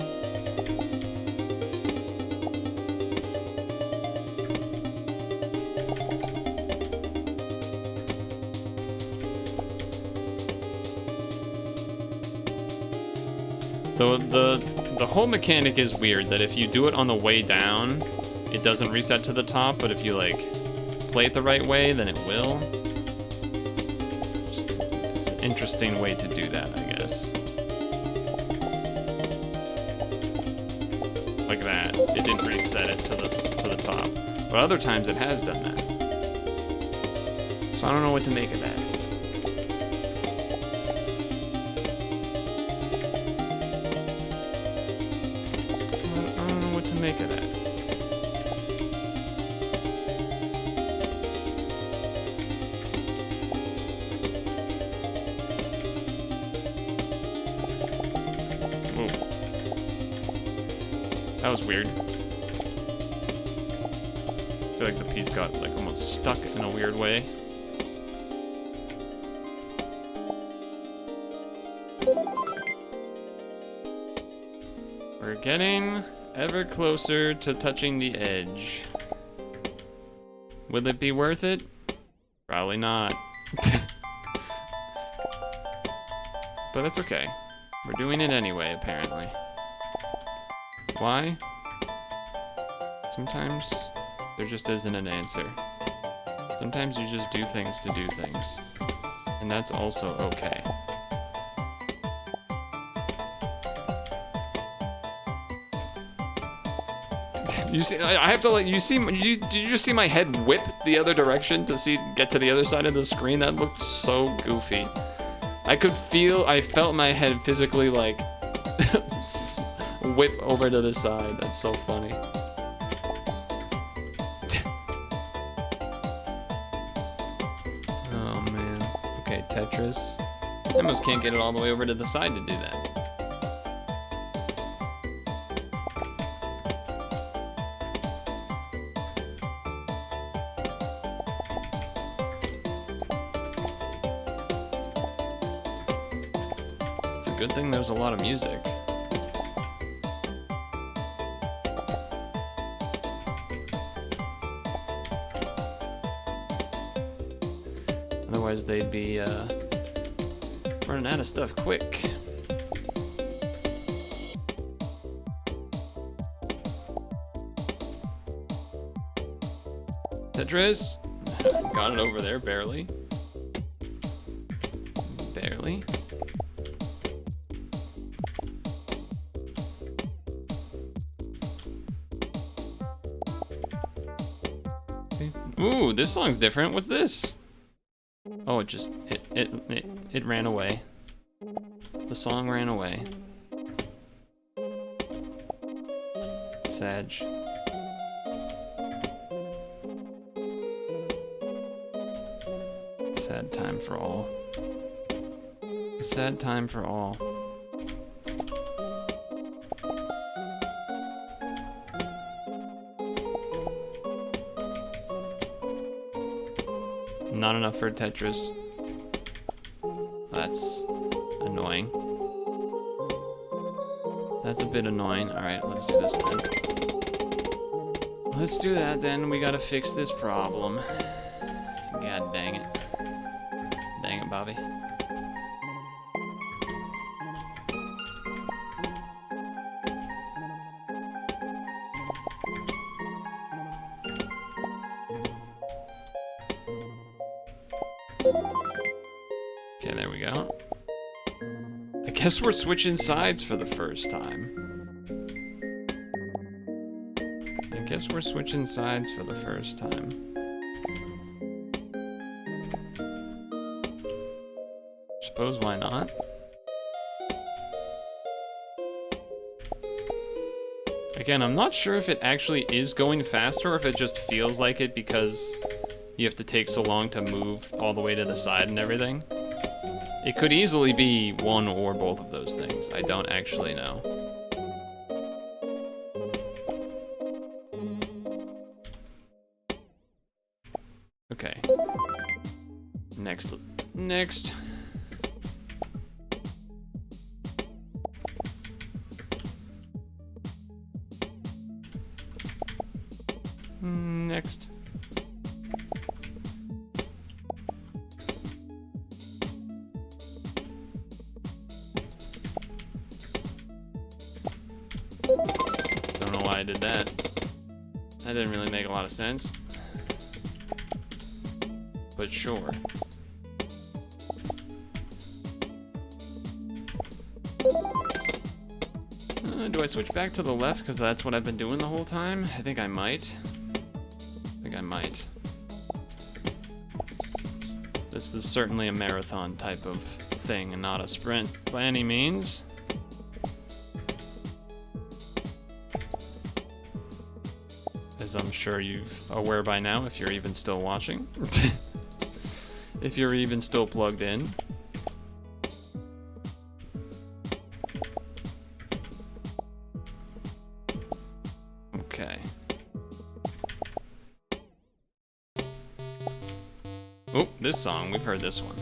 The whole mechanic is weird, that if you do it on the way down, it doesn't reset to the top, but if you like play it the right way, then it will. Just, it's an interesting way to do that, I guess. Like that. It didn't reset it to the top. But other times it has done that. So I don't know what to make of that. Make of that. Whoa. That was weird. I feel like the piece got like almost stuck in a weird way. We're getting ever closer to touching the edge. Will it be worth it? Probably not. But it's okay. We're doing it anyway, apparently. Why? Sometimes there just isn't an answer. Sometimes you just do things to do things. And that's also okay. You see, I have to let you see. Did you just see my head whip the other direction to get to the other side of the screen? That looked so goofy. I felt my head physically like whip over to the side. That's so funny. Oh man. Okay, Tetris. I almost can't get it all the way over to the side to do that. Good thing there's a lot of music. Otherwise they'd be running out of stuff quick. Tetris. Got it over there, barely. Barely. Ooh, this song's different. What's this? Oh, it ran away. The song ran away. Sag. Sad time for all. A sad time for all. Not enough for Tetris. That's annoying. That's a bit annoying. Alright, let's do this then. let's do that then. We gotta fix this problem. God dang it. Dang it, Bobby. Okay, there we go. I guess we're switching sides for the first time. I guess we're switching sides for the first time. Suppose why not? Again, I'm not sure if it actually is going faster or if it just feels like it because you have to take so long to move all the way to the side and everything. It could easily be one or both of those things. I don't actually know. Okay. Next. Next. Next. Don't know why I did that. That didn't really make a lot of sense. But sure. Do I switch back to the left because that's what I've been doing the whole time? I think I might. This is certainly a marathon type of thing and not a sprint by any means. As I'm sure you're aware by now, if you're even still watching. If you're even still plugged in. Okay. Oh, this song, we've heard this one.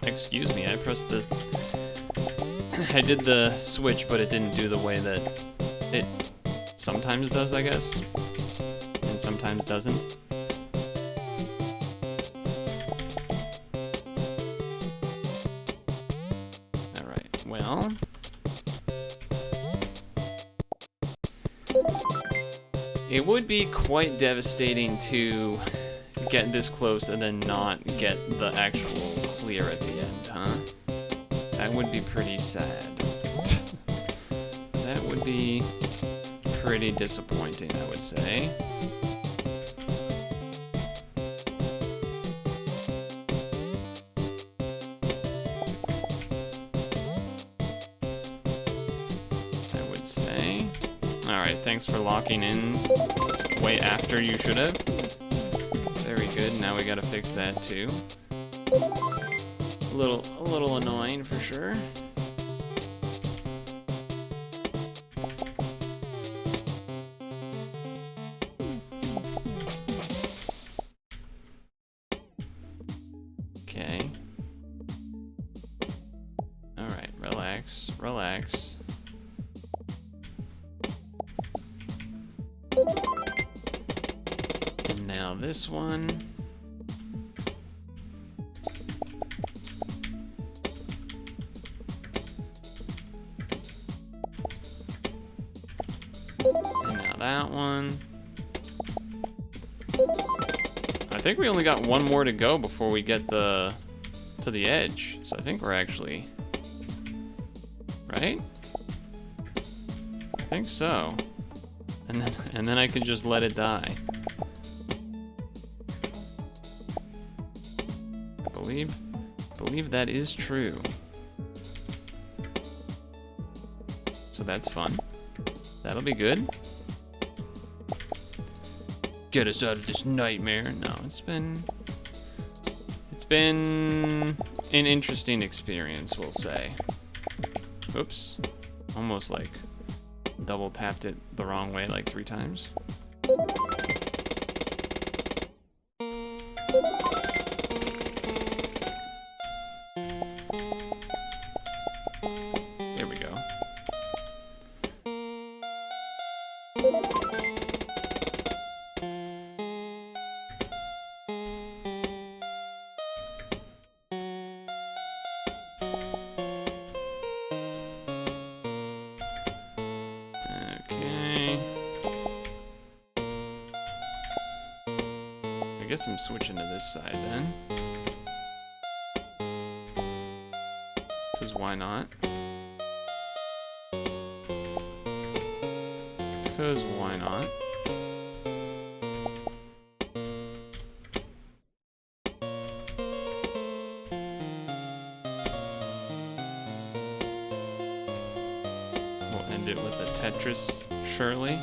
Excuse me, I pressed the... I did the switch, but it didn't do the way that it sometimes does, I guess. And sometimes doesn't. Alright, well... It would be quite devastating to get this close and then not get the actual clear at the end, huh? That would be pretty sad. That would be pretty disappointing, I would say. Alright, thanks for locking in way after you should have. Very good, now we gotta fix that too. A little annoying for sure. Okay. Alright, relax, relax. And now this one. And now that one. I think we only got one more to go before we get to the edge. So I think we're actually... Right? I think so. And then I could just let it die. I believe that is true. So that's fun. That'll be good. Get us out of this nightmare. No, it's been an interesting experience, we'll say. Oops. Almost like double tapped it the wrong way like 3 times. There we go. Okay. I guess I'm switching to this side then. Because why not? Because why not? We'll end it with a Tetris, surely.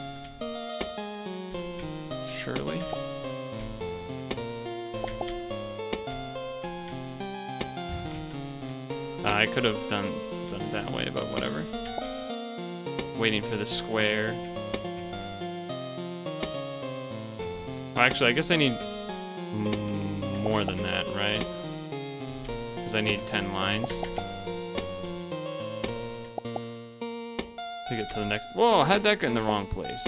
Surely. I could have done it that way, but whatever. Waiting for the square. Well, actually, I guess I need more than that, right? Because I need 10 lines to get to the next. Whoa, how'd that get in the wrong place?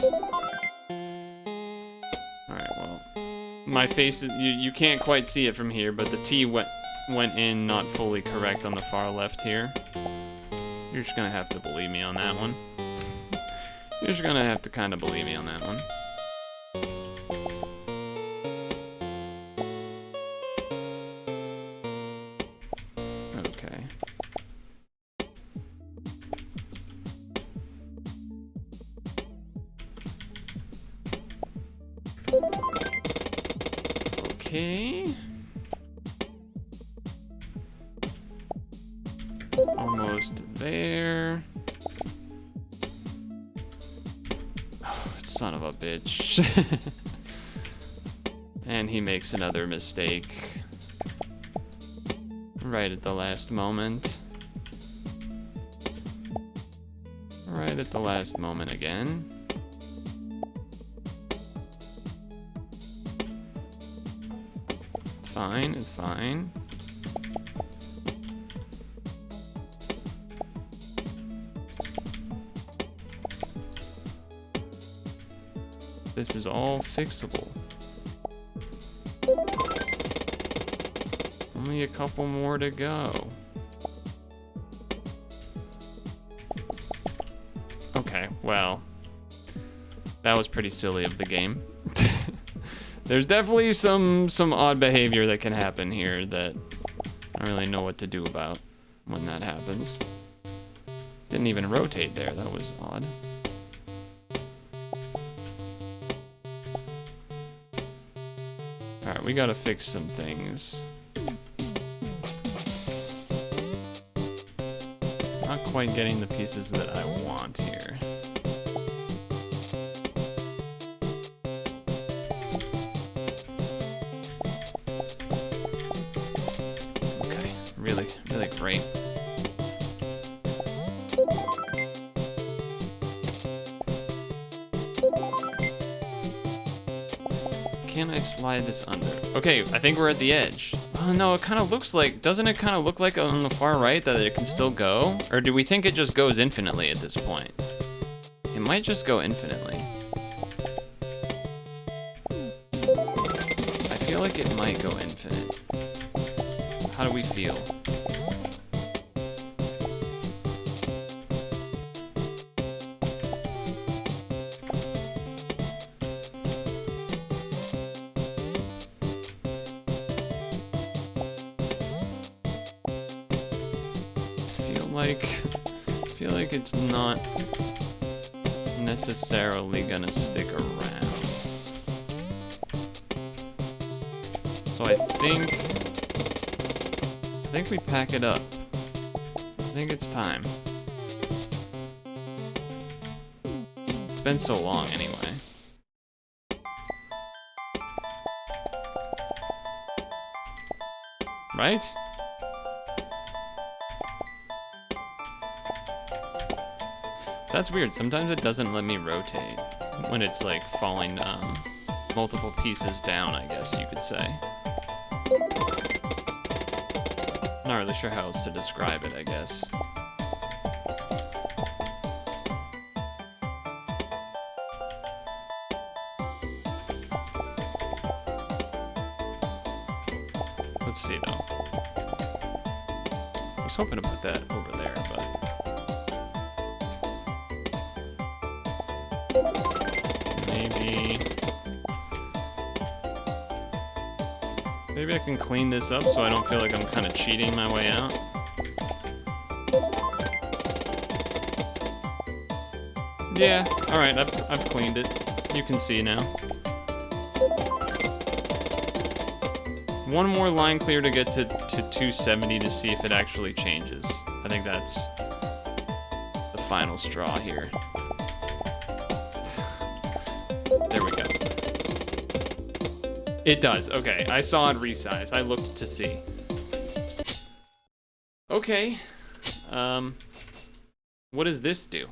Alright, well. My face, you can't quite see it from here, but the T went in not fully correct on the far left here. You're just gonna have to believe me on that one. You're just gonna have to kind of believe me on that one. Okay. Okay. Almost there. Oh, son of a bitch. And he makes another mistake. Right at the last moment. Right at the last moment again. It's fine, it's fine. This is all fixable. Only a couple more to go. Okay, well, that was pretty silly of the game. There's definitely some odd behavior that can happen here that I don't really know what to do about when that happens. Didn't even rotate there, that was odd. Alright, we gotta fix some things. Not quite getting the pieces that I want here. Okay, really great. Can I slide this under? Okay, I think we're at the edge. Oh no, it kind of looks like, doesn't it kind of look like on the far right that it can still go? Or do we think it just goes infinitely at this point? It might just go infinitely. I feel like it might go infinite. How do we feel? I feel like it's not necessarily gonna stick around. So I think we pack it up. I think it's time. It's been so long anyway. Right? That's weird. Sometimes it doesn't let me rotate when it's like falling multiple pieces down, I guess you could say. Not really sure how else to describe it, I guess. Let's see though. I was hoping to put that over there, but maybe I can clean this up so I don't feel like I'm kind of cheating my way out. Yeah, alright, I've cleaned it. You can see now. One more line clear to get to 270 to see if it actually changes. I think that's the final straw here. There we go. It does. Okay, I saw it resize. I looked to see. Okay. What does this do?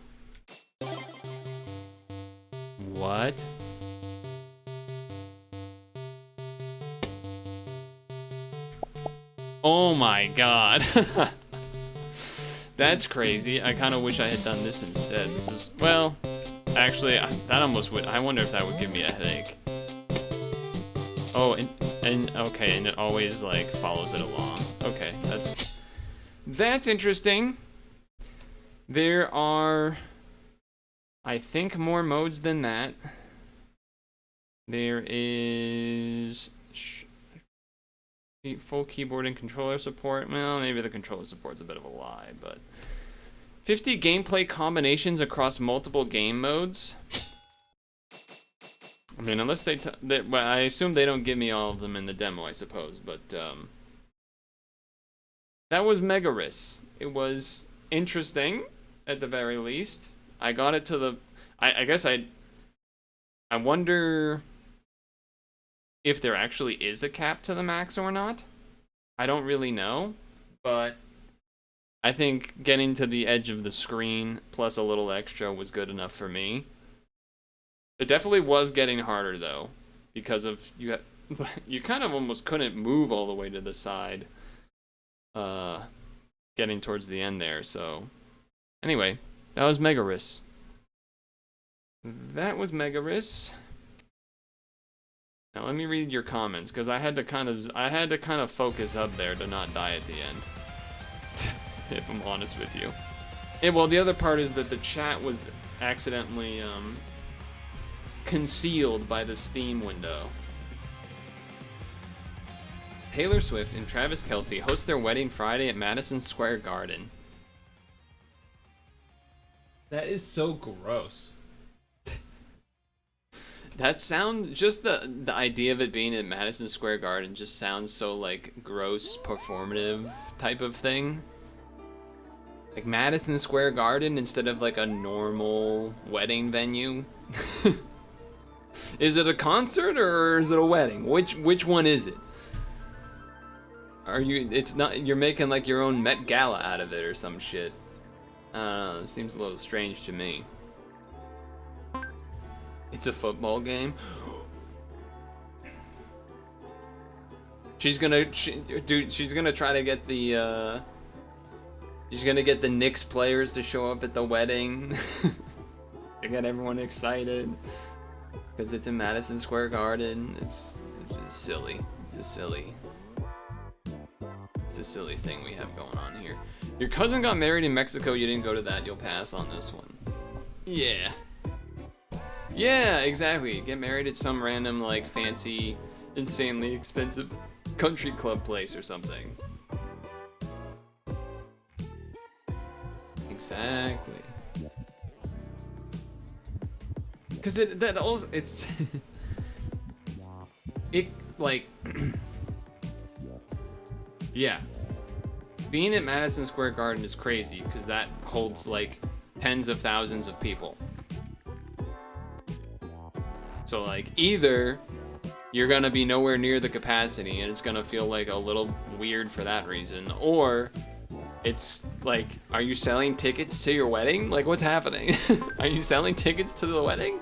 What? Oh my god. That's crazy. I kind of wish I had done this instead. This is, well, actually, that almost would, I wonder if that would give me a headache. Oh, and okay, and it always, like, follows it along. Okay, that's interesting. There are, I think, more modes than that. There is full keyboard and controller support. Well, maybe the controller support's a bit of a lie, but 50 gameplay combinations across multiple game modes. I mean, unless well, I assume they don't give me all of them in the demo, I suppose, but that was Megaris. It was interesting, at the very least. I got it to the, I guess I wonder if there actually is a cap to the max or not. I don't really know, but I think getting to the edge of the screen plus a little extra was good enough for me. It definitely was getting harder though, because of you kind of almost couldn't move all the way to the side, getting towards the end there. So anyway, that was Megaris. That was Megaris. Now let me read your comments, because I had to kind of focus up there to not die at the end. If I'm honest with you. Yeah, well, the other part is that the chat was accidentally concealed by the Steam window. Taylor Swift and Travis Kelce host their wedding Friday at Madison Square Garden. That is so gross. That sound, just the idea of it being at Madison Square Garden just sounds so like gross, performative type of thing. Like Madison Square Garden instead of like a normal wedding venue. Is it a concert or is it a wedding? Which one is it? Are you? It's not. You're making like your own Met Gala out of it or some shit. It seems a little strange to me. It's a football game. She's gonna try to get the she's gonna get the Knicks players to show up at the wedding. To get everyone excited because it's in Madison Square Garden. It's just silly. It's a silly thing we have going on here. Your cousin got married in Mexico. You didn't go to that. You'll pass on this one. Yeah. Yeah, exactly. Get married at some random, like, fancy, insanely expensive country club place or something. Exactly. Because it's... it, like... yeah. Being at Madison Square Garden is crazy, because that holds, like, tens of thousands of people. So, like, either you're gonna be nowhere near the capacity and it's gonna feel like a little weird for that reason, or It's like, are you selling tickets to your wedding? Like, what's happening? Are you selling tickets to the wedding?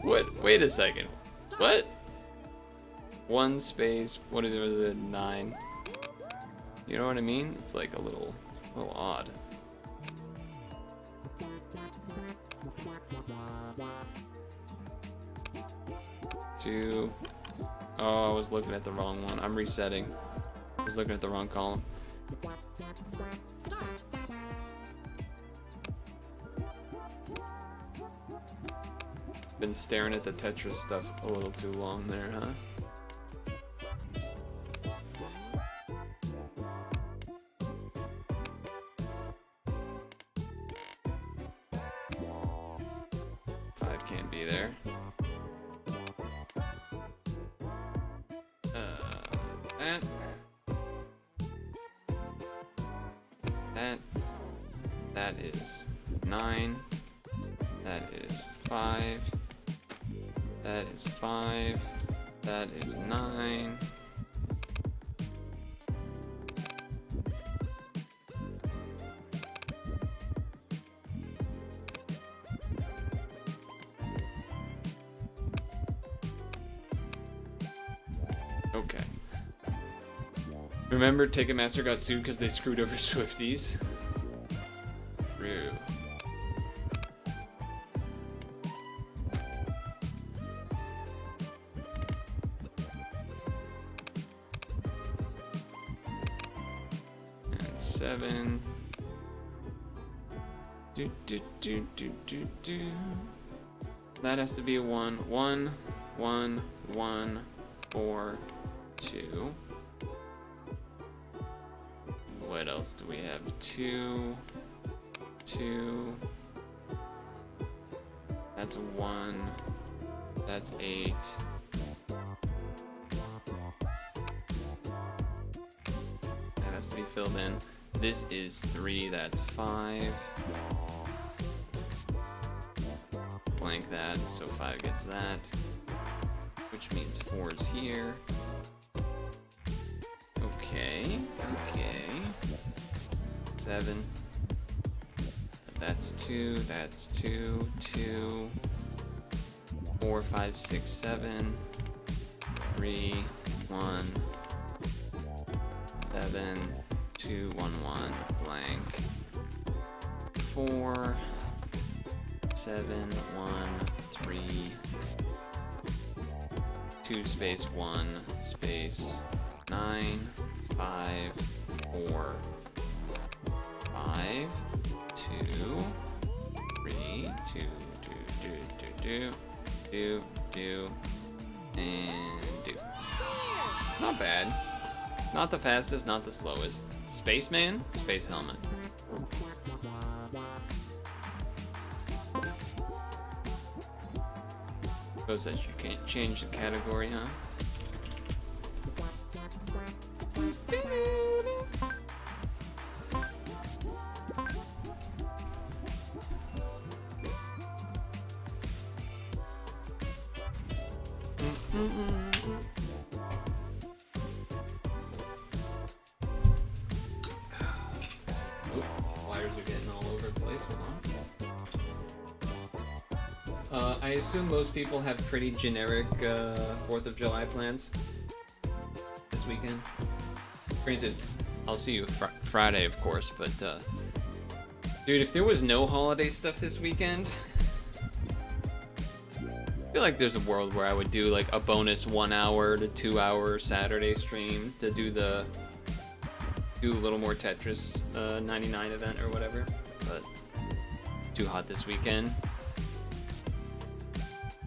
What? Wait a second. What? One space. What is it? 9. You know what I mean? It's like a little odd. Two. Oh, I was looking at the wrong one. I'm resetting. I was looking at the wrong column. Start. Been staring at the Tetris stuff a little too long there, huh? Five can't be there. That is 9. That is 5. That is 5. That is 9. Okay. Remember, Ticketmaster got sued because they screwed over Swifties? True. And 7. That has to be a 1. 1, 1, 1, 4, 2. What else do we have? 2, 2. That's 1. That's 8. That has to be filled in. This is 3. That's 5. Blank that, so 5 gets that. Which means 4 is here. Okay. 7. That's 2. That's 2. 2. 4, 5, 6, 7. 3, 1. 7. 2, 1, 1. Blank. 4. 7, 1, 3. 2 space 1 space 9. 5, 4. 5, 2, 3, 2, do, and do. Not bad. Not the fastest, not the slowest. Spaceman, space helmet. Suppose that you can't change the category, huh? Wires are getting all over the place. Hold on. I assume most people have pretty generic 4th of July plans this weekend. Granted, I'll see you Friday, of course, but dude, if there was no holiday stuff this weekend, I feel like there's a world where I would do like a bonus 1 hour to 2 hour Saturday stream to do a little more Tetris 99 event or whatever, but too hot this weekend.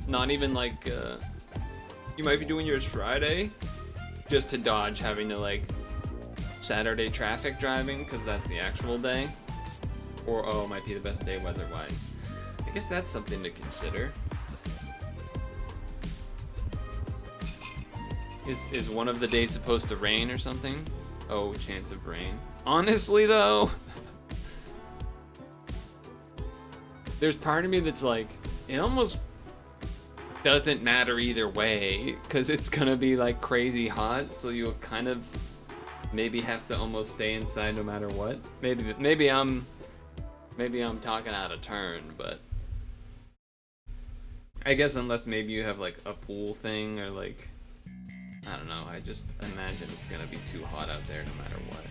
Not even like you might be doing yours Friday just to dodge having to like Saturday traffic driving because that's the actual day, or oh, it might be the best day weather-wise. I guess that's something to consider. Is one of the days supposed to rain or something? Oh, chance of rain. Honestly though, there's part of me that's like, it almost doesn't matter either way, because it's gonna be like crazy hot, so you'll kind of maybe have to almost stay inside no matter what. Maybe I'm talking out of turn, but I guess unless maybe you have like a pool thing or like, I don't know. I just imagine it's gonna be too hot out there no matter what.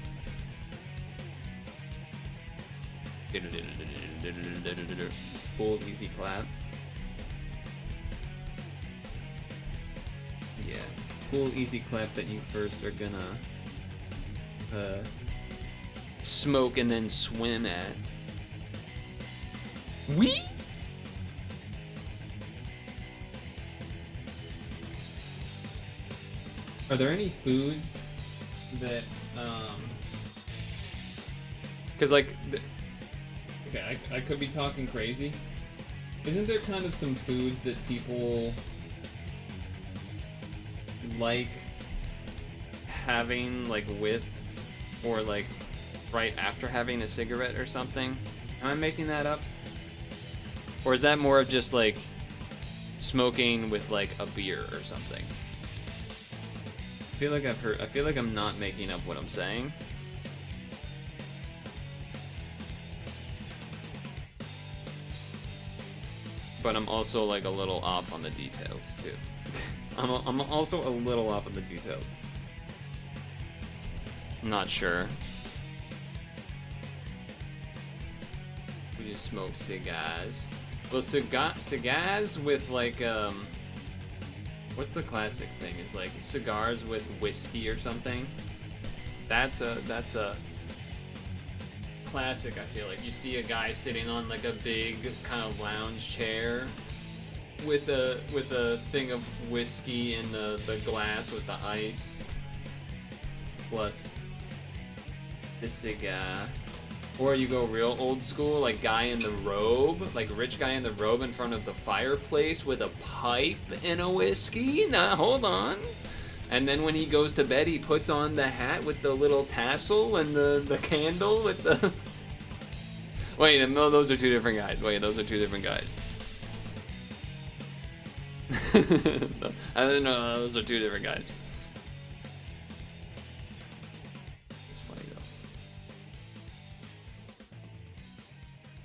Full easy clap. Yeah, cool easy clap that you first are gonna smoke and then swim at. Wee! Are there any foods that because like okay, I could be talking crazy. Isn't there kind of some foods that people like having like with or like right after having a cigarette or something? Am I making that up? Or is that more of just like smoking with like a beer or something? I feel like I'm not making up what I'm saying. But I'm also like a little off on the details too. I'm also a little off on the details. Not sure. We just smoke cigars. Well, cigars with like what's the classic thing? Is like cigars with whiskey or something. That's a classic. I feel like you see a guy sitting on like a big kind of lounge chair with a thing of whiskey in the glass with the ice plus the cigar. Or you go real old school, like guy in the robe, like rich guy in the robe in front of the fireplace with a pipe and a whiskey. Nah, hold on. And then when he goes to bed, he puts on the hat with the little tassel and the candle with the... Wait, no, those are two different guys. Wait, those are two different guys. I don't know, those are two different guys. It's funny though.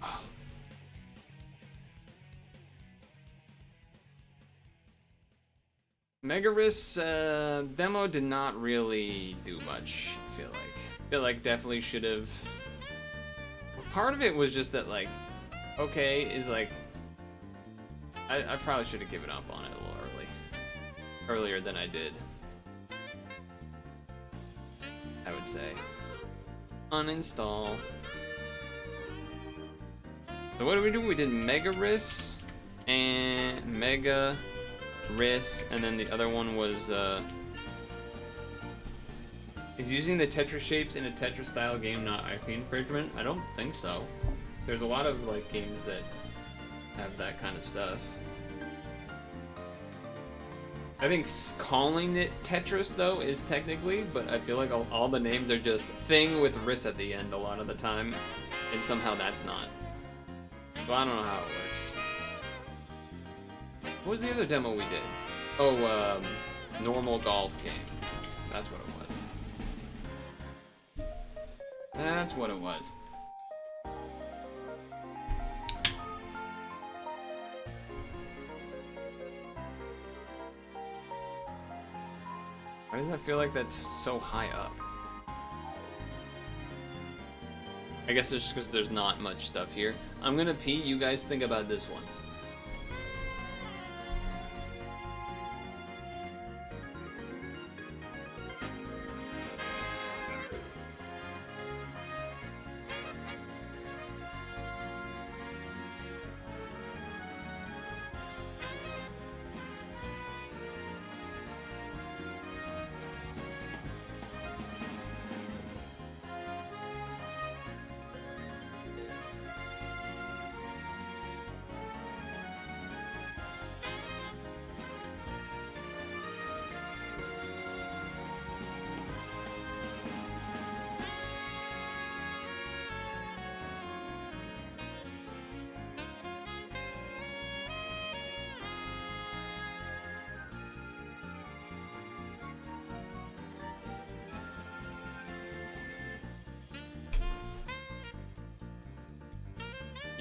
Oh. Megaris demo did not really do much, I feel like. I feel like definitely should have... Part of it was just that, like, okay, is like... I probably should have given up on it a little earlier than I did. I would say. Uninstall. So what did we do? We did Megaris and Megaris, and then the other one was is using the Tetris shapes in a Tetris style game not IP infringement? I don't think so. There's a lot of like games that have that kind of stuff. I think calling it Tetris though is technically, but I feel like all the names are just thing with Riss at the end a lot of the time, and somehow that's not. Well, I don't know how it works. What was the other demo we did? Oh, normal golf game. That's what it was. That's what it was. Why does that feel like that's so high up? I guess it's just because there's not much stuff here. I'm gonna pee, you guys think about this one.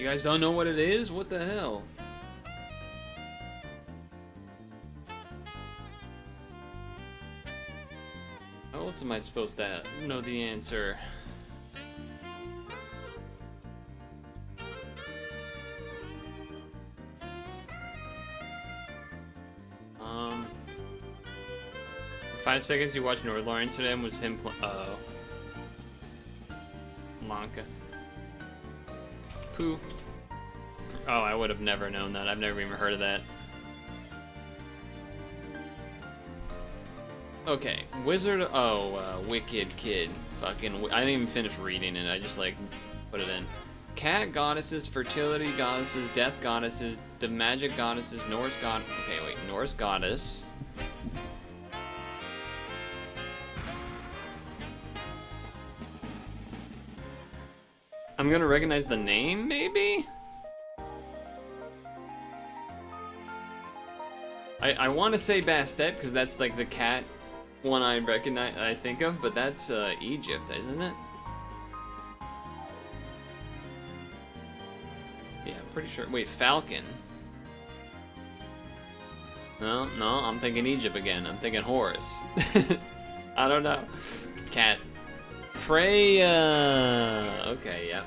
You guys don't know what it is? What the hell? How else am I supposed to know the answer? The 5 seconds you watched Nordlore Amsterdam was him oh. Lanka. Pooh. Oh, I would have never known that. I've never even heard of that. Okay, Wizard. Oh, Wicked Kid. Fucking. I didn't even finish reading it. I just like put it in. Cat goddesses, fertility goddesses, death goddesses, the magic goddesses, Norse god. Okay, wait, Norse goddess. I'm gonna recognize the name, maybe? I want to say Bastet, because that's like the cat one I recognize, I think of, but that's Egypt, isn't it? Yeah, I'm pretty sure. Wait, Falcon. No, I'm thinking Egypt again. I'm thinking Horus. I don't know. Cat. Freya. Okay, yep.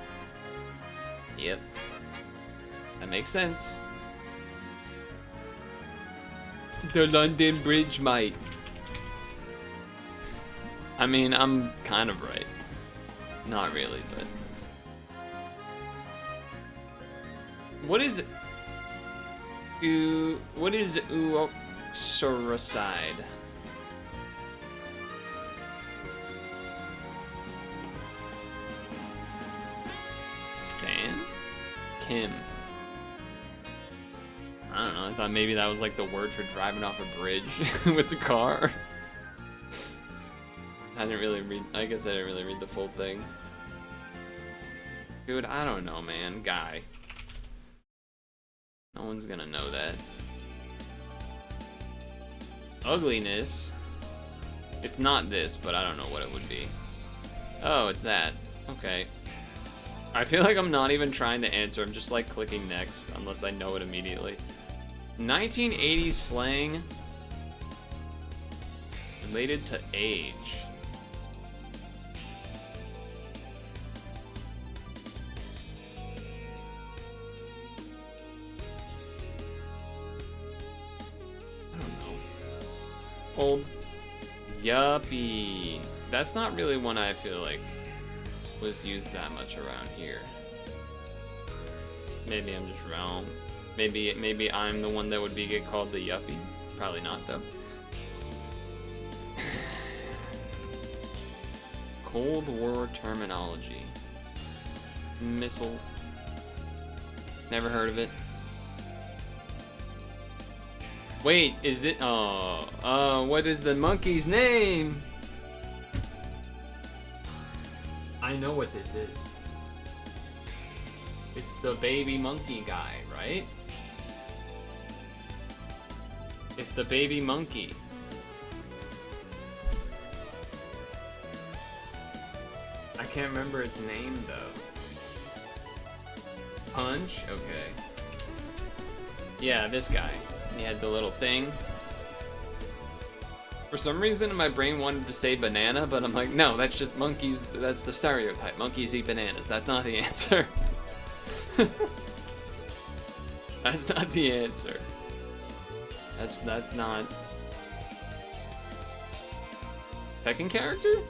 Yep. That makes sense. The London Bridge might. I mean, I'm kind of right. Not really, but. What is Uoxoricide? Stan? Kim. I don't know, I thought maybe that was like the word for driving off a bridge with the car. I didn't really read, I guess I didn't really read the full thing. Dude, I don't know, man. Guy. No one's gonna know that. Ugliness. It's not this, but I don't know what it would be. Oh, it's that. Okay. I feel like I'm not even trying to answer. I'm just like clicking next, unless I know it immediately. 1980s slang related to age. Old. Yuppie. That's not really one I feel like was used that much around here. Maybe I'm just wrong. Maybe I'm the one that would get called the yuppie. Probably not though. Cold War terminology. Missile. Never heard of it. Wait, is it? Oh, what is the monkey's name? I know what this is. It's the baby monkey guy, right? It's the baby monkey. I can't remember its name though. Punch? Okay. Yeah, this guy. He had the little thing. For some reason, my brain wanted to say banana, but I'm like, no, that's just monkeys. That's the stereotype. Monkeys eat bananas. That's not the answer. That's not the answer. That's not. Second character?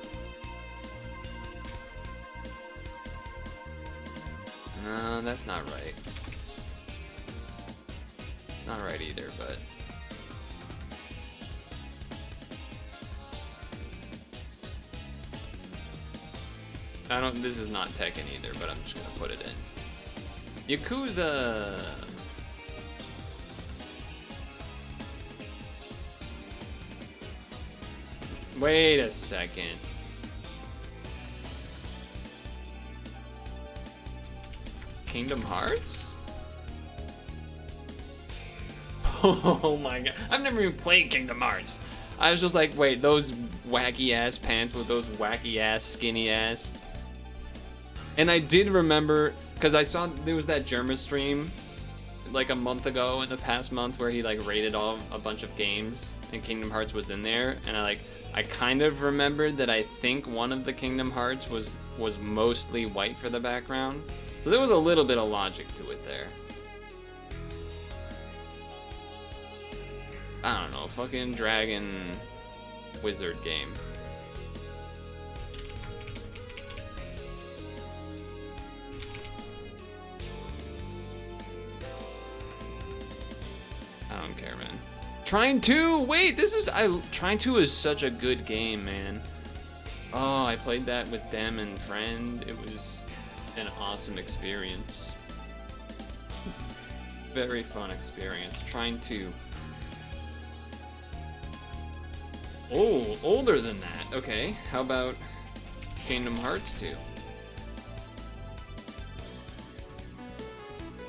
No, that's not right. It's not right either, but. This is not Tekken either, but I'm just gonna put it in. Yakuza! Wait a second. Kingdom Hearts? Oh my god. I've never even played Kingdom Hearts. I was just like, wait, those wacky ass pants with those wacky ass skinny ass. And I did remember Because I saw there was that Germa stream like a month ago in the past month where he like rated all a bunch of games and Kingdom Hearts was in there, and I kind of remembered that I think one of the Kingdom Hearts was mostly white for the background. So there was a little bit of logic to it there. I don't know, fucking dragon wizard game. I don't care, man. Trine 2! Wait, Trine 2 is such a good game, man. Oh, I played that with Dem and Friend. It was an awesome experience. Very fun experience. Trine 2. Oh, older than that. Okay, how about Kingdom Hearts 2?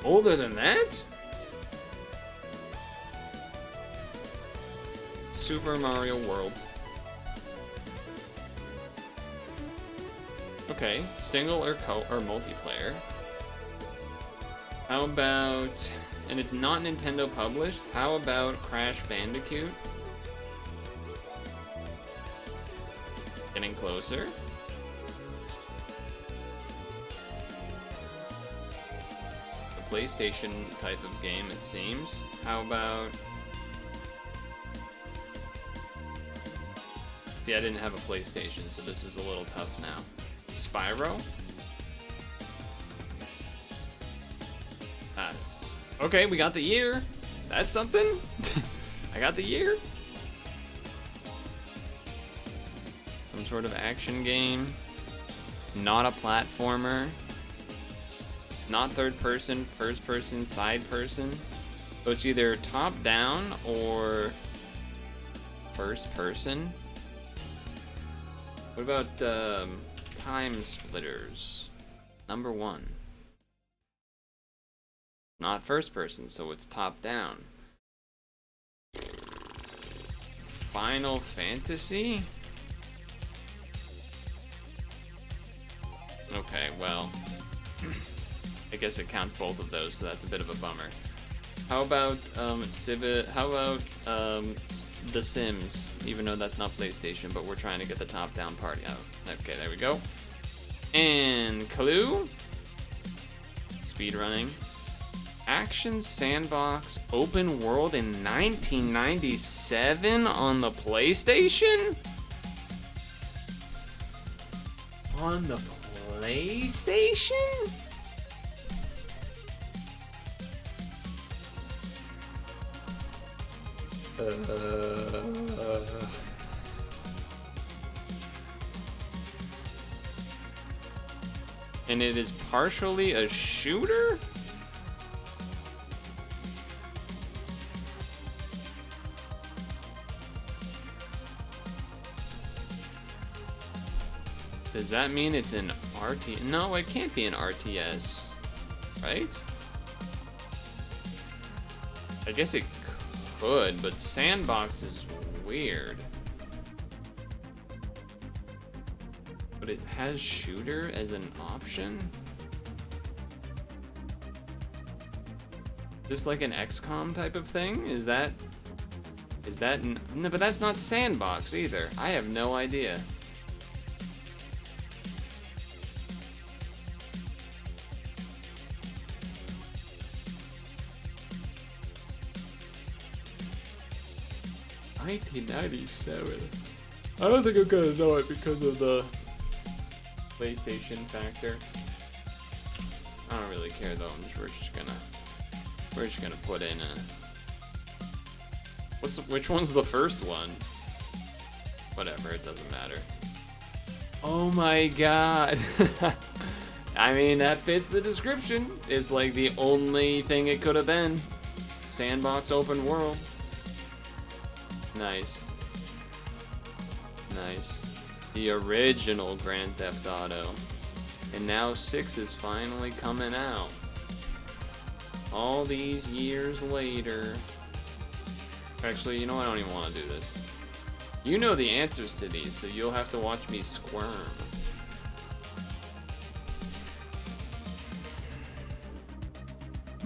Older than that? Super Mario World. Okay, single or multiplayer. How about, and it's not Nintendo published, how about Crash Bandicoot? Getting closer. A PlayStation type of game, it seems. How about... See, I didn't have a PlayStation, so this is a little tough now. Spyro? Okay, we got the year. That's something. I got the year. Some sort of action game. Not a platformer. Not third person, first person, side person. So it's either top down or first person. What about Time Splitters? Number 1. Not first person, so it's top down. Final Fantasy? Okay, well, I guess it counts both of those, so that's a bit of a bummer. How about The Sims? Even though that's not PlayStation, but we're trying to get the top-down party out. Okay, there we go. And Clue? Speedrunning. Action Sandbox Open World in 1997 on the PlayStation? On the PlayStation? And it is partially a shooter? Does that mean it's an RTS? No, it can't be an RTS, right? I guess it could, but Sandbox is weird. But it has shooter as an option? Just like an XCOM type of thing? Is that no, but that's not Sandbox either. I have no idea. $1997. I don't think I'm gonna know it because of the PlayStation factor. I don't really care though. We're just gonna put in a. Which one's the first one? Whatever, it doesn't matter. Oh my god. I mean, that fits the description. It's like the only thing it could have been. Sandbox open world. Nice. Nice. The original Grand Theft Auto. And now 6 is finally coming out. All these years later. Actually, you know what? I don't even want to do this. You know the answers to these, so you'll have to watch me squirm.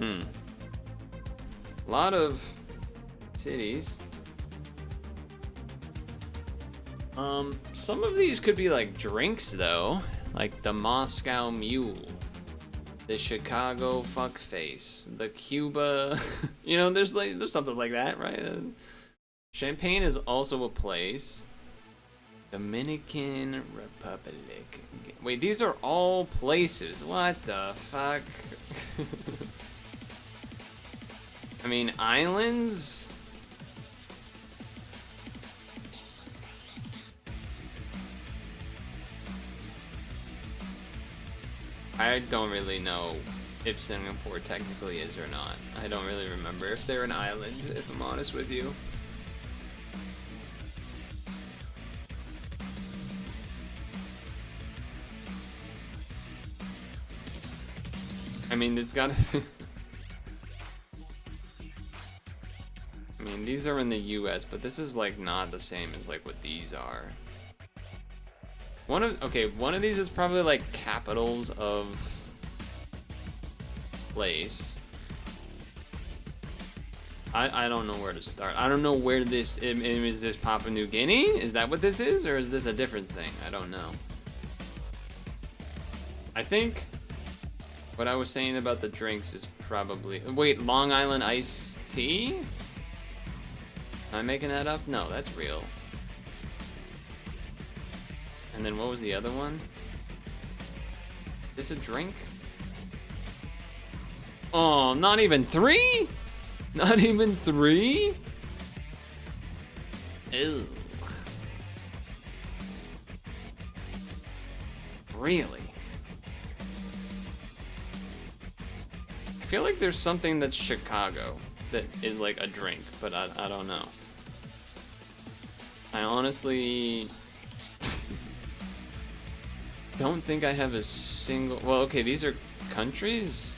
A lot of cities. Some of these could be like drinks though, like the Moscow Mule, the Chicago Fuckface, the Cuba. You know, there's something like that, right? Champagne is also a place. Dominican Republic. Wait, these are all places. What the fuck? I mean, islands? I don't really know if Singapore technically is or not. I don't really remember if they're an island, if I'm honest with you. I mean, it's gotta... I mean, these are in the US, but this is like not the same as like what these are. One of these is probably like capitals of place. I don't know where to start. I don't know where this is. This Papua New Guinea? Is that what this is, or is this a different thing? I don't know. I think what I was saying about the drinks is probably... Wait, Long Island iced tea? Am I making that up? No, that's real. And then what was the other one? Is this a drink? Oh, not even 3? Not even 3? Ew. Really? I feel like there's something that's Chicago that is like a drink, but I don't know. I honestly don't think I have a single... Well, okay, these are countries?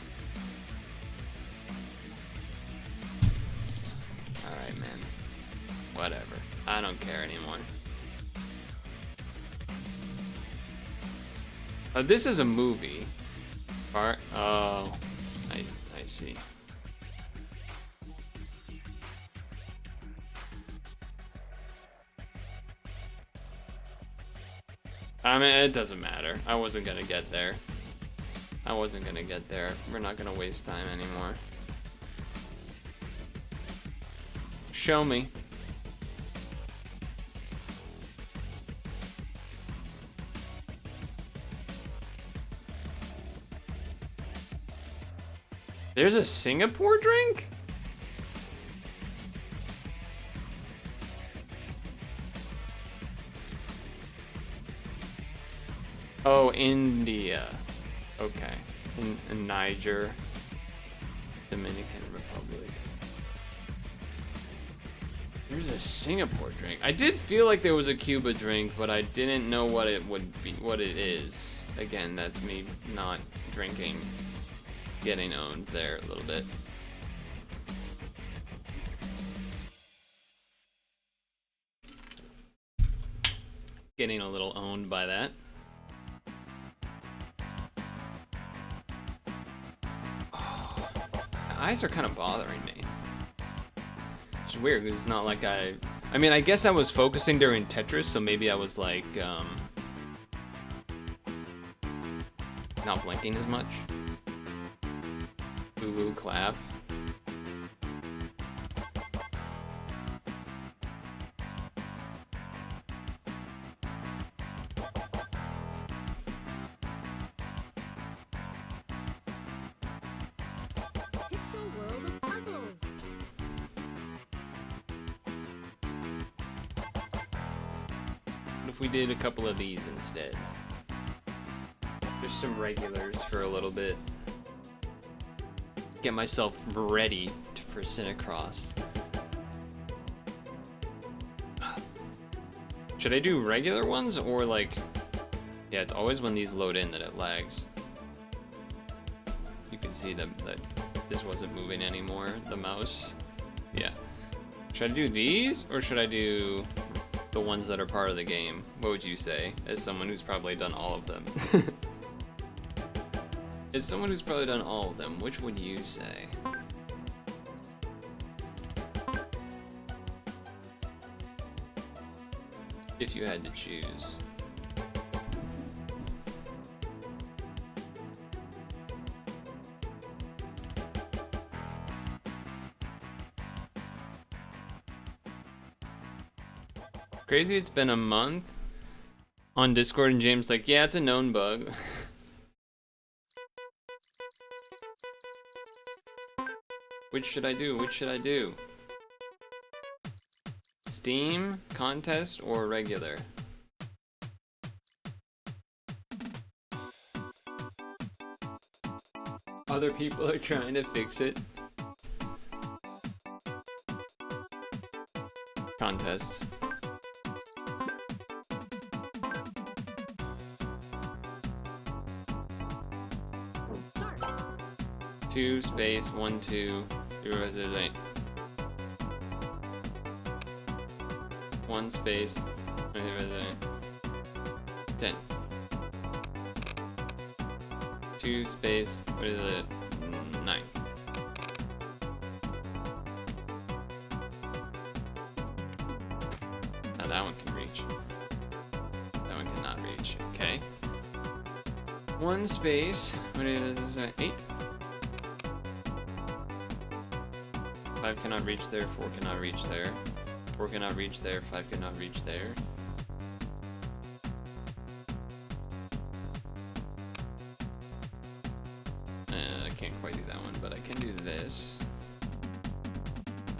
Alright, man. Whatever. I don't care anymore. Oh, this is a movie. Oh, I see. I mean, it doesn't matter. I wasn't gonna get there. We're not gonna waste time anymore. Show me. There's a Singapore drink? Oh, India. Okay. In Niger. Dominican Republic. There's a Singapore drink. I did feel like there was a Cuba drink, but I didn't know what it would be, what it is. Again, that's me not drinking. Getting owned there a little bit. Getting a little owned by that. Oh, my eyes are kind of bothering me. It's weird, it's not like I mean, I guess I was focusing during Tetris, so maybe I was like, not blinking as much. Boo-boo clap. It's the world of puzzles. What if we did a couple of these instead? Just some regulars for a little bit. Get myself ready for CiniCross. Should I do regular ones or like... Yeah, it's always when these load in that it lags. You can see that this wasn't moving anymore, the mouse. Yeah. Should I do these or should I do the ones that are part of the game? What would you say, as someone who's probably done all of them? As someone who's probably done all of them, which would you say? If you had to choose. Crazy, it's been a month on Discord and James like, yeah, it's a known bug. Which should I do? Which should I do? Steam, contest, or regular? Other people are trying to fix it. Contest. Start. 2 space 1 2 0 0 8. 1 space 10. 2 space 9. Now that one can reach. That one cannot reach. Okay. 1 space 8. 5 cannot reach there. 4 cannot reach there. 4 cannot reach there, 5 cannot reach there. I can't quite do that one, but I can do this.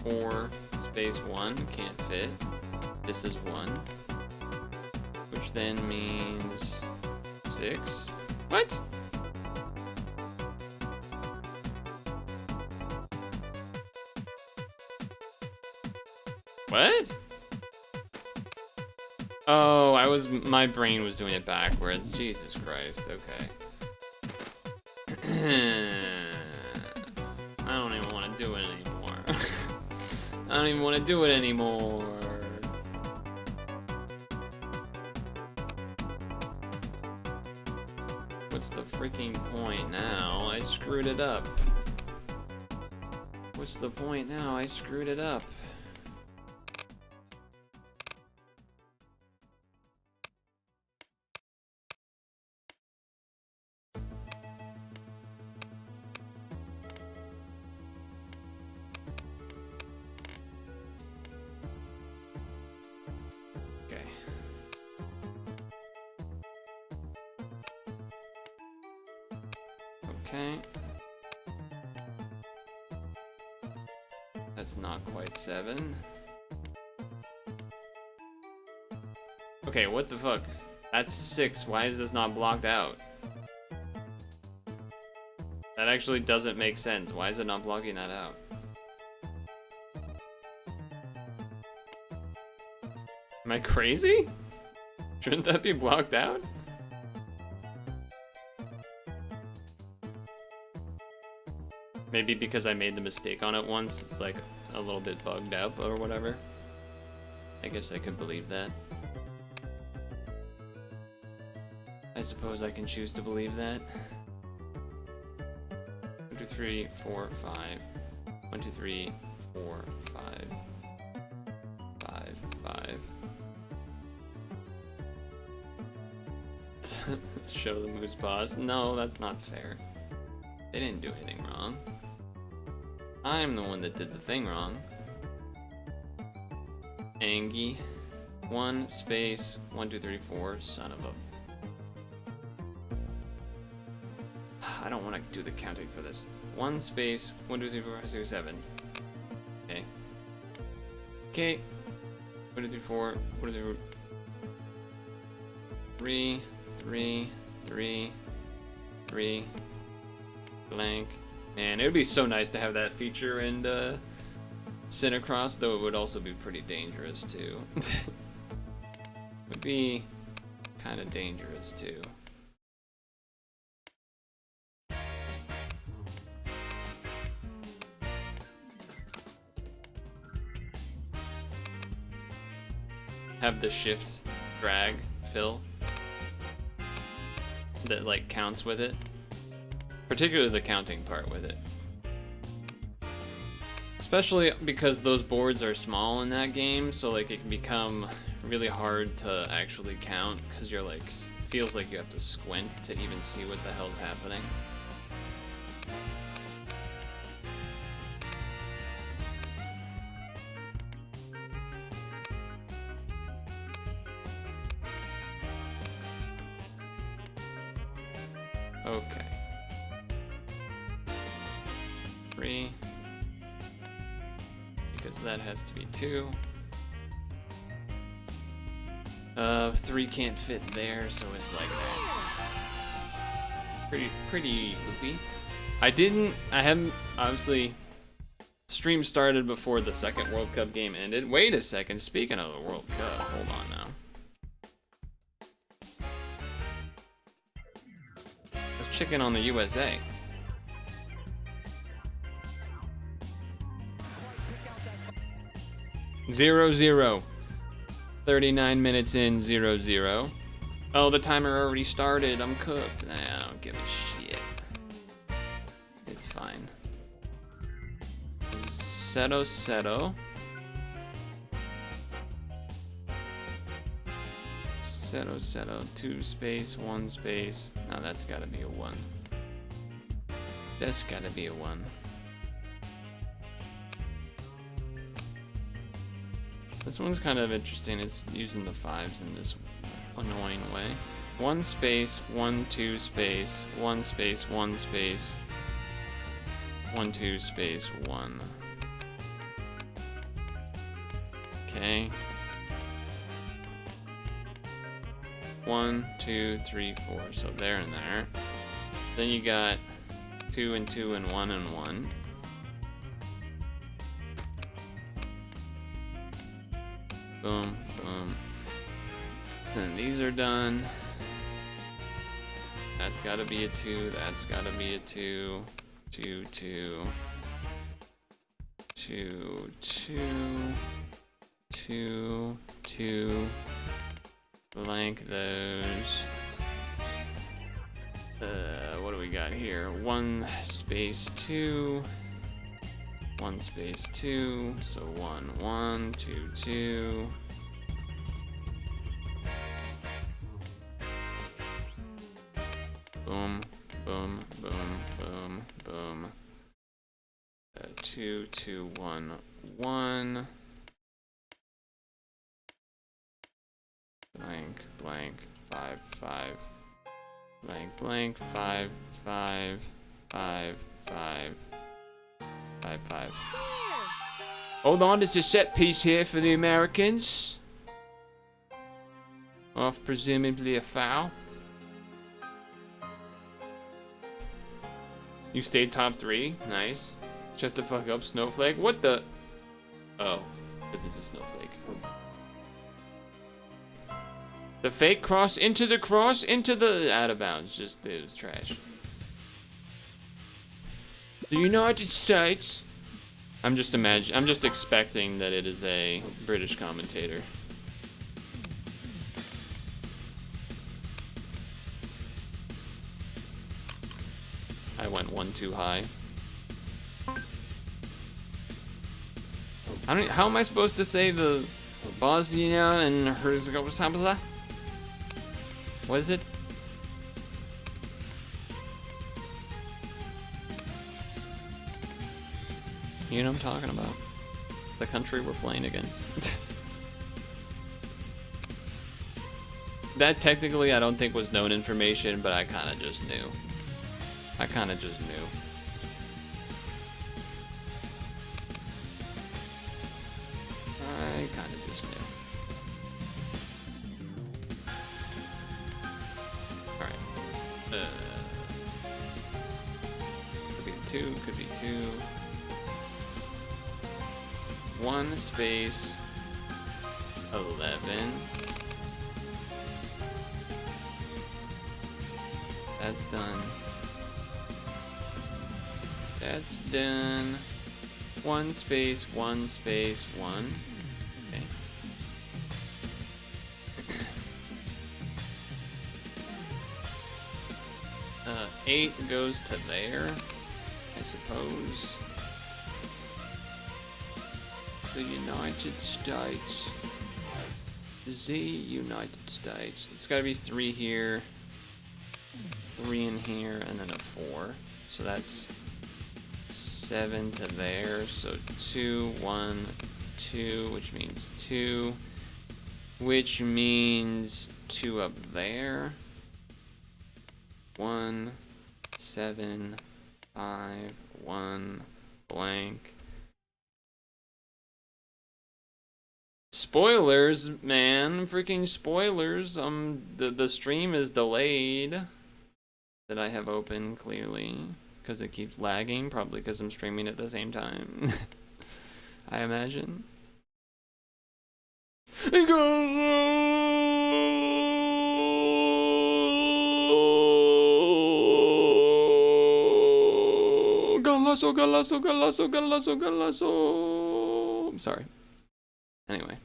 4 space 1 can't fit. This is 1. Which then means 6. What? What? Oh, my brain was doing it backwards. Jesus Christ, okay. I don't even want to do it anymore. I don't even want to do it anymore. What's the freaking point now? I screwed it up. What's the point now? I screwed it up. Okay. That's not quite 7. Okay, what the fuck? That's 6. Why is this not blocked out? That actually doesn't make sense. Why is it not blocking that out? Am I crazy? Shouldn't that be blocked out? Maybe because I made the mistake on it once, it's like a little bit bugged up or whatever. I guess I could believe that. I suppose I can choose to believe that. 1 2 3 4 5. 1 2 3 4 5. 5 5. Show the moose boss. No, that's not fair. They didn't do anything wrong. I'm the one that did the thing wrong. Angie. 1 space 1 2 3 4. Son of a. I don't want to do the counting for this. 1 space 1 2 3 4 5 6 7. Okay. Okay. 1 2 3 4. 1 2 3 3 3 3 blank. And it would be so nice to have that feature in CiniCross, though it would also be pretty dangerous too. Would be kind of dangerous too. Have the shift drag fill that like counts with it. particularly the counting part with it. Especially because those boards are small in that game, so like it can become really hard to actually count because you're like, feels like you have to squint to even see what the hell's happening. Okay. 3. Because that has to be 2. 3 can't fit there, so it's like that. Pretty loopy. I haven't, obviously, stream started before the second World Cup game ended. Wait a second, speaking of the World Cup, hold on now. Let's chicken on the USA. Zero, 39 minutes in, 0-0. Oh, the timer already started. I'm cooked. Nah, I don't give a shit. It's fine. Seto. 2 space, 1 space. No, that's gotta be a 1. That's gotta be a 1. This one's kind of interesting. It's using the 5s in this annoying way. 1 space, 1, 2 space, 1 space, 1 space, 1, 2 space, 1. Okay. 1, 2, 3, 4. So there and there. Then you got 2 and 2 and 1 and 1. Boom, boom. Then these are done. That's gotta be a 2, that's gotta be a 2. 2, 2. 2, 2. 2, 2. Blank those. What do we got here? 1 space 2. 1 space 2, so 1, 1, 2, 2. Boom, boom, boom, boom, boom. 2, 2, 1, 1. Blank, blank, 5, 5. Blank, blank, 5, 5, 5, 5. 5, 5. Hold on, there's a set piece here for the Americans. Off presumably a foul. You stayed top 3, nice. Shut the fuck up, Snowflake. What the? Oh, because it's a snowflake. The fake cross into the out of bounds. Just, it was trash. The United States. I'm just expecting that it is a British commentator. I went 1 too high. How am I supposed to say the Bosnia and Herzegovina? What is it? You know what I'm talking about. The country we're playing against. That technically I don't think was known information, but I kind of just knew. I kind of just knew. Alright. Could be 2, could be 2. 1 space 11. That's done. That's done. 1 space 1 space 1. Okay. 8 goes to there, I suppose. The United States. The United States. It's gotta be 3 here, 3 in here, and then a 4. So that's 7 to there. So 2, 1, 2, which means 2. Which means 2 up there. 1, 7, 5, 1, blank. Spoilers, man. Freaking spoilers. The stream is delayed. That I have open, clearly. Because it keeps lagging. Probably because I'm streaming at the same time. I imagine. Galasso, galasso, galasso, galasso, galasso. I'm sorry. Anyway.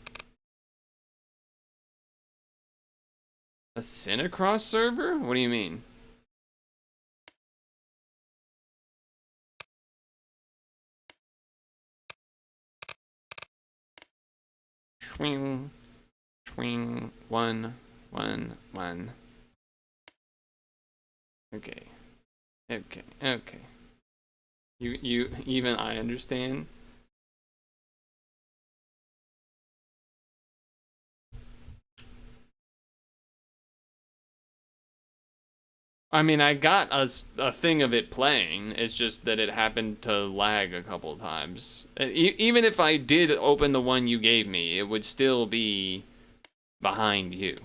A CiniCross server? What do you mean? Swing, swing, 1, 1, 1. Okay. Okay, okay. You, even I understand. I mean, I got a thing of it playing. It's just that it happened to lag a couple times. Even if I did open the one you gave me, it would still be behind you.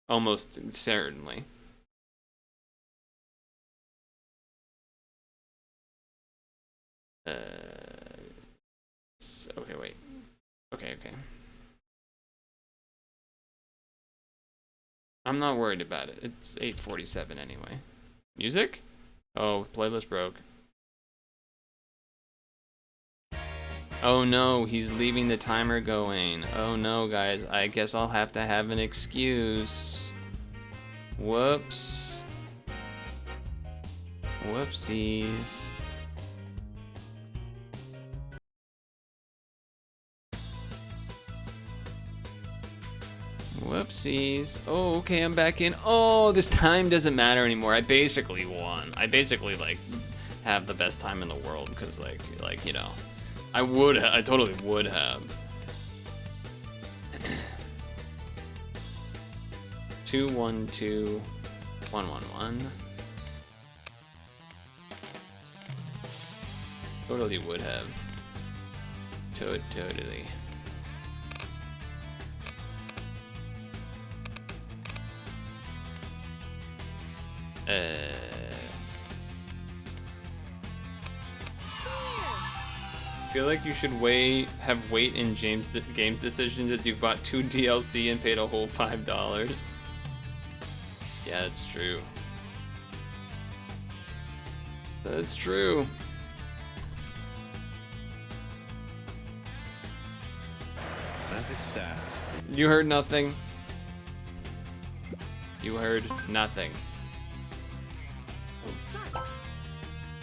Almost certainly. Okay, wait. Okay, okay. I'm not worried about it. It's 8:47 anyway. Music? Oh, playlist broke. Oh no, he's leaving the timer going. Oh no, guys. I guess I'll have to have an excuse. Whoops. Whoopsies. Whoopsies. Oh, okay, I'm back in. Oh, this time doesn't matter anymore. I basically won. I basically, like, have the best time in the world, because, like, you know, I totally would have. 2, 1, 2, 1, 1, 1. Totally would have. Totally. I feel like you should have weight in games decisions if you bought 2 DLC and paid a whole $5. Yeah, that's true. That's true. Classic stats. You heard nothing. You heard nothing. Start.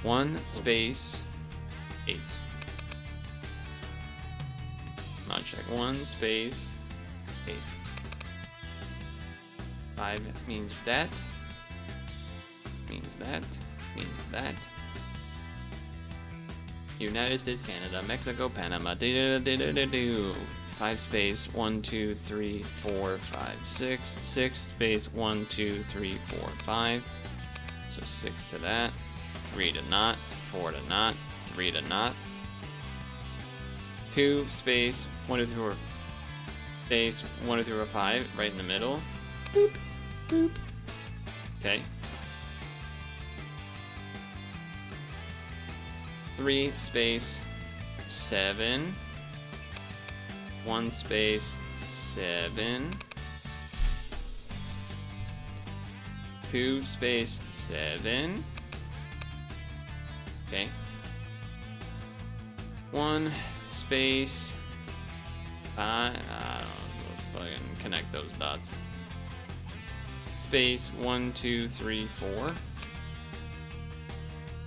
1 space 8. Not check. 1 space 8. 5 means that. Means that. Means that. United States, Canada, Mexico, Panama. 5 space 1, 2, 3, 4, 5, 6. 6 space 1, 2, 3, 4, 5. So 6 to that. 3 to not. 4 to not. 3 to not. 2 space 1, 2, 3, 4 space 1, 2, 3, 4, 5 right in the middle. Boop, boop. Okay. 3 space 7. 1 space 7. 2 space 7. Okay. 1 space 5. I don't know. Fucking connect those dots. Space 1, 2, 3, 4.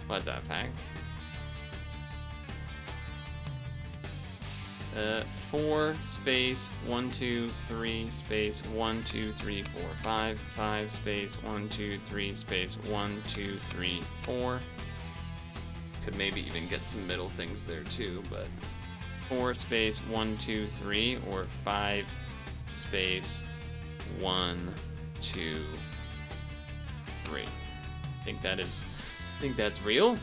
What the heck? 4 space 1 2 3 space 1 2 3 4 5 5 space 1 2 3 space 1 2 3 4. Could maybe even get some middle things there too, but 4 space 1 2 3 or 5 space 1 2 3. I think that's real.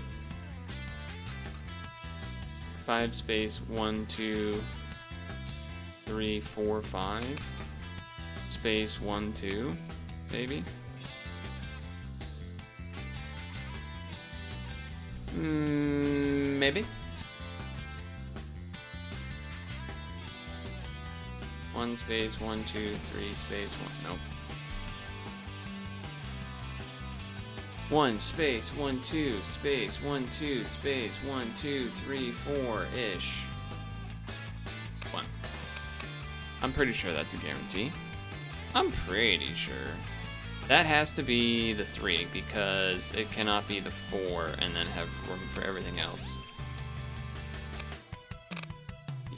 5 space 1 2 3 4 5 space 1 2 maybe. Maybe. 1 space 1 2 3 space 1. Nope. 1 space 1 2 space 1 2 space 1 2 3 4 ish. 1. I'm pretty sure that's a guarantee. I'm pretty sure. That has to be the 3 because it cannot be the 4 and then have room for everything else.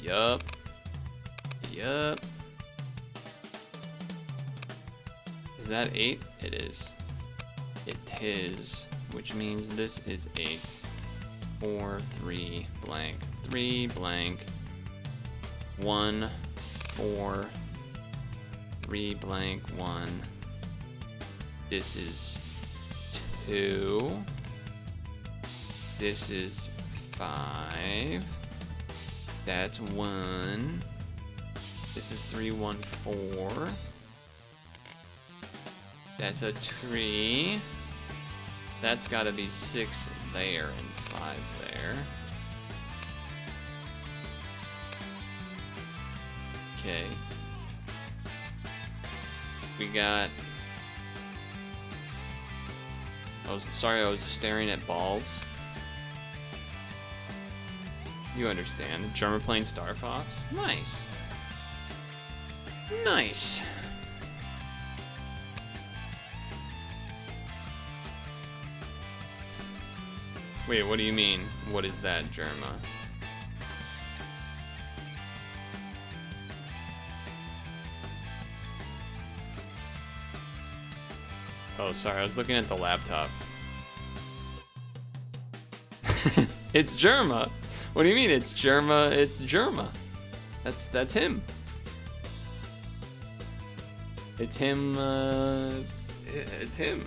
Yup. Yup. Is that 8? It is. It is, which means this is 8. 4 3 blank 3 blank 1 4 3 blank 1. This is 2. This is 5. That's 1. This is 3 1 4. That's a 3. That's gotta be 6 there and 5 there. Okay. We got... I was staring at balls. You understand. German playing Star Fox? Nice. Nice. Wait, what do you mean? What is that, Germa? Oh, sorry, I was looking at the laptop. It's Germa. What do you mean it's Germa? It's Germa. That's him. It's him, it's him.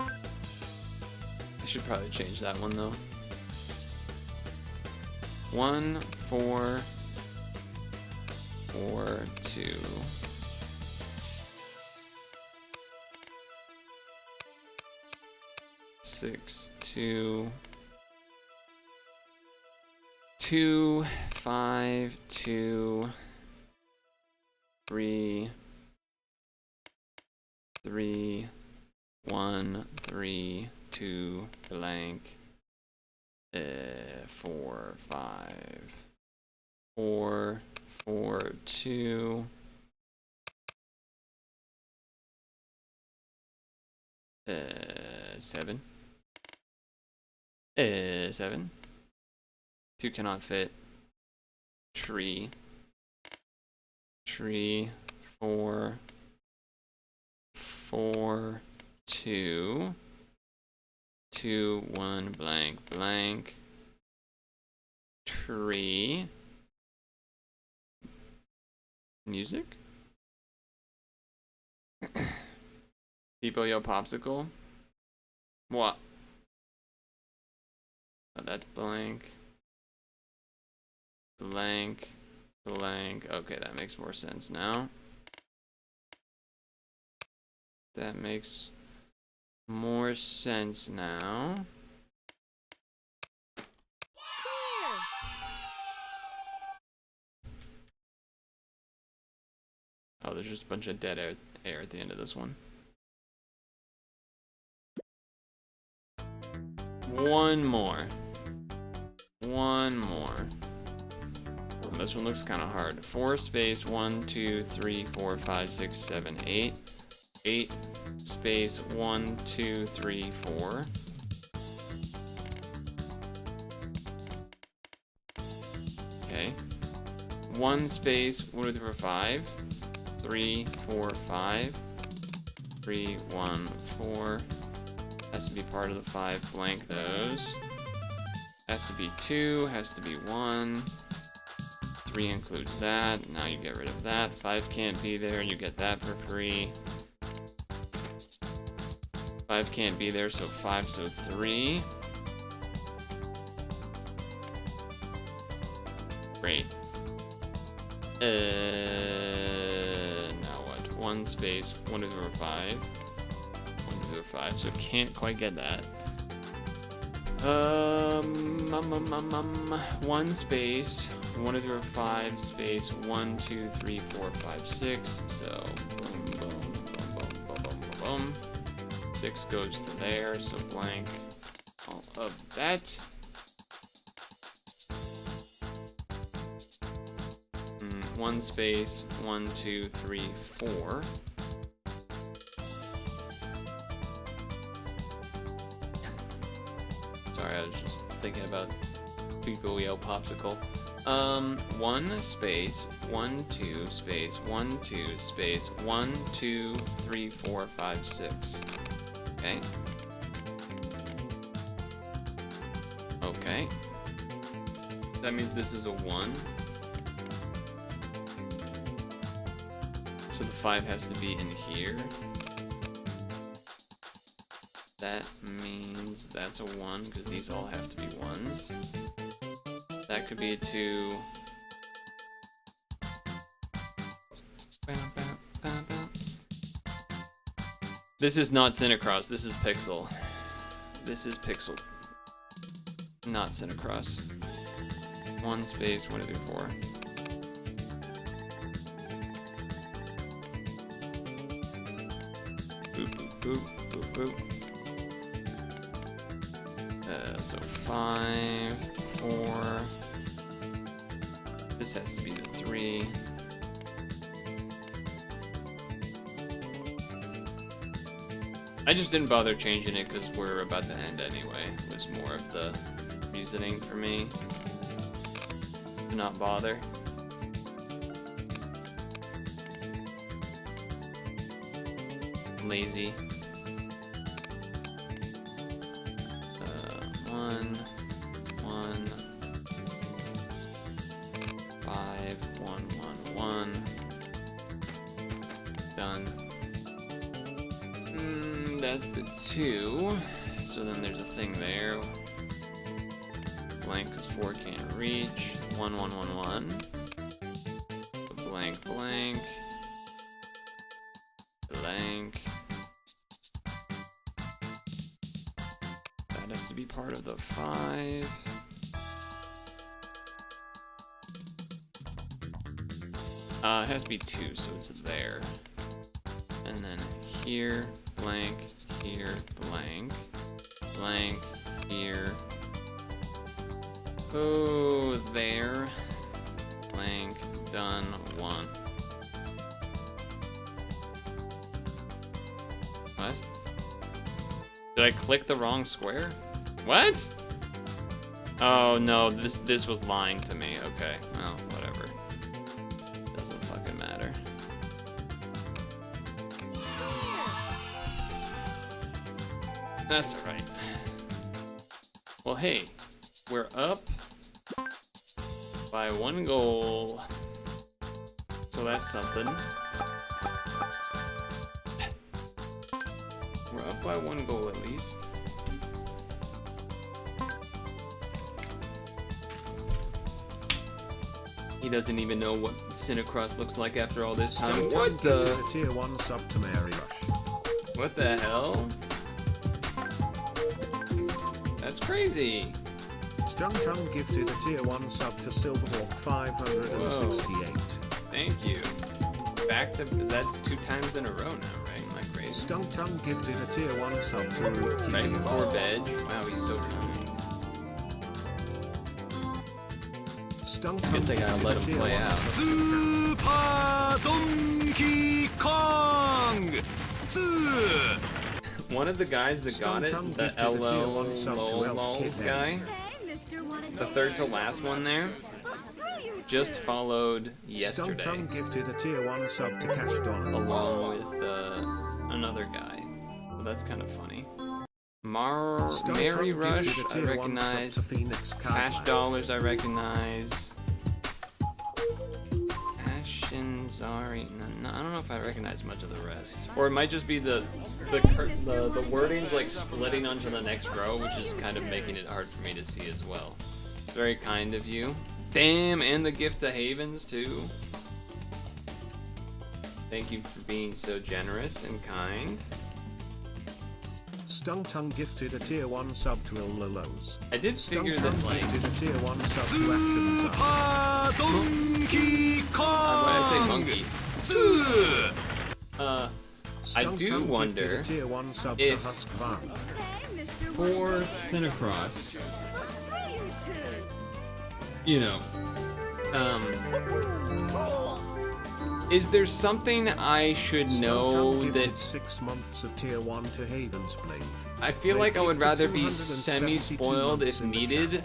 I should probably change that one though. 1 4 4 2. 6 2 2 5 2 3 3 1 3 2 blank 4 5 4 4 2 7 7 2 cannot fit. Tree 4 4 2 2 1 blank blank tree. Music. People Yo Popsicle. What? Oh, that's blank blank blank. Okay, that makes more sense now. That makes more sense now. Oh, there's just a bunch of dead air at the end of this one. One more. One more. Oh, this one looks kind of hard. 4 space 1 2 3 4 5 6 7 8. 8 space 1, 2, 3, 4. Okay. 1 space 1, 2, 3, 4, 5. 3, 4, 5. 3, 1, 4. Has to be part of the 5. Blank those. Has to be 2. Has to be 1. 3 includes that. Now you get rid of that. 5 can't be there. You get that for free. 5 can't be there, so 5, so 3. Great. Now what? 1 space 1, 2, 3, 4, 5. 1, 2, 3, 4, 5. So can't quite get that. 1 space 1, 2, 3, 4, 5 space 1, 2, 3, 4, 5, 6. So boom, boom, boom, boom, boom, boom, boom. 6 goes to there, so blank all of that. One space 1, 2, 3, 4. Sorry, I was just thinking about Pico Yell Popsicle. 1 space 1, 2 space 1, 2 space 1, 2, 3, 4, 5, 6. Okay. Okay. That means this is a 1. So the 5 has to be in here. That means that's a 1, because these all have to be 1s. That could be a 2. This is not CiniCross, this is Pixel. This is Pixel. Not CiniCross. 1 space 1, 2, 3, 4. Boop, boop, boop, boop, boop. So 5, 4. This has to be the 3. I just didn't bother changing it because we're about to end anyway. It was more of the reasoning for me to not bother. Lazy. 1, 1, 5, 1, 1, 1. Done. That's the 2. So then there's a thing there. Blank because 4 can't reach. 1, 1, 1, 1. So blank, blank. Blank. That has to be part of the 5. It has to be 2, so it's there. And then here, blank, here, blank, blank, here. Oh, there. Blank, done, 1. What? Did I click the wrong square? What? Oh no, this was lying to me. Okay, well, whatever. Doesn't fucking matter. That's alright. Well, hey, we're up by 1 goal. So that's something. We're up by 1 goal at least. He doesn't even know what CiniCross looks like after all this time. What the? Tier 1 sub to Mary Rush. What the hell? That's crazy. Stung Tongue gifted a tier 1 sub to Silverhawk 568. Thank you. Back to that's 2 times in a row now, right? Am I crazy? Stung Tongue gifted a tier 1 sub to Rookie. Right before bed. Wow, he's so kind. Stung I guess I gotta let him play out. Super Donkey Kong! One of the guys that got it, the LOLs guy, Hey, mister, wanna the take third it? to last one there, Well, screw you just too. followed yesterday, Stunktum gifted a tier 1 sub to Cash Dollars. along with another guy. So that's kind of funny. Stunktum Mary gifted Rush, a I tier 1 sub recognize. to Phoenix Cash Cowboy. Dollars, I recognize. Ashinzari, no, I don't know if I recognize much of the rest. Or it might just be the wording's like splitting onto the next row, which is kind of making it hard for me to see as well. Very kind of you. Damn, and the gift to Havens too. Thank you for being so generous and kind. Stunktum gifted a tier 1 sub to Illolos. I did figure that Stunktum like gifted a tier 1 sub to Actions why did I say monkey? I do wonder a tier 1 sub if- to Huskvar. Hey, mister, for CiniCross, well, screw you too. you know, is there something I should know Stunktum that gifted 6 months of tier 1 to Haven's Blade. I feel like I would rather be semi-spoiled if needed,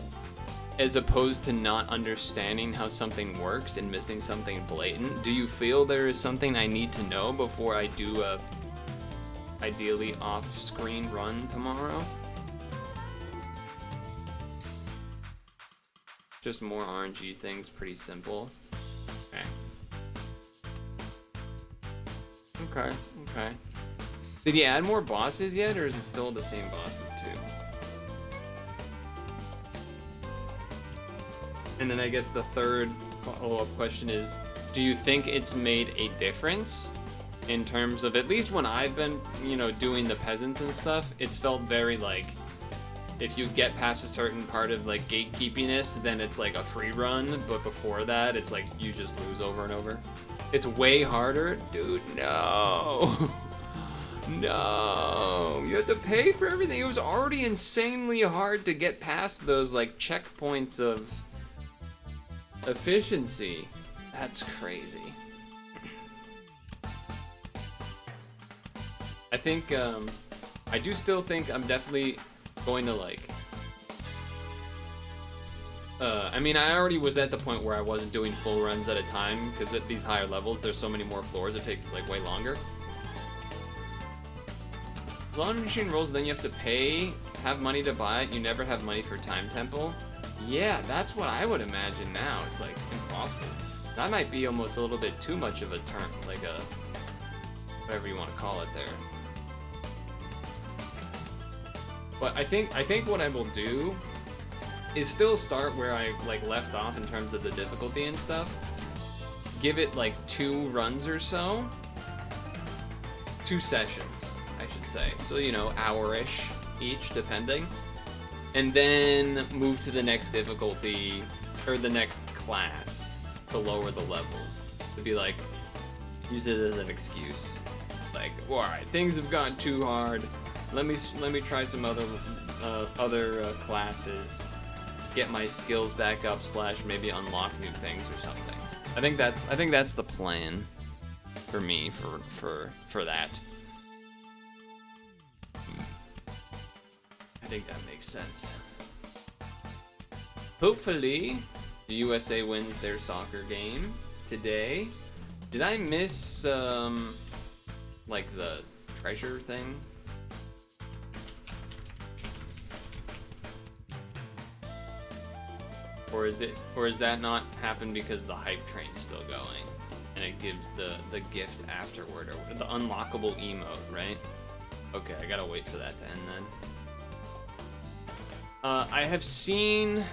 as opposed to not understanding how something works and missing something blatant? Do you feel there is something I need to know before I do a ideally off-screen run tomorrow? Just more RNG things, pretty simple. Okay. Did he add more bosses yet, or is it still the same bosses too? And then I guess the third follow-up question is, do you think it's made a difference in terms of, at least when I've been, you know, doing the peasants and stuff, it's felt very like, if you get past a certain part of like gatekeepiness, then it's like a free run, but before that, it's like you just lose over and over. It's way harder, dude. No. No, you have to pay for everything. It was already insanely hard to get past those like checkpoints of efficiency. That's crazy. I think I do still think I'm definitely going to like I mean, I already was at the point where I wasn't doing full runs at a time, because at these higher levels there's so many more floors, it takes like way longer. As long as machine rolls, then you have to pay, have money to buy it, you never have money for Time Temple. Yeah, that's what I would imagine now. It's like impossible. That might be almost a little bit too much of a term, like a whatever you want to call it there. But I think what I will do is still start where I like left off in terms of the difficulty and stuff. Give it like 2 runs or so. 2 sessions, I should say. So, you know, hour-ish each, depending. And then move to the next difficulty, or the next class, to lower the level. To be like, use it as an excuse. Like, alright, things have gotten too hard. Let me try some other classes. Get my skills back up / maybe unlock new things or something. I think that's the plan for me for that. I think that makes sense. Hopefully, the USA wins their soccer game today. Did I miss like the treasure thing? Or is that not happen because the hype train's still going and it gives the gift afterward, or the unlockable emote, right? Okay, I gotta wait for that to end then. I have seen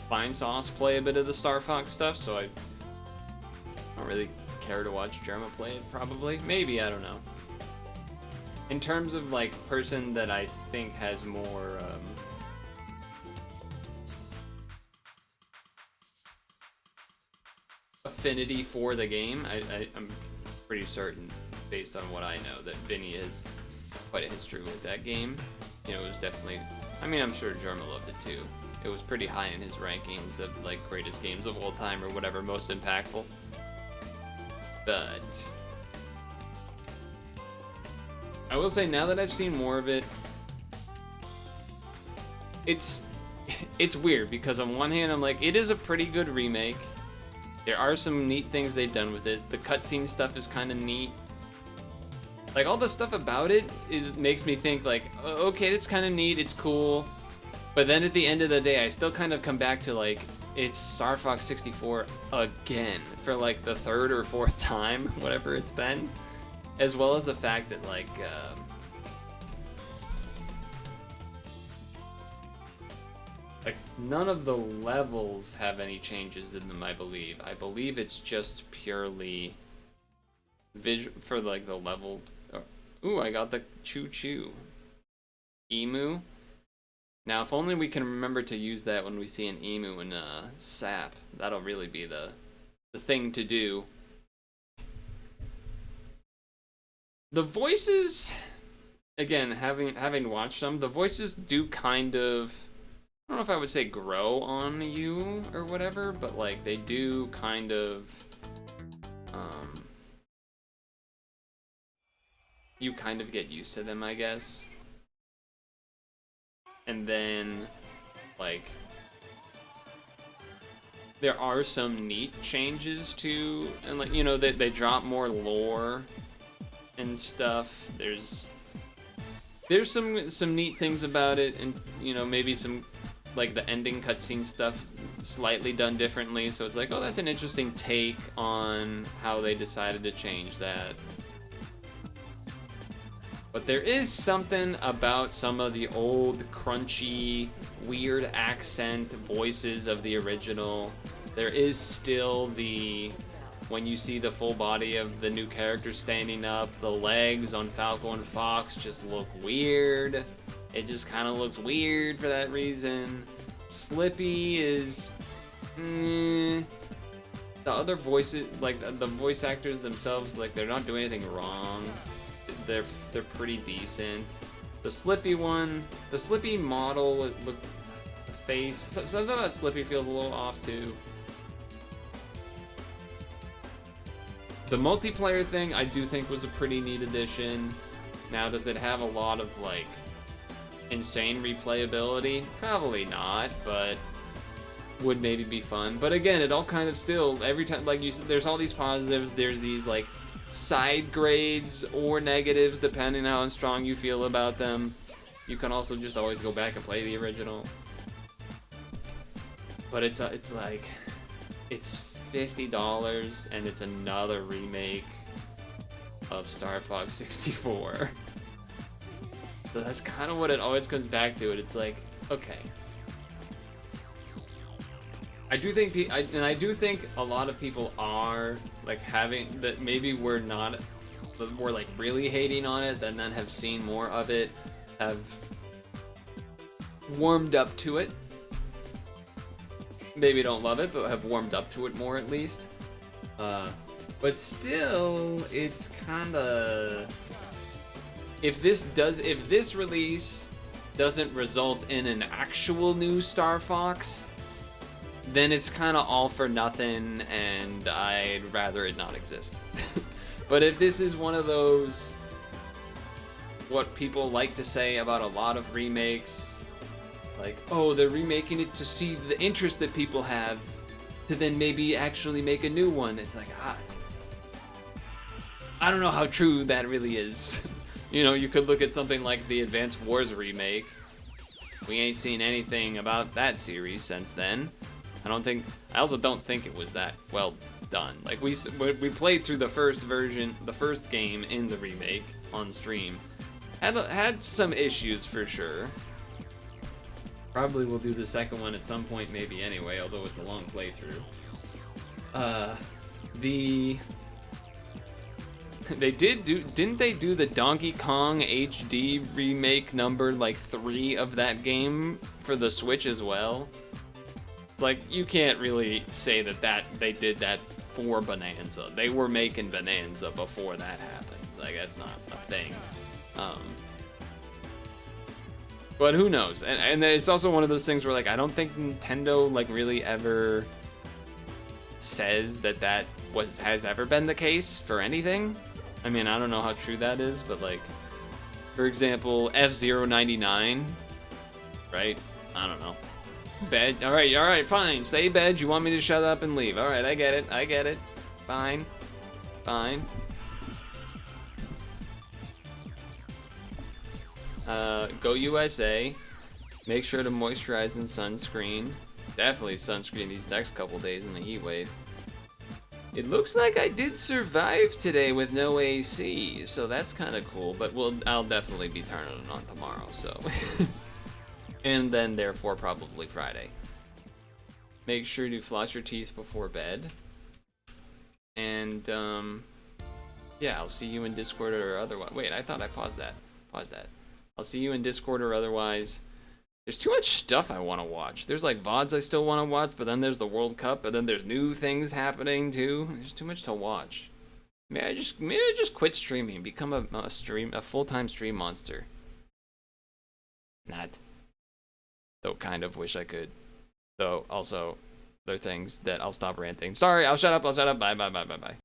Fine Sauce play a bit of the Star Fox stuff, so I don't really care to watch Germa play it, probably. Maybe, I don't know. In terms of like person that I think has more affinity for the game, I'm pretty certain, based on what I know, that Vinny has quite a history with that game. You know, it was definitely, I mean, I'm sure Germa loved it too. It was pretty high in his rankings of like greatest games of all time or whatever, most impactful. But I will say, now that I've seen more of it, it's weird, because on one hand I'm like, it is a pretty good remake. There are some neat things they've done with it. The cutscene stuff is kind of neat. Like, all the stuff about it makes me think like, okay, it's kind of neat, it's cool. But then at the end of the day, I still kind of come back to like, it's Star Fox 64 again for like the third or fourth time, whatever it's been. As well as the fact that like, none of the levels have any changes in them, I believe. I believe it's just purely visual for like the level. Ooh, I got the choo-choo. Emu. Now, if only we can remember to use that when we see an emu in SAP. That'll really be the thing to do. The voices, again, having watched them, the voices do kind of, I don't know if I would say grow on you or whatever, but like they do kind of, you kind of get used to them, I guess. And then, like, there are some neat changes to, and like, you know, they drop more lore and stuff. There's some neat things about it, and you know, maybe some like the ending cutscene stuff slightly done differently. So it's like, oh, that's an interesting take on how they decided to change that. But there is something about some of the old, crunchy, weird accent voices of the original. There is still when you see the full body of the new character standing up, the legs on Falco and Fox just look weird. It just kind of looks weird for that reason. Slippy is... The other voices, like the voice actors themselves, like they're not doing anything wrong. They're pretty decent. The Slippy one, the Slippy model, look, the face, something about Slippy feels a little off too. The multiplayer thing, I do think was a pretty neat addition. Now, does it have a lot of like insane replayability? Probably not, but would maybe be fun. But again, it all kind of still, every time, like you said, there's all these positives, there's these like side grades or negatives depending on how strong you feel about them. You can also just always go back and play the original. But it's like, it's $50 and it's another remake of Star Fox 64. So that's kind of what it always comes back to. It's like, okay. I do think a lot of people are like having that. Maybe we're not, but we're like really hating on it, and then have seen more of it, have warmed up to it. Maybe don't love it, but have warmed up to it more at least. But still, it's kind of, if this release doesn't result in an actual new Star Fox, then it's kind of all for nothing, and I'd rather it not exist. But if this is one of those, what people like to say about a lot of remakes, like, oh, they're remaking it to see the interest that people have, to then maybe actually make a new one. It's like, I don't know how true that really is. You know, you could look at something like the Advance Wars remake. We ain't seen anything about that series since then. I also don't think it was that well done. Like, we played through the first version, the first game in the remake on stream. Had some issues for sure. Probably will do the second one at some point maybe anyway, although it's a long playthrough. Didn't they do the Donkey Kong HD remake number like 3 of that game for the Switch as well? It's like, you can't really say that they did that for Bonanza. They were making Bonanza before that happened. Like, that's not a thing. But who knows? And it's also one of those things where, like, I don't think Nintendo, like, really ever says that has ever been the case for anything. I mean, I don't know how true that is, but, like, For example, F099, right? I don't know. Bed. All right, fine. Say bed. You want me to shut up and leave? All right, I get it. Fine. Go USA. Make sure to moisturize and sunscreen. Definitely sunscreen these next couple days in the heat wave. It looks like I did survive today with no AC, so that's kind of cool. But I'll definitely be turning it on tomorrow. So, and then therefore probably Friday. Make sure to floss your teeth before bed. And yeah, I'll see you in Discord or otherwise. Wait, I thought I paused that. I'll see you in Discord or otherwise. There's too much stuff I want to watch. There's like VODs I still want to watch, but then there's the World Cup, but then there's new things happening too. There's too much to watch. Maybe I just quit streaming, become a full-time stream monster. Not. Though kind of wish I could. Though also there are things that I'll stop ranting. Sorry, I'll shut up. Bye.